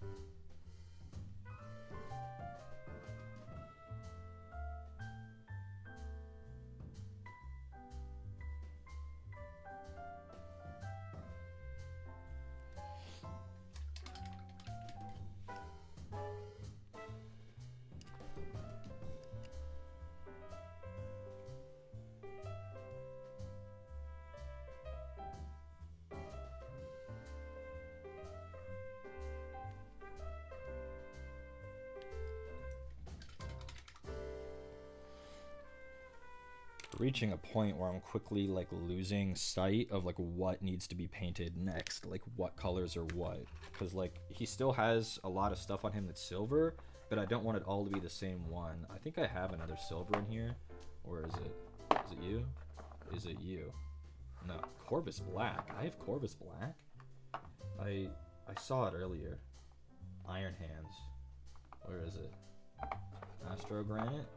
Reaching a point where I'm quickly like losing sight of like what needs to be painted next, like what colors are what, because like he still has a lot of stuff on him that's silver, but I don't want it all to be the same one. I think I have another silver in here, or is it you? Is it you? No, Corvus Black. I have Corvus Black. I saw it earlier. Iron Hands. Where is it? Astro Granite.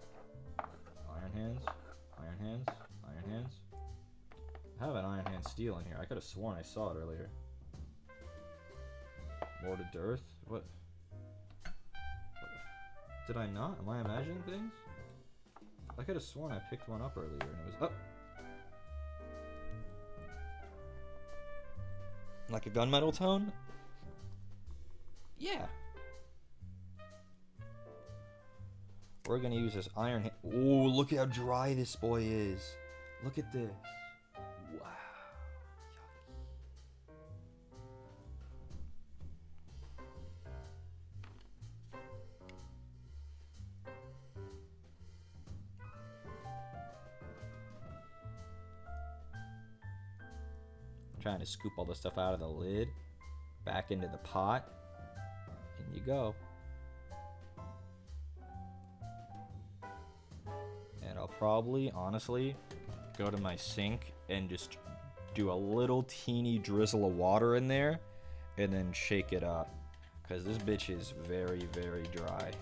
Iron Hands. Iron Hands? Iron Hands? I have an Iron Hand Steel in here. I could have sworn I saw it earlier. Morted Earth? What? Did I not? Am I imagining things? I could have sworn I picked one up earlier and it was up. Like a gunmetal tone? Yeah. We're gonna use this iron hand. Oh, look at how dry this boy is. Look at this. Wow. I'm trying to scoop all the stuff out of the lid, back into the pot. In you go. I'll probably, honestly, go to my sink and just do a little teeny drizzle of water in there and then shake it up. Because this bitch is very, very dry.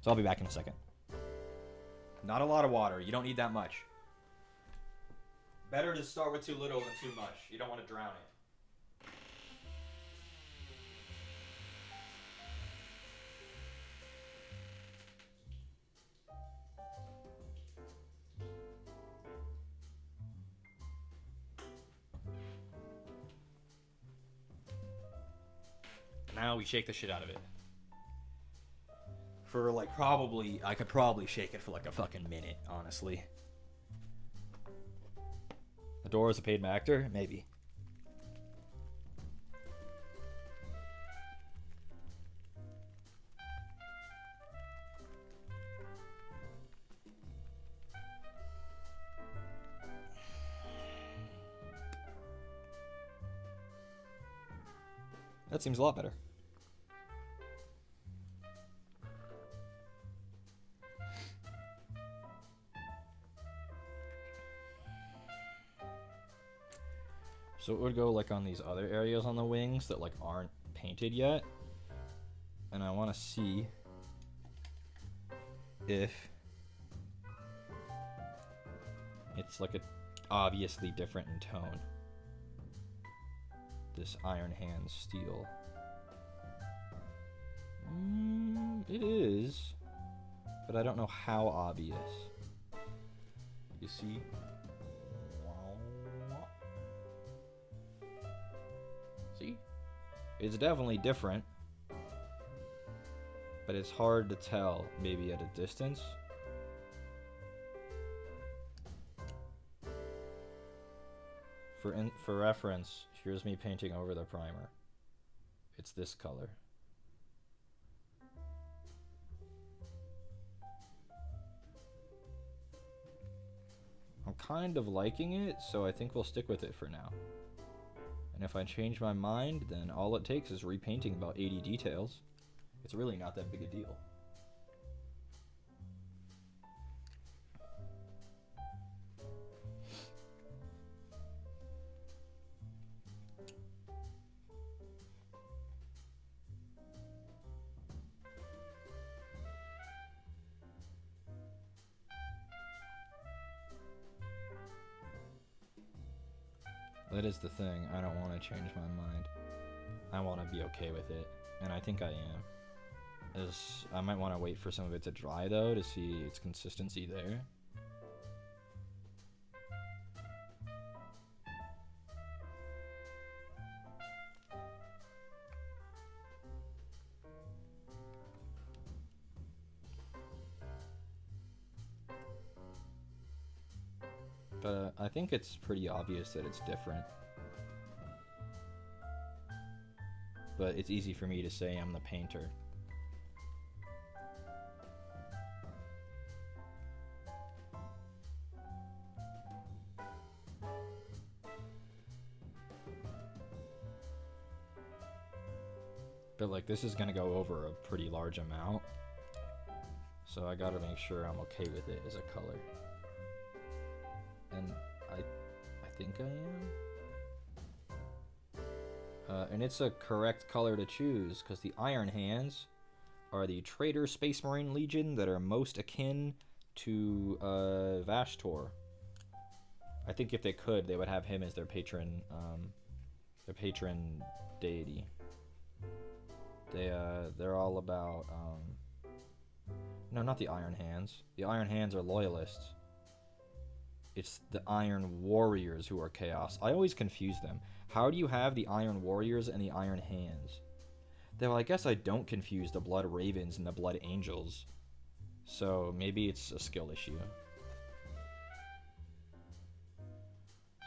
So I'll be back in a second. Not a lot of water. You don't need that much. Better to start with too little than too much. You don't want to drown it. Now we shake the shit out of it. For like probably, I could probably shake it for like a fucking minute, honestly. The door is a paid actor? Maybe. That seems a lot better. So it would go like on these other areas on the wings that like aren't painted yet. And I want to see if it's like a obviously different in tone. This Iron Hands steel. It is, but I don't know how obvious. You see? See? It's definitely different, but it's hard to tell, maybe at a distance. For reference, here's me painting over the primer. It's this color. I'm kind of liking it, so I think we'll stick with it for now. And if I change my mind, then all it takes is repainting about 80 details. It's really not that big a deal. That is the thing, I don't want to change my mind. I want to be okay with it, and I think I am. I might want to wait for some of it to dry though, to see its consistency there. But I think it's pretty obvious that it's different. But it's easy for me to say I'm the painter. But like, this is gonna go over a pretty large amount, so I gotta make sure I'm okay with it as a color. And I think I am. And it's a correct color to choose, because the Iron Hands are the Traitor Space Marine Legion that are most akin to Vashtor. I think if they could, they would have him as their patron deity. They're all about no, not the Iron Hands. The Iron Hands are loyalists. It's the Iron Warriors who are chaos. I always confuse them. How do you have the Iron Warriors and the Iron Hands? Though I guess I don't confuse the Blood Ravens and the Blood Angels. So maybe it's a skill issue.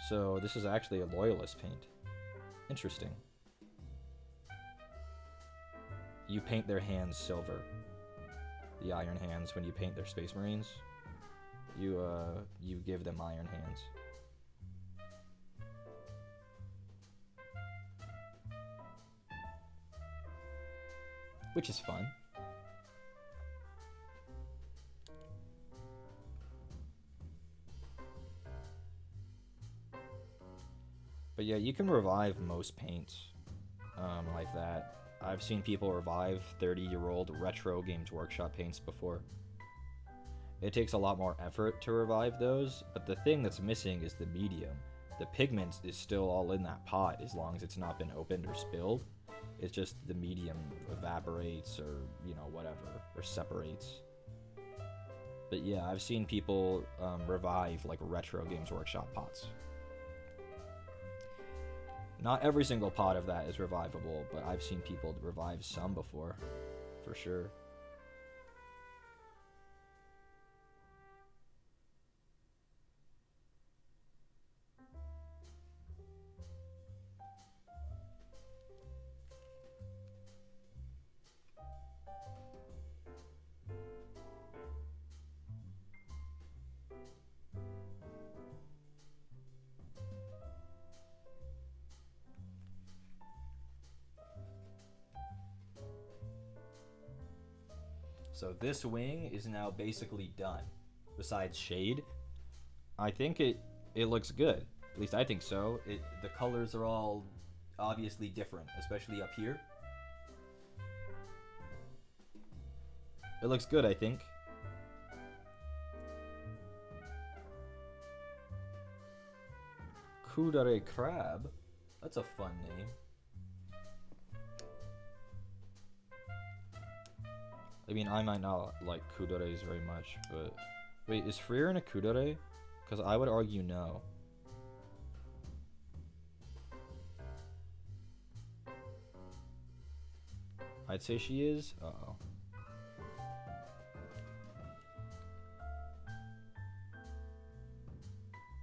So this is actually a loyalist paint. Interesting. You paint their hands silver. The Iron Hands, when you paint their Space Marines, you give them Iron Hands. Which is fun. But yeah, you can revive most paints like that. I've seen people revive 30-year-old retro Games Workshop paints before. It takes a lot more effort to revive those, but the thing that's missing is the medium. The pigment is still all in that pot as long as it's not been opened or spilled. It's just the medium evaporates or, you know, whatever, or separates. But yeah, I've seen people revive like retro Games Workshop pots. Not every single pot of that is revivable, but I've seen people revive some before, for sure. So this wing is now basically done. Besides shade, I think it looks good. At least I think so. The colors are all obviously different, especially up here. It looks good, I think. Kudare Crab. That's a fun name. I mean, I might not like kudares very much, but... Wait, is Freer in a kudare? Because I would argue no. I'd say she is. Uh-oh.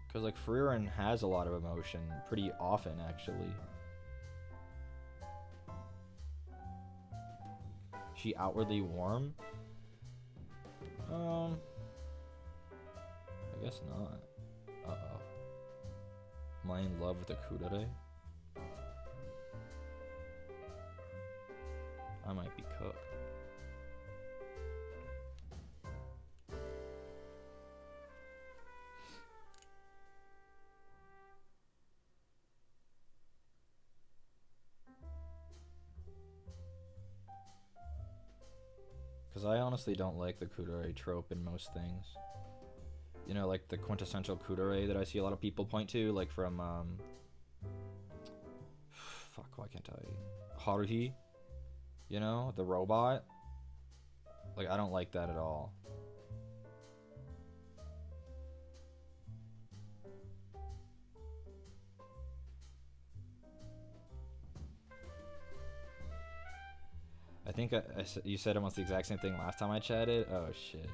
Because, like, Freerin has a lot of emotion pretty often, actually. She outwardly warm? I guess not. Uh-oh. Am I in love with a kudare? I might be cooked. Because I honestly don't like the kudare trope in most things. You know, like the quintessential kudare that I see a lot of people point to, like from, fuck, why can't I? Haruhi? You know, the robot? Like, I don't like that at all. I think you said almost the exact same thing last time I chatted. Oh, shit.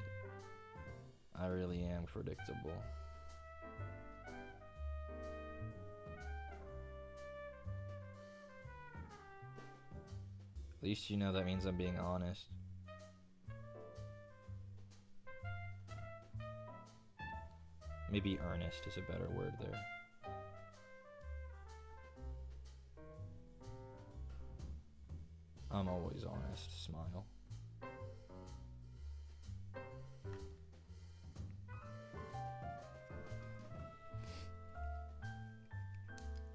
I really am predictable. At least you know that means I'm being honest. Maybe earnest is a better word there. I'm always honest. Smile.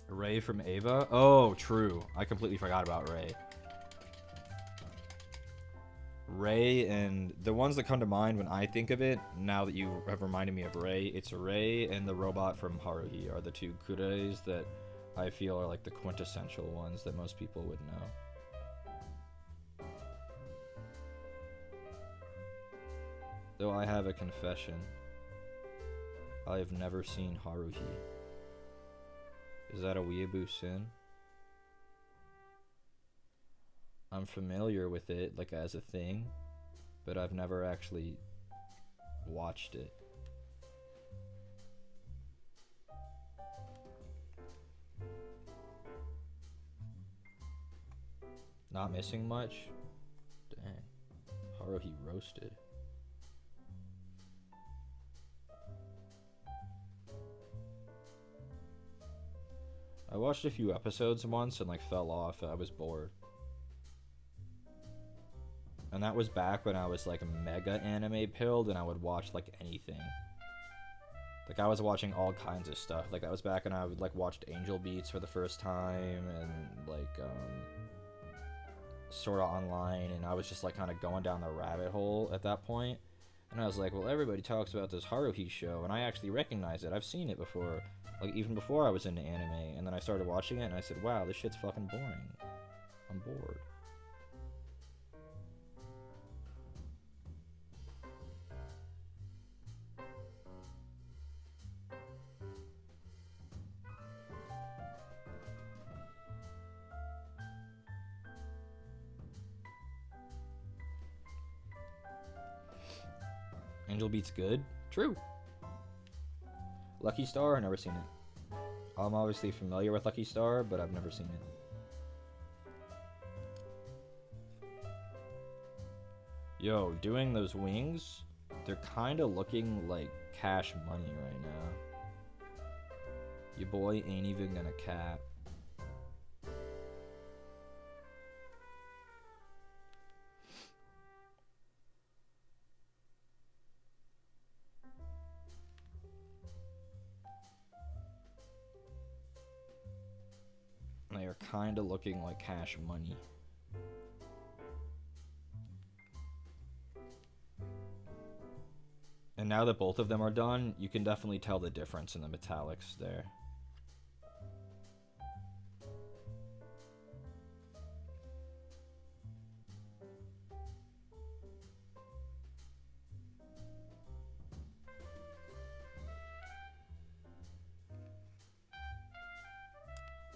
Ray from Ava? Oh, true. I completely forgot about Ray. Ray, and the ones that come to mind when I think of it, now that you have reminded me of Ray, it's Ray and the robot from Haruhi are the two kudares that I feel are like the quintessential ones that most people would know. Though I have a confession. I have never seen Haruhi. Is that a weeaboo sin? I'm familiar with it, like, as a thing, but I've never actually watched it. Not missing much? Dang. Haruhi roasted. I watched a few episodes once and, like, fell off. I was bored. And that was back when I was, like, mega anime pilled and I would watch, like, anything. Like, I was watching all kinds of stuff. Like, that was back when I would, like, watched Angel Beats for the first time and, like, Sorta Online, and I was just, like, kind of going down the rabbit hole at that point. And I was like, well, everybody talks about this Haruhi show, and I actually recognize it. I've seen it before. Like, even before I was into anime. And then I started watching it, and I said, wow, this shit's fucking boring. I'm bored. Angel Beats good? True. Lucky Star? I've never seen it. I'm obviously familiar with Lucky Star, but I've never seen it. Yo, doing those wings, they're kind of looking like cash money right now. Your boy ain't even gonna cap. They are kind of looking like cash money. And now that both of them are done, you can definitely tell the difference in the metallics there.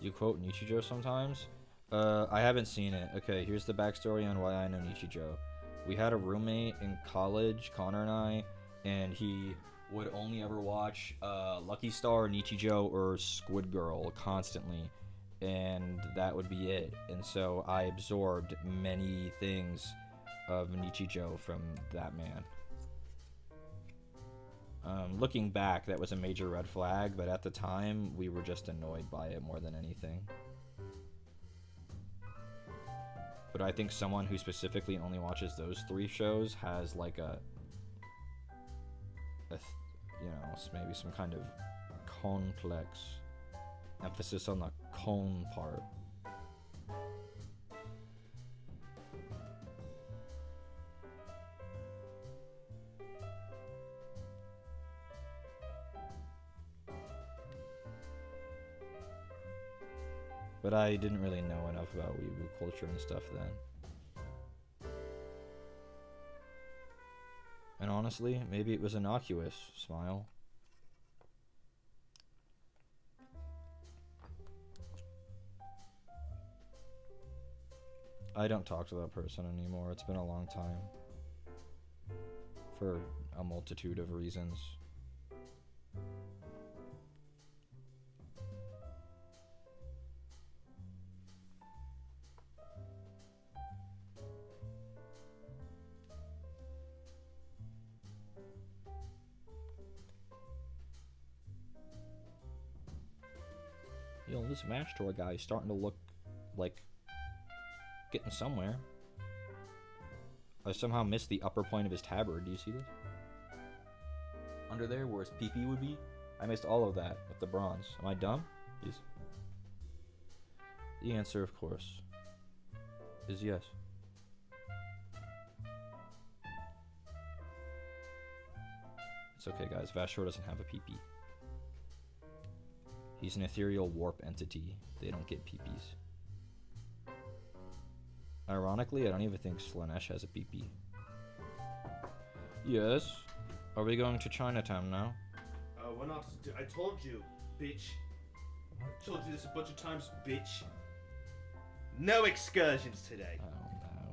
You quote Nichijou sometimes? I haven't seen it. Okay, here's the backstory on why I know Nichijou. We had a roommate in college, Connor and he would only ever watch Lucky Star, Nichijou, or Squid Girl constantly, and that would be it. And so I absorbed many things of Nichijou from that man. Looking back, that was a major red flag, but at the time, we were just annoyed by it more than anything. But I think someone who specifically only watches those 3 shows has like you know, maybe some kind of complex emphasis on the con part. But I didn't really know enough about weeaboo culture and stuff then. And honestly, maybe it was innocuous. Smile. I don't talk to that person anymore. It's been a long time. For a multitude of reasons. You know, this match tour guy is starting to look like getting somewhere. I somehow missed the upper point of his tabard. Do you see this? Under there, where his PP would be? I missed all of that with the bronze. Am I dumb? Yes. The answer, of course, is yes. It's okay, guys. Vashtor doesn't have a PP. He's an ethereal warp entity. They don't get PPs. Ironically, I don't even think Slanesh has a PP. Yes. Are we going to Chinatown now? We're not. I told you, bitch. I told you this a bunch of times, bitch. No excursions today. Oh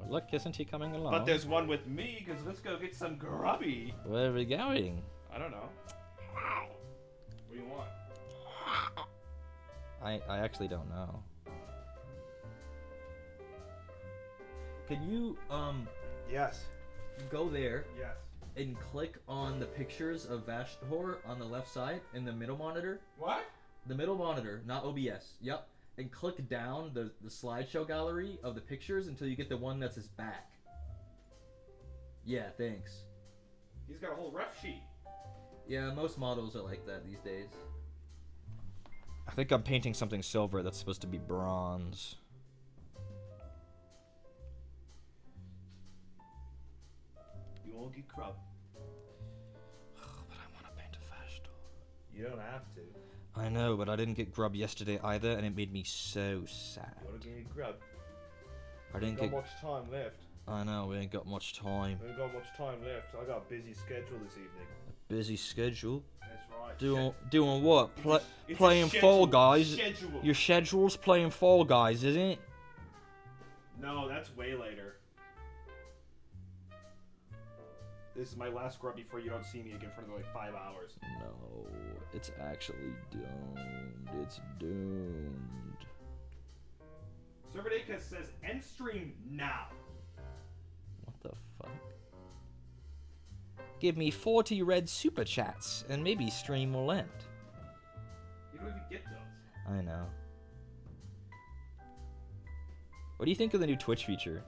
no. Look, isn't he coming along? But there's one with me, because let's go get some grubby. Where are we going? I don't know. What do you want? I actually don't know. Can you, Yes. go there Yes. and click on the pictures of Vashtor on the left side in the middle monitor? What? The middle monitor, not OBS. Yep. And click down the slideshow gallery of the pictures until you get the one that's his back. Yeah, thanks. He's got a whole ref sheet. Yeah, most models are like that these days. I think I'm painting something silver that's supposed to be bronze. You won't get grub. But I want to paint a Vashtor. You don't have to. I know, but I didn't get grub yesterday either, and it made me so sad. You want to get grub? I didn't Ain't get. got much time left. I know, we ain't got much time. We ain't got much time left. I got a busy schedule this evening. Busy schedule. That's right. Doing what? It's a Playing schedule. Fall Guys. Schedule. Your schedule's playing Fall Guys, isn't it? No, that's way later. This is my last grub before you don't see me again for another like 5 hours. No, it's actually doomed. It's doomed. Servadeka says end stream now. What the fuck? Give me 40 red super chats, and maybe stream will end. You don't even get those. I know. What do you think of the new Twitch feature?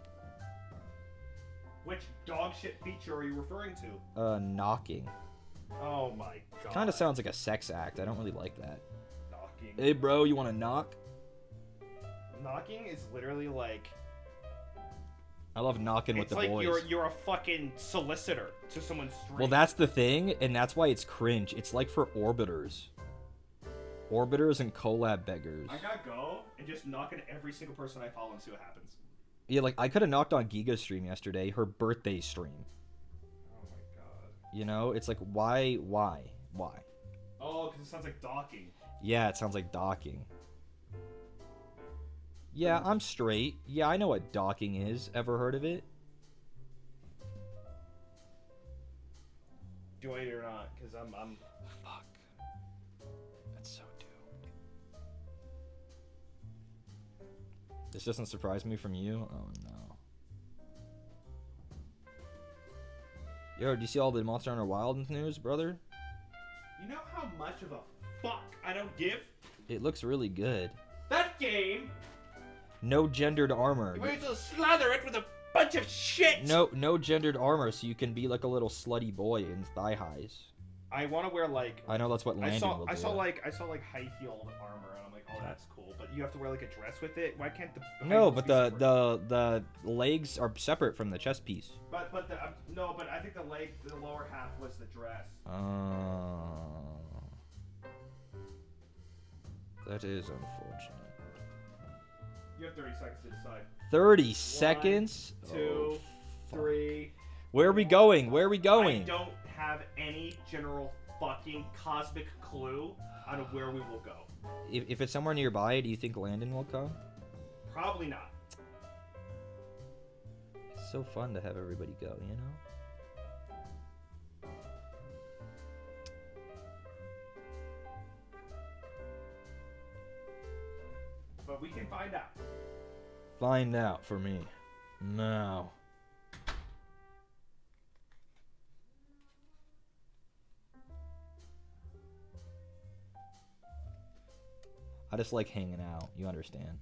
Which dog shit feature are you referring to? Knocking. Oh my god. Kind of sounds like a sex act. I don't really like that. Knocking. Hey, bro, you want to knock? Knocking is literally like. I love knocking with It's the like boys. you're a fucking solicitor to someone's stream. Well, that's the thing, and that's why it's cringe. It's like for orbiters. Orbiters and collab beggars. I gotta go and just knock at every single person I follow and see what happens. Yeah, like, I could have knocked on Giga's stream yesterday, her birthday stream. Oh my god. You know? It's like, why? Oh, because it sounds like docking. Yeah, it sounds like docking. Yeah, I'm straight. Yeah, I know what docking is. Ever heard of it? Do I or not? Because I'm. Fuck. That's so doomed. This doesn't surprise me from you? Oh, no. Yo, do you see all the Monster Hunter Wilds news, brother? You know how much of a fuck I don't give? It looks really good. That game. No gendered armor. You to slather it with a bunch of shit. No gendered armor, so you can be like a little slutty boy in thigh highs. I want to wear like. I know that's what Landon will do. I saw like high heeled armor, and I'm like, oh, that's cool. But you have to wear like a dress with it. Why can't the? No, but the legs are separate from the chest piece. But no, but I think the lower half was the dress. That is unfortunate. You have 30 seconds to decide. 30 seconds? 2, 3. Where are we going? Where are we going? I don't have any general fucking cosmic clue on where we will go. If it's somewhere nearby, do you think Landon will come? Probably not. It's so fun to have everybody go, you know? But we can find out. Find out for me. Now. I just like hanging out, you understand.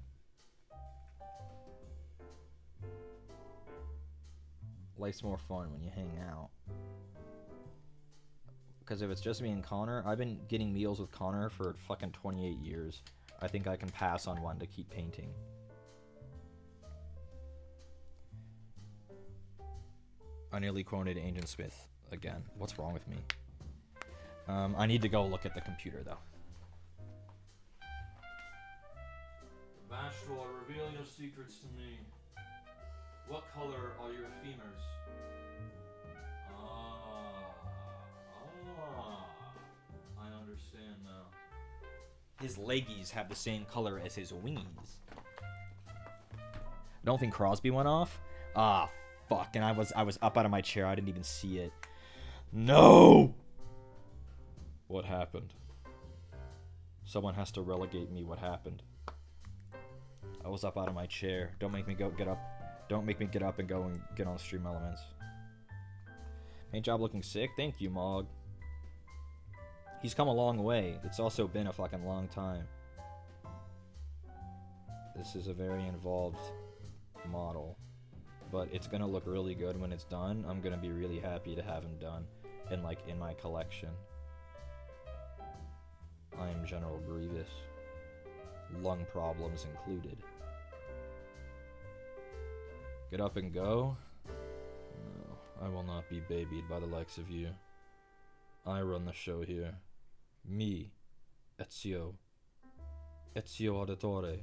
Life's more fun when you hang out. Because if it's just me and Connor, I've been getting meals with Connor for fucking 28 years. I think I can pass on one to keep painting. I nearly quoted Agent Smith again. What's wrong with me? I need to go look at the computer, though. Master, reveal your secrets to me. What color are your femurs? I understand now. His leggies have the same color as his wingies. Don't think Crosby went off? Ah, fuck. And I was up out of my chair. I didn't even see it. No! What happened? Someone has to relegate me. What happened? I was up out of my chair. Don't make me get up. Don't make me get up and go and get on Stream Elements. Paint job looking sick. Thank you, Mog. He's come a long way. It's also been a fucking long time. This is a very involved model. But it's gonna look really good when it's done. I'm gonna be really happy to have him done. And like in my collection. I am General Grievous. Lung problems included. Get up and go? No, I will not be babied by the likes of you. I run the show here. Me, Ezio Auditore.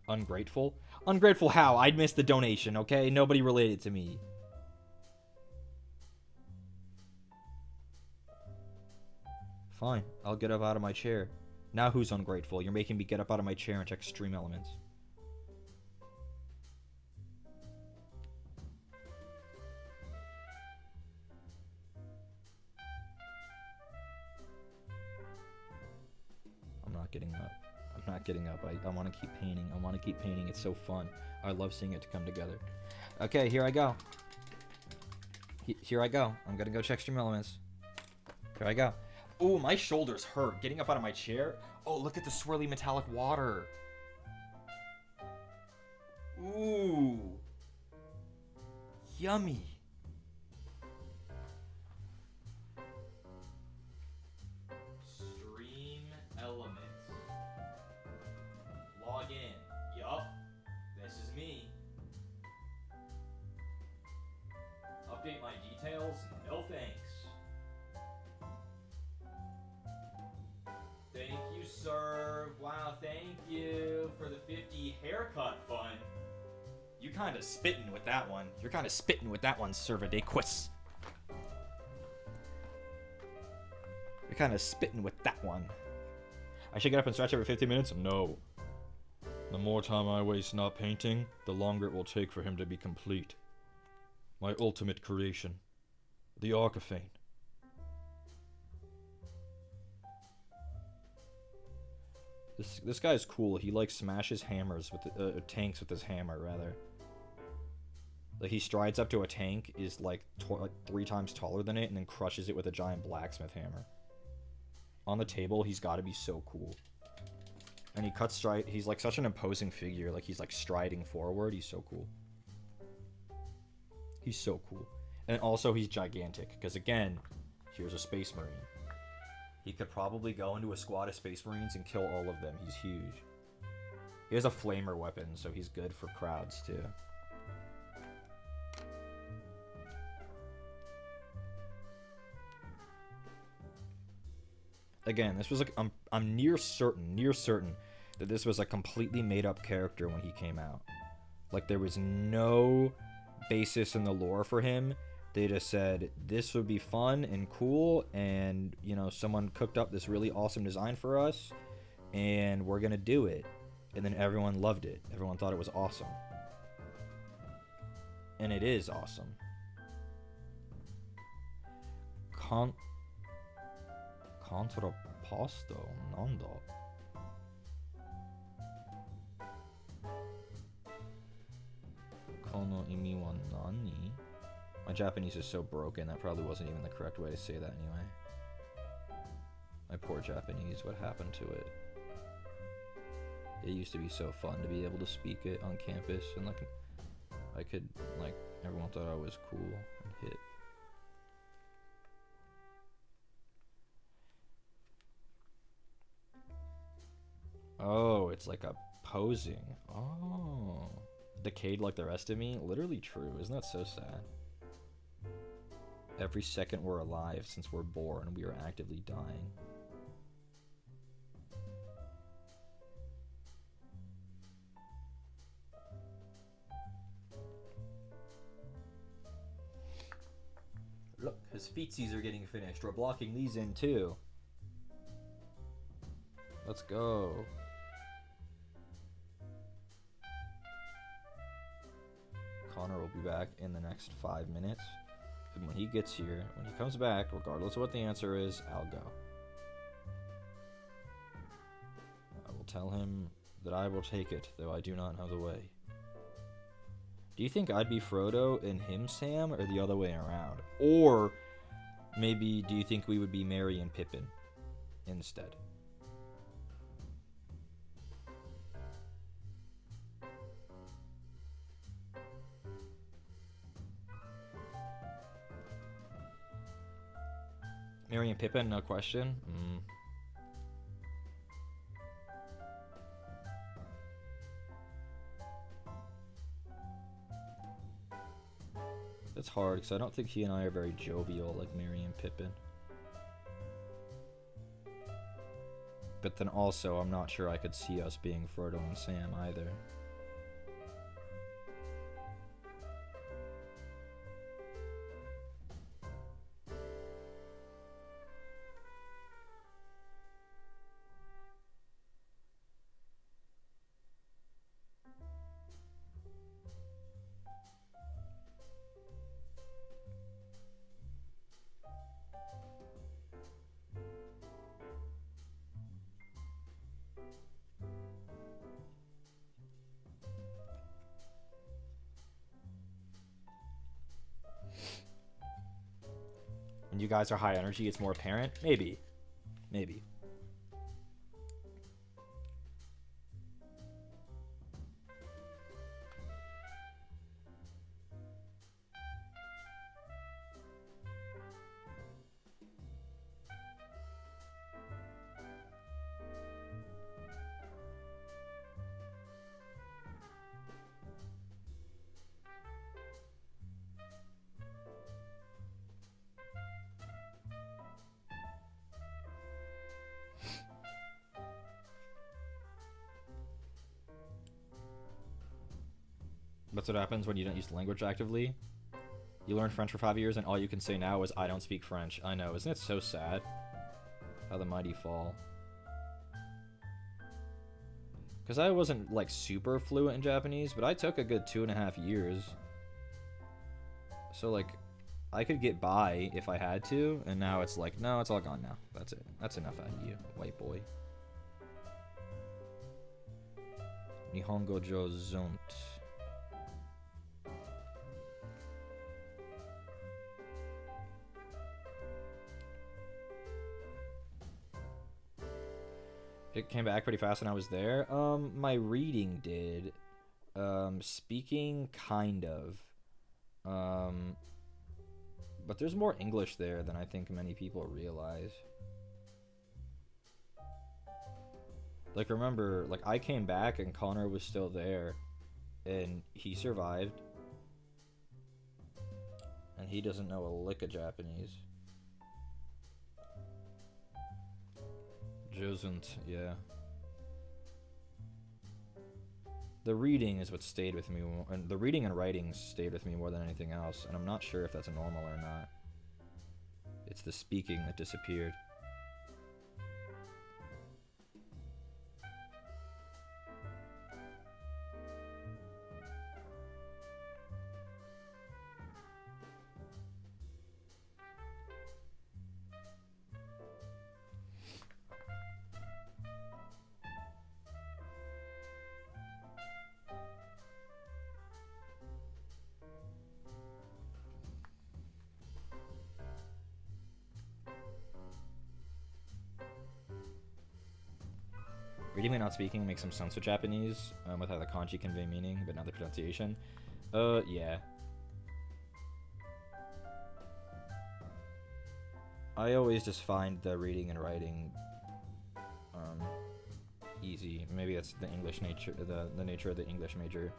Ungrateful? Ungrateful how? I'd missed the donation, okay? Nobody related to me. Fine, I'll get up out of my chair. Now who's ungrateful? You're making me get up out of my chair and check Stream Elements. I'm not getting up. I'm not getting up. I want to keep painting. I want to keep painting. It's so fun. I love seeing it to come together. Okay, here I go. Here I go. I'm gonna go check Stream Elements. Here I go. Ooh, my shoulders hurt. Getting up out of my chair. Oh, look at the swirly metallic water. Ooh. Yummy. Stream Elements. Log in. Yup. This is me. Update my details? No thanks. Thank you, sir. Wow, thank you for the 50 haircut fund. You kind of spitting with that one. You're kind of spitting with that one, Servadaquis. kind of spitting with that one. I should get up and stretch every 15 minutes? No. The more time I waste not painting, the longer it will take for him to be complete. My ultimate creation. The Arcaphane. This guy's cool. He like smashes hammers with tanks with his hammer, rather. Like he strides up to a tank, is like 3 times taller than it, and then crushes it with a giant blacksmith hammer. On the table, he's got to be so cool. And he cuts stride. He's like such an imposing figure. Like he's like striding forward. He's so cool. He's so cool. And also he's gigantic. Because again, here's a Space Marine. He could probably go into a squad of Space Marines and kill all of them. He's huge. He has a flamer weapon, so he's good for crowds too. Again, this was like I'm near certain that this was a completely made up character when he came out. Like there was no basis in the lore for him. They just said this would be fun and cool, and you know, someone cooked up this really awesome design for us, and we're gonna do it. And then everyone loved it. Everyone thought it was awesome. And it is awesome. Contrapposto, Nando. Kono imi wa nani? My Japanese is so broken, that probably wasn't even the correct way to say that anyway. My poor Japanese, what happened to it? It used to be so fun to be able to speak it on campus, and like, I could, like, everyone thought I was cool and hit. Oh, it's like a posing. Oh. Decayed like the rest of me? Literally true. Isn't that so sad? Every second we're alive since we're born, we are actively dying. Look, his feetsies are getting finished. We're blocking these in too. Let's go. Connor will be back in the next 5 minutes. And when he gets here, when he comes back, regardless of what the answer is, I'll go. I will tell him that I will take it, though I do not know the way. Do you think I'd be Frodo and him Sam, or the other way around? Or maybe do you think we would be Merry and Pippin instead? Merry and Pippin, no question. It's hard, because I don't think he and I are very jovial like Merry and Pippin. But then also, I'm not sure I could see us being Frodo and Sam either. When you guys are high energy, it's more apparent? Maybe. Maybe. That's what happens when you don't use the language actively. You learn French for 5 years and all you can say now is, I don't speak French. I know, isn't it so sad? How the mighty fall. Because I wasn't, like, super fluent in Japanese, but I took a good 2.5 years. So, like, I could get by if I had to, and now it's like, no, it's all gone now. That's it. That's enough out of you, white boy. Nihongo jo zont. It came back pretty fast when I was there. My reading did. Speaking, kind of. But there's more English there than I think many people realize. Like, remember, like, I came back and Connor was still there. And he survived. And he doesn't know a lick of Japanese. Josunt, yeah. The reading is what stayed with me, and the reading and writing stayed with me more than anything else, and I'm not sure if that's normal or not. It's the speaking that disappeared. Reading and not speaking makes some sense with Japanese, with how the kanji convey meaning, but not the pronunciation. Yeah. I always just find the reading and writing, easy. Maybe that's the English nature, the nature of the English major.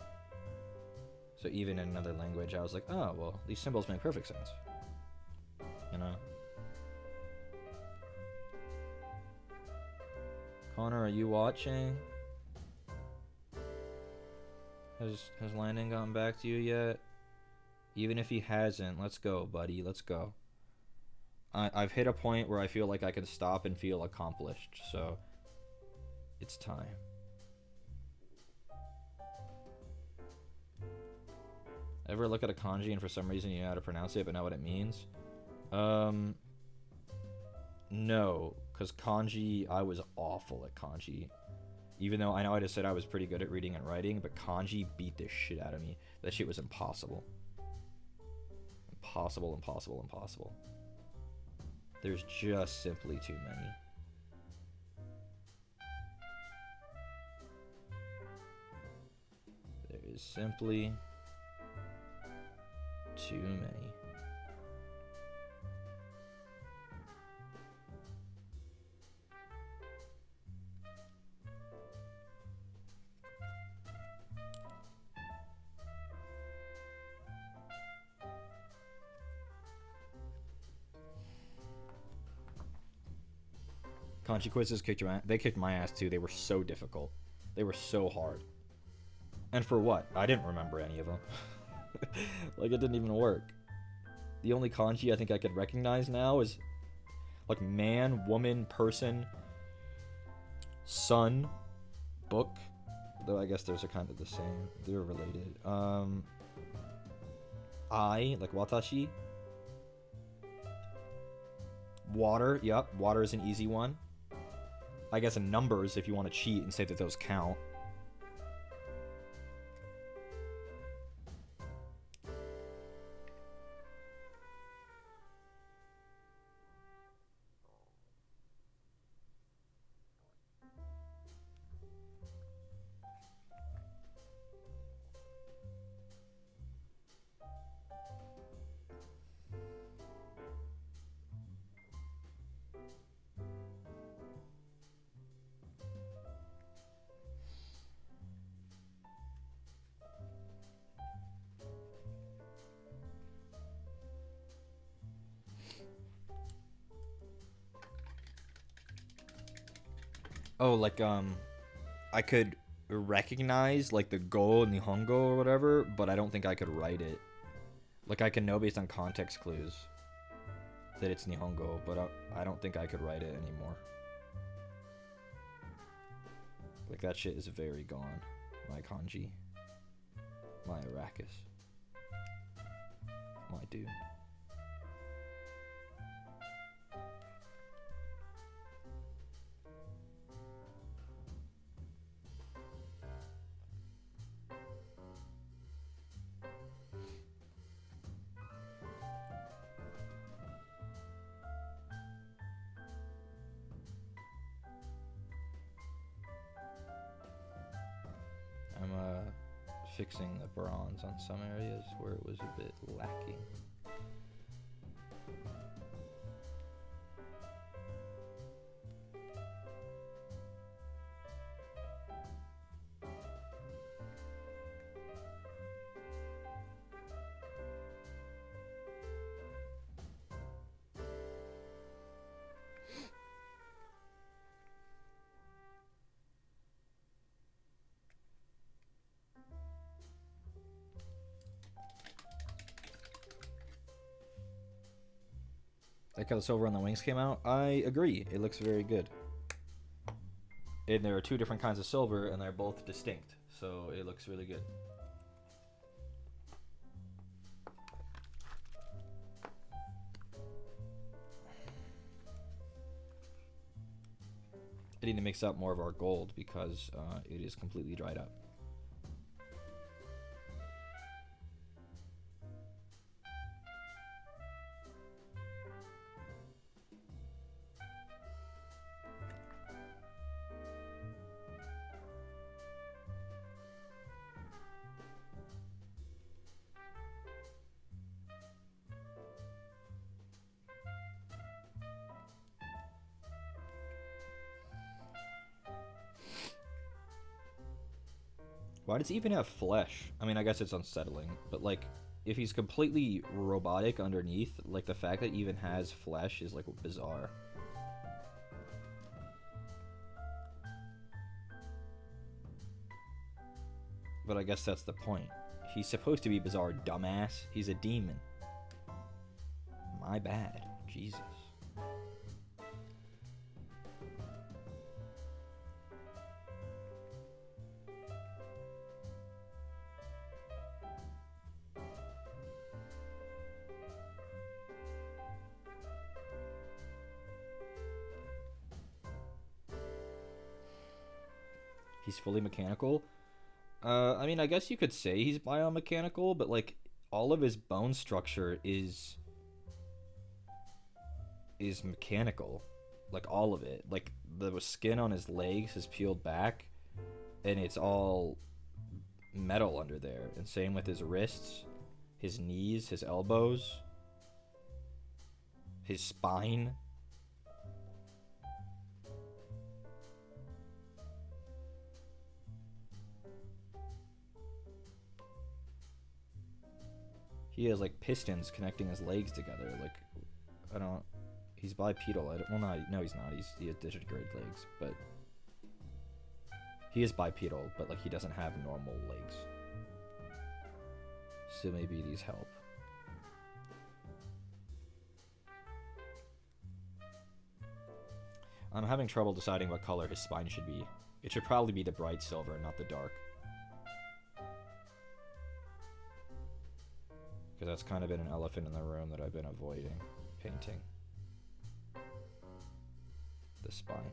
So even in another language, I was like, oh, well, these symbols make perfect sense. You know? Connor, are you watching? Has Landon gotten back to you yet? Even if he hasn't, let's go, buddy. Let's go. I've hit a point where I feel like I can stop and feel accomplished, so it's time. Ever look at a kanji and for some reason you know how to pronounce it but not what it means? No, because kanji, I was awful at kanji. Even though I know I just said I was pretty good at reading and writing, but kanji beat the shit out of me. That shit was impossible. Impossible, impossible, impossible. There's just simply too many. There is simply too many. Kanji quizzes kicked your ass. They kicked my ass too. They were so difficult. They were so hard. And for what? I didn't remember any of them. Like, it didn't even work. The only kanji I think I could recognize now is like man, woman, person, son, book. Though I guess those are kind of the same. They're related. I, like watashi. Water, yep. Water is an easy one. I guess in numbers, if you want to cheat and say that those count. Oh, like, I could recognize, like, the go Nihongo or whatever, but I don't think I could write it. Like, I can know based on context clues. that it's Nihongo, but I don't think I could write it anymore. Like, that shit is very gone. My kanji. My Arrakis. My dude. I'm fixing the bronze on some areas where it was a bit lacking. Like how the silver on the wings came out? I agree. It looks very good. And there are two different kinds of silver, and they're both distinct. So it looks really good. I need to mix up more of our gold because it is completely dried up. Why does he even have flesh? I mean, I guess it's unsettling, but like, if he's completely robotic underneath, like the fact that he even has flesh is like bizarre. But I guess that's the point. He's supposed to be bizarre, dumbass. He's a demon. My bad. Jesus. He's fully mechanical. I mean, I guess you could say he's biomechanical, but like all of his bone structure is mechanical, like all of it. Like the skin on his legs is peeled back, and it's all metal under there. And same with his wrists, his knees, his elbows, his spine. He has like pistons connecting his legs together. Like, I don't. He's bipedal. Well, no, he's not. He has digitigrade legs, but he is bipedal. But like, he doesn't have normal legs. So maybe these help. I'm having trouble deciding what color his spine should be. It should probably be the bright silver, not the dark. Because that's kind of been an elephant in the room that I've been avoiding painting. The spine.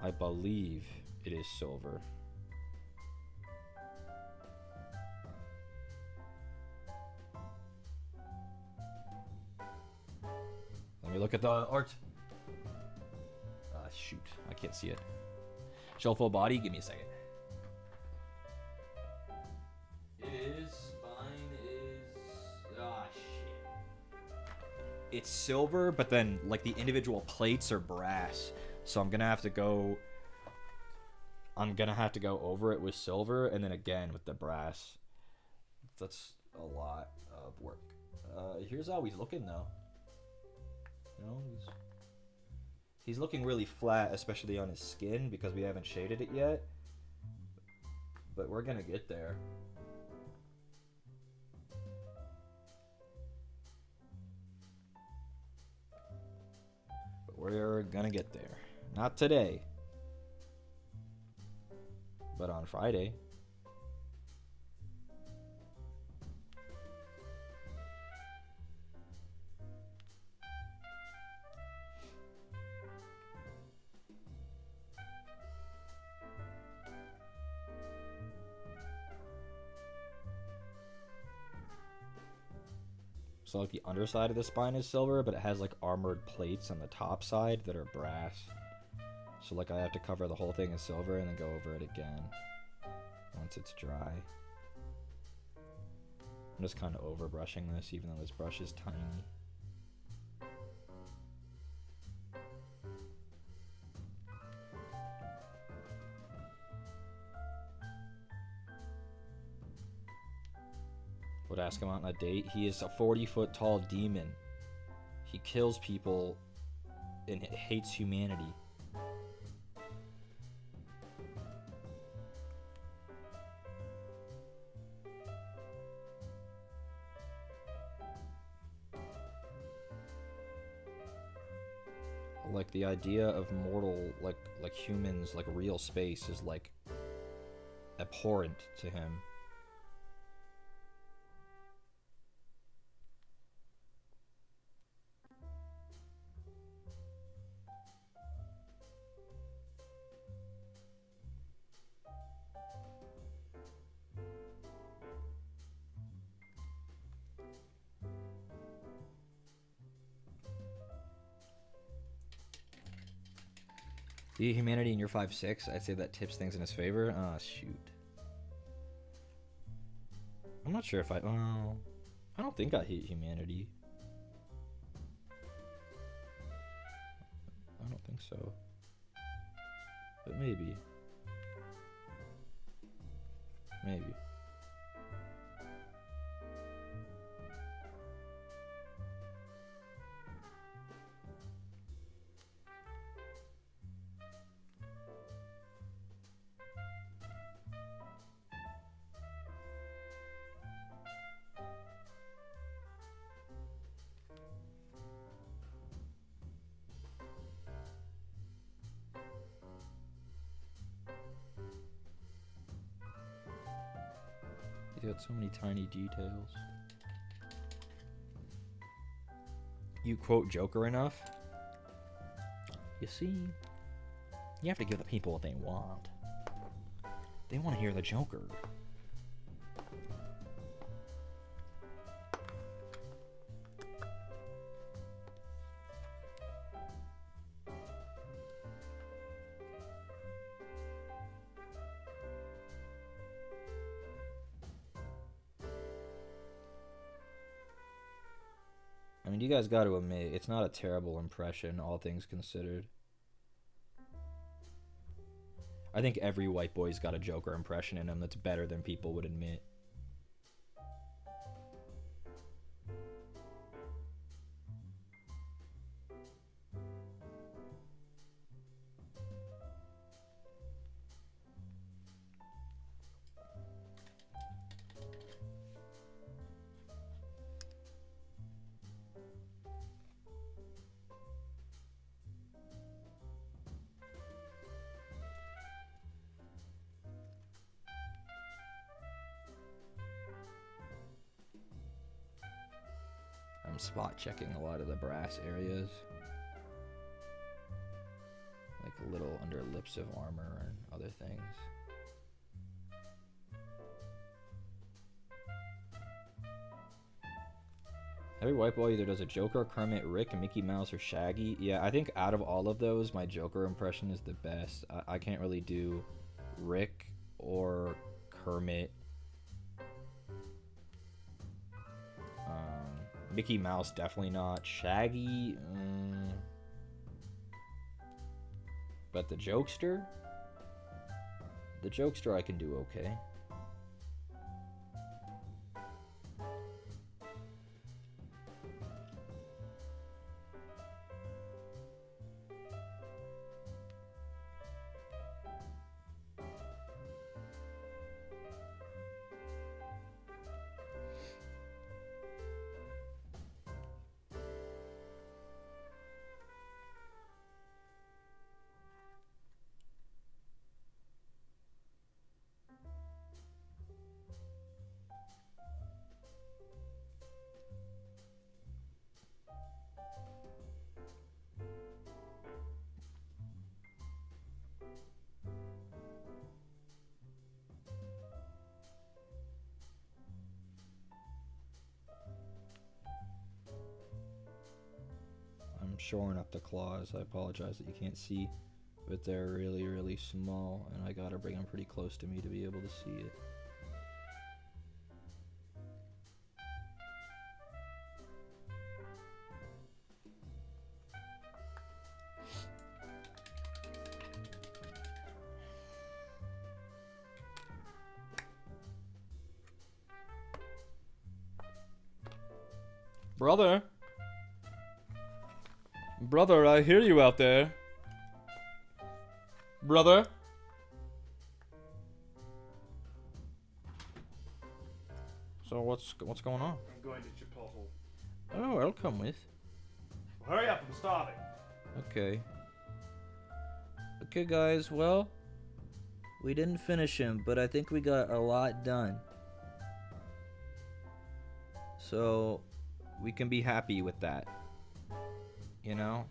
I believe it is silver. Let me look at the art. Shoot, I can't see it. Shell full body, give me a second. It's silver, but then like the individual plates are brass, so I'm gonna have to go over it with silver and then again with the brass. That's a lot of work. Here's how he's looking though. You know, he's looking really flat, especially on his skin because we haven't shaded it yet, but we're gonna get there. We're gonna get there. Not today. But on Friday. So like the underside of the spine is silver, but it has like armored plates on the top side that are brass. So like I have to cover the whole thing in silver and then go over it again once it's dry. I'm just kind of over brushing this, even though this brush is tiny. Would ask him out on a date. He is a 40-foot tall demon. He kills people and hates humanity. Like the idea of mortal, like humans, like real space is like abhorrent to him. The humanity in your 5'6", I'd say that tips things in his favor. Ah, shoot. I'm not sure if I don't think I hate humanity. I don't think so. But maybe. Maybe. He's got so many tiny details. You quote Joker enough? You see, you have to give the people what they want. They want to hear the Joker. I mean, you guys got to admit, it's not a terrible impression, all things considered. I think every white boy's got a Joker impression in him that's better than people would admit. I'm spot checking a lot of the brass areas. Like a little under lips of armor and other things. Every white boy either does a Joker, Kermit, Rick, Mickey Mouse, or Shaggy. Yeah, I think out of all of those, my Joker impression is the best. I can't really do Rick or Kermit. Mickey Mouse, definitely not. Shaggy, but the Jokester I can do okay. shoring up the claws. I apologize that you can't see, but they're really, really small, and I gotta bring them pretty close to me to be able to see it. Brother! Brother, I hear you out there. Brother? So what's going on? I'm going to Chipotle. Oh, I'll come with. Well, hurry up, I'm starving. Okay. Okay, guys, well, we didn't finish him, but I think we got a lot done. So, we can be happy with that. You know?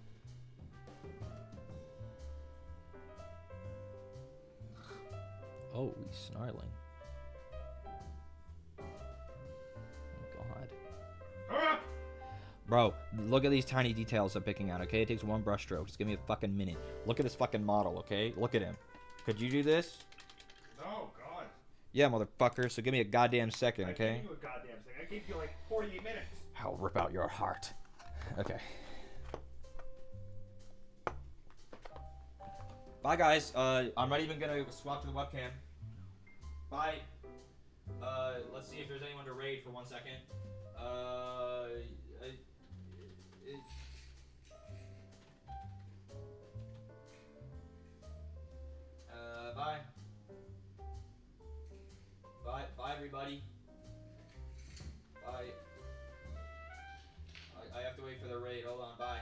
Oh, he's snarling. Oh, God. Hurry up! Bro, look at these tiny details I'm picking out, okay? It takes one brush stroke. Just give me a fucking minute. Look at this fucking model, okay? Look at him. Could you do this? Oh, God. Yeah, motherfucker. So give me a goddamn second, I okay? gave you a goddamn thing. I gave you like 48 minutes. I'll rip out your heart. Okay. Bye, guys. I'm not even gonna swap to the webcam. Bye. Let's see if there's anyone to raid for 1 second. Bye. Bye, everybody. Bye. I have to wait for the raid. Hold on. Bye.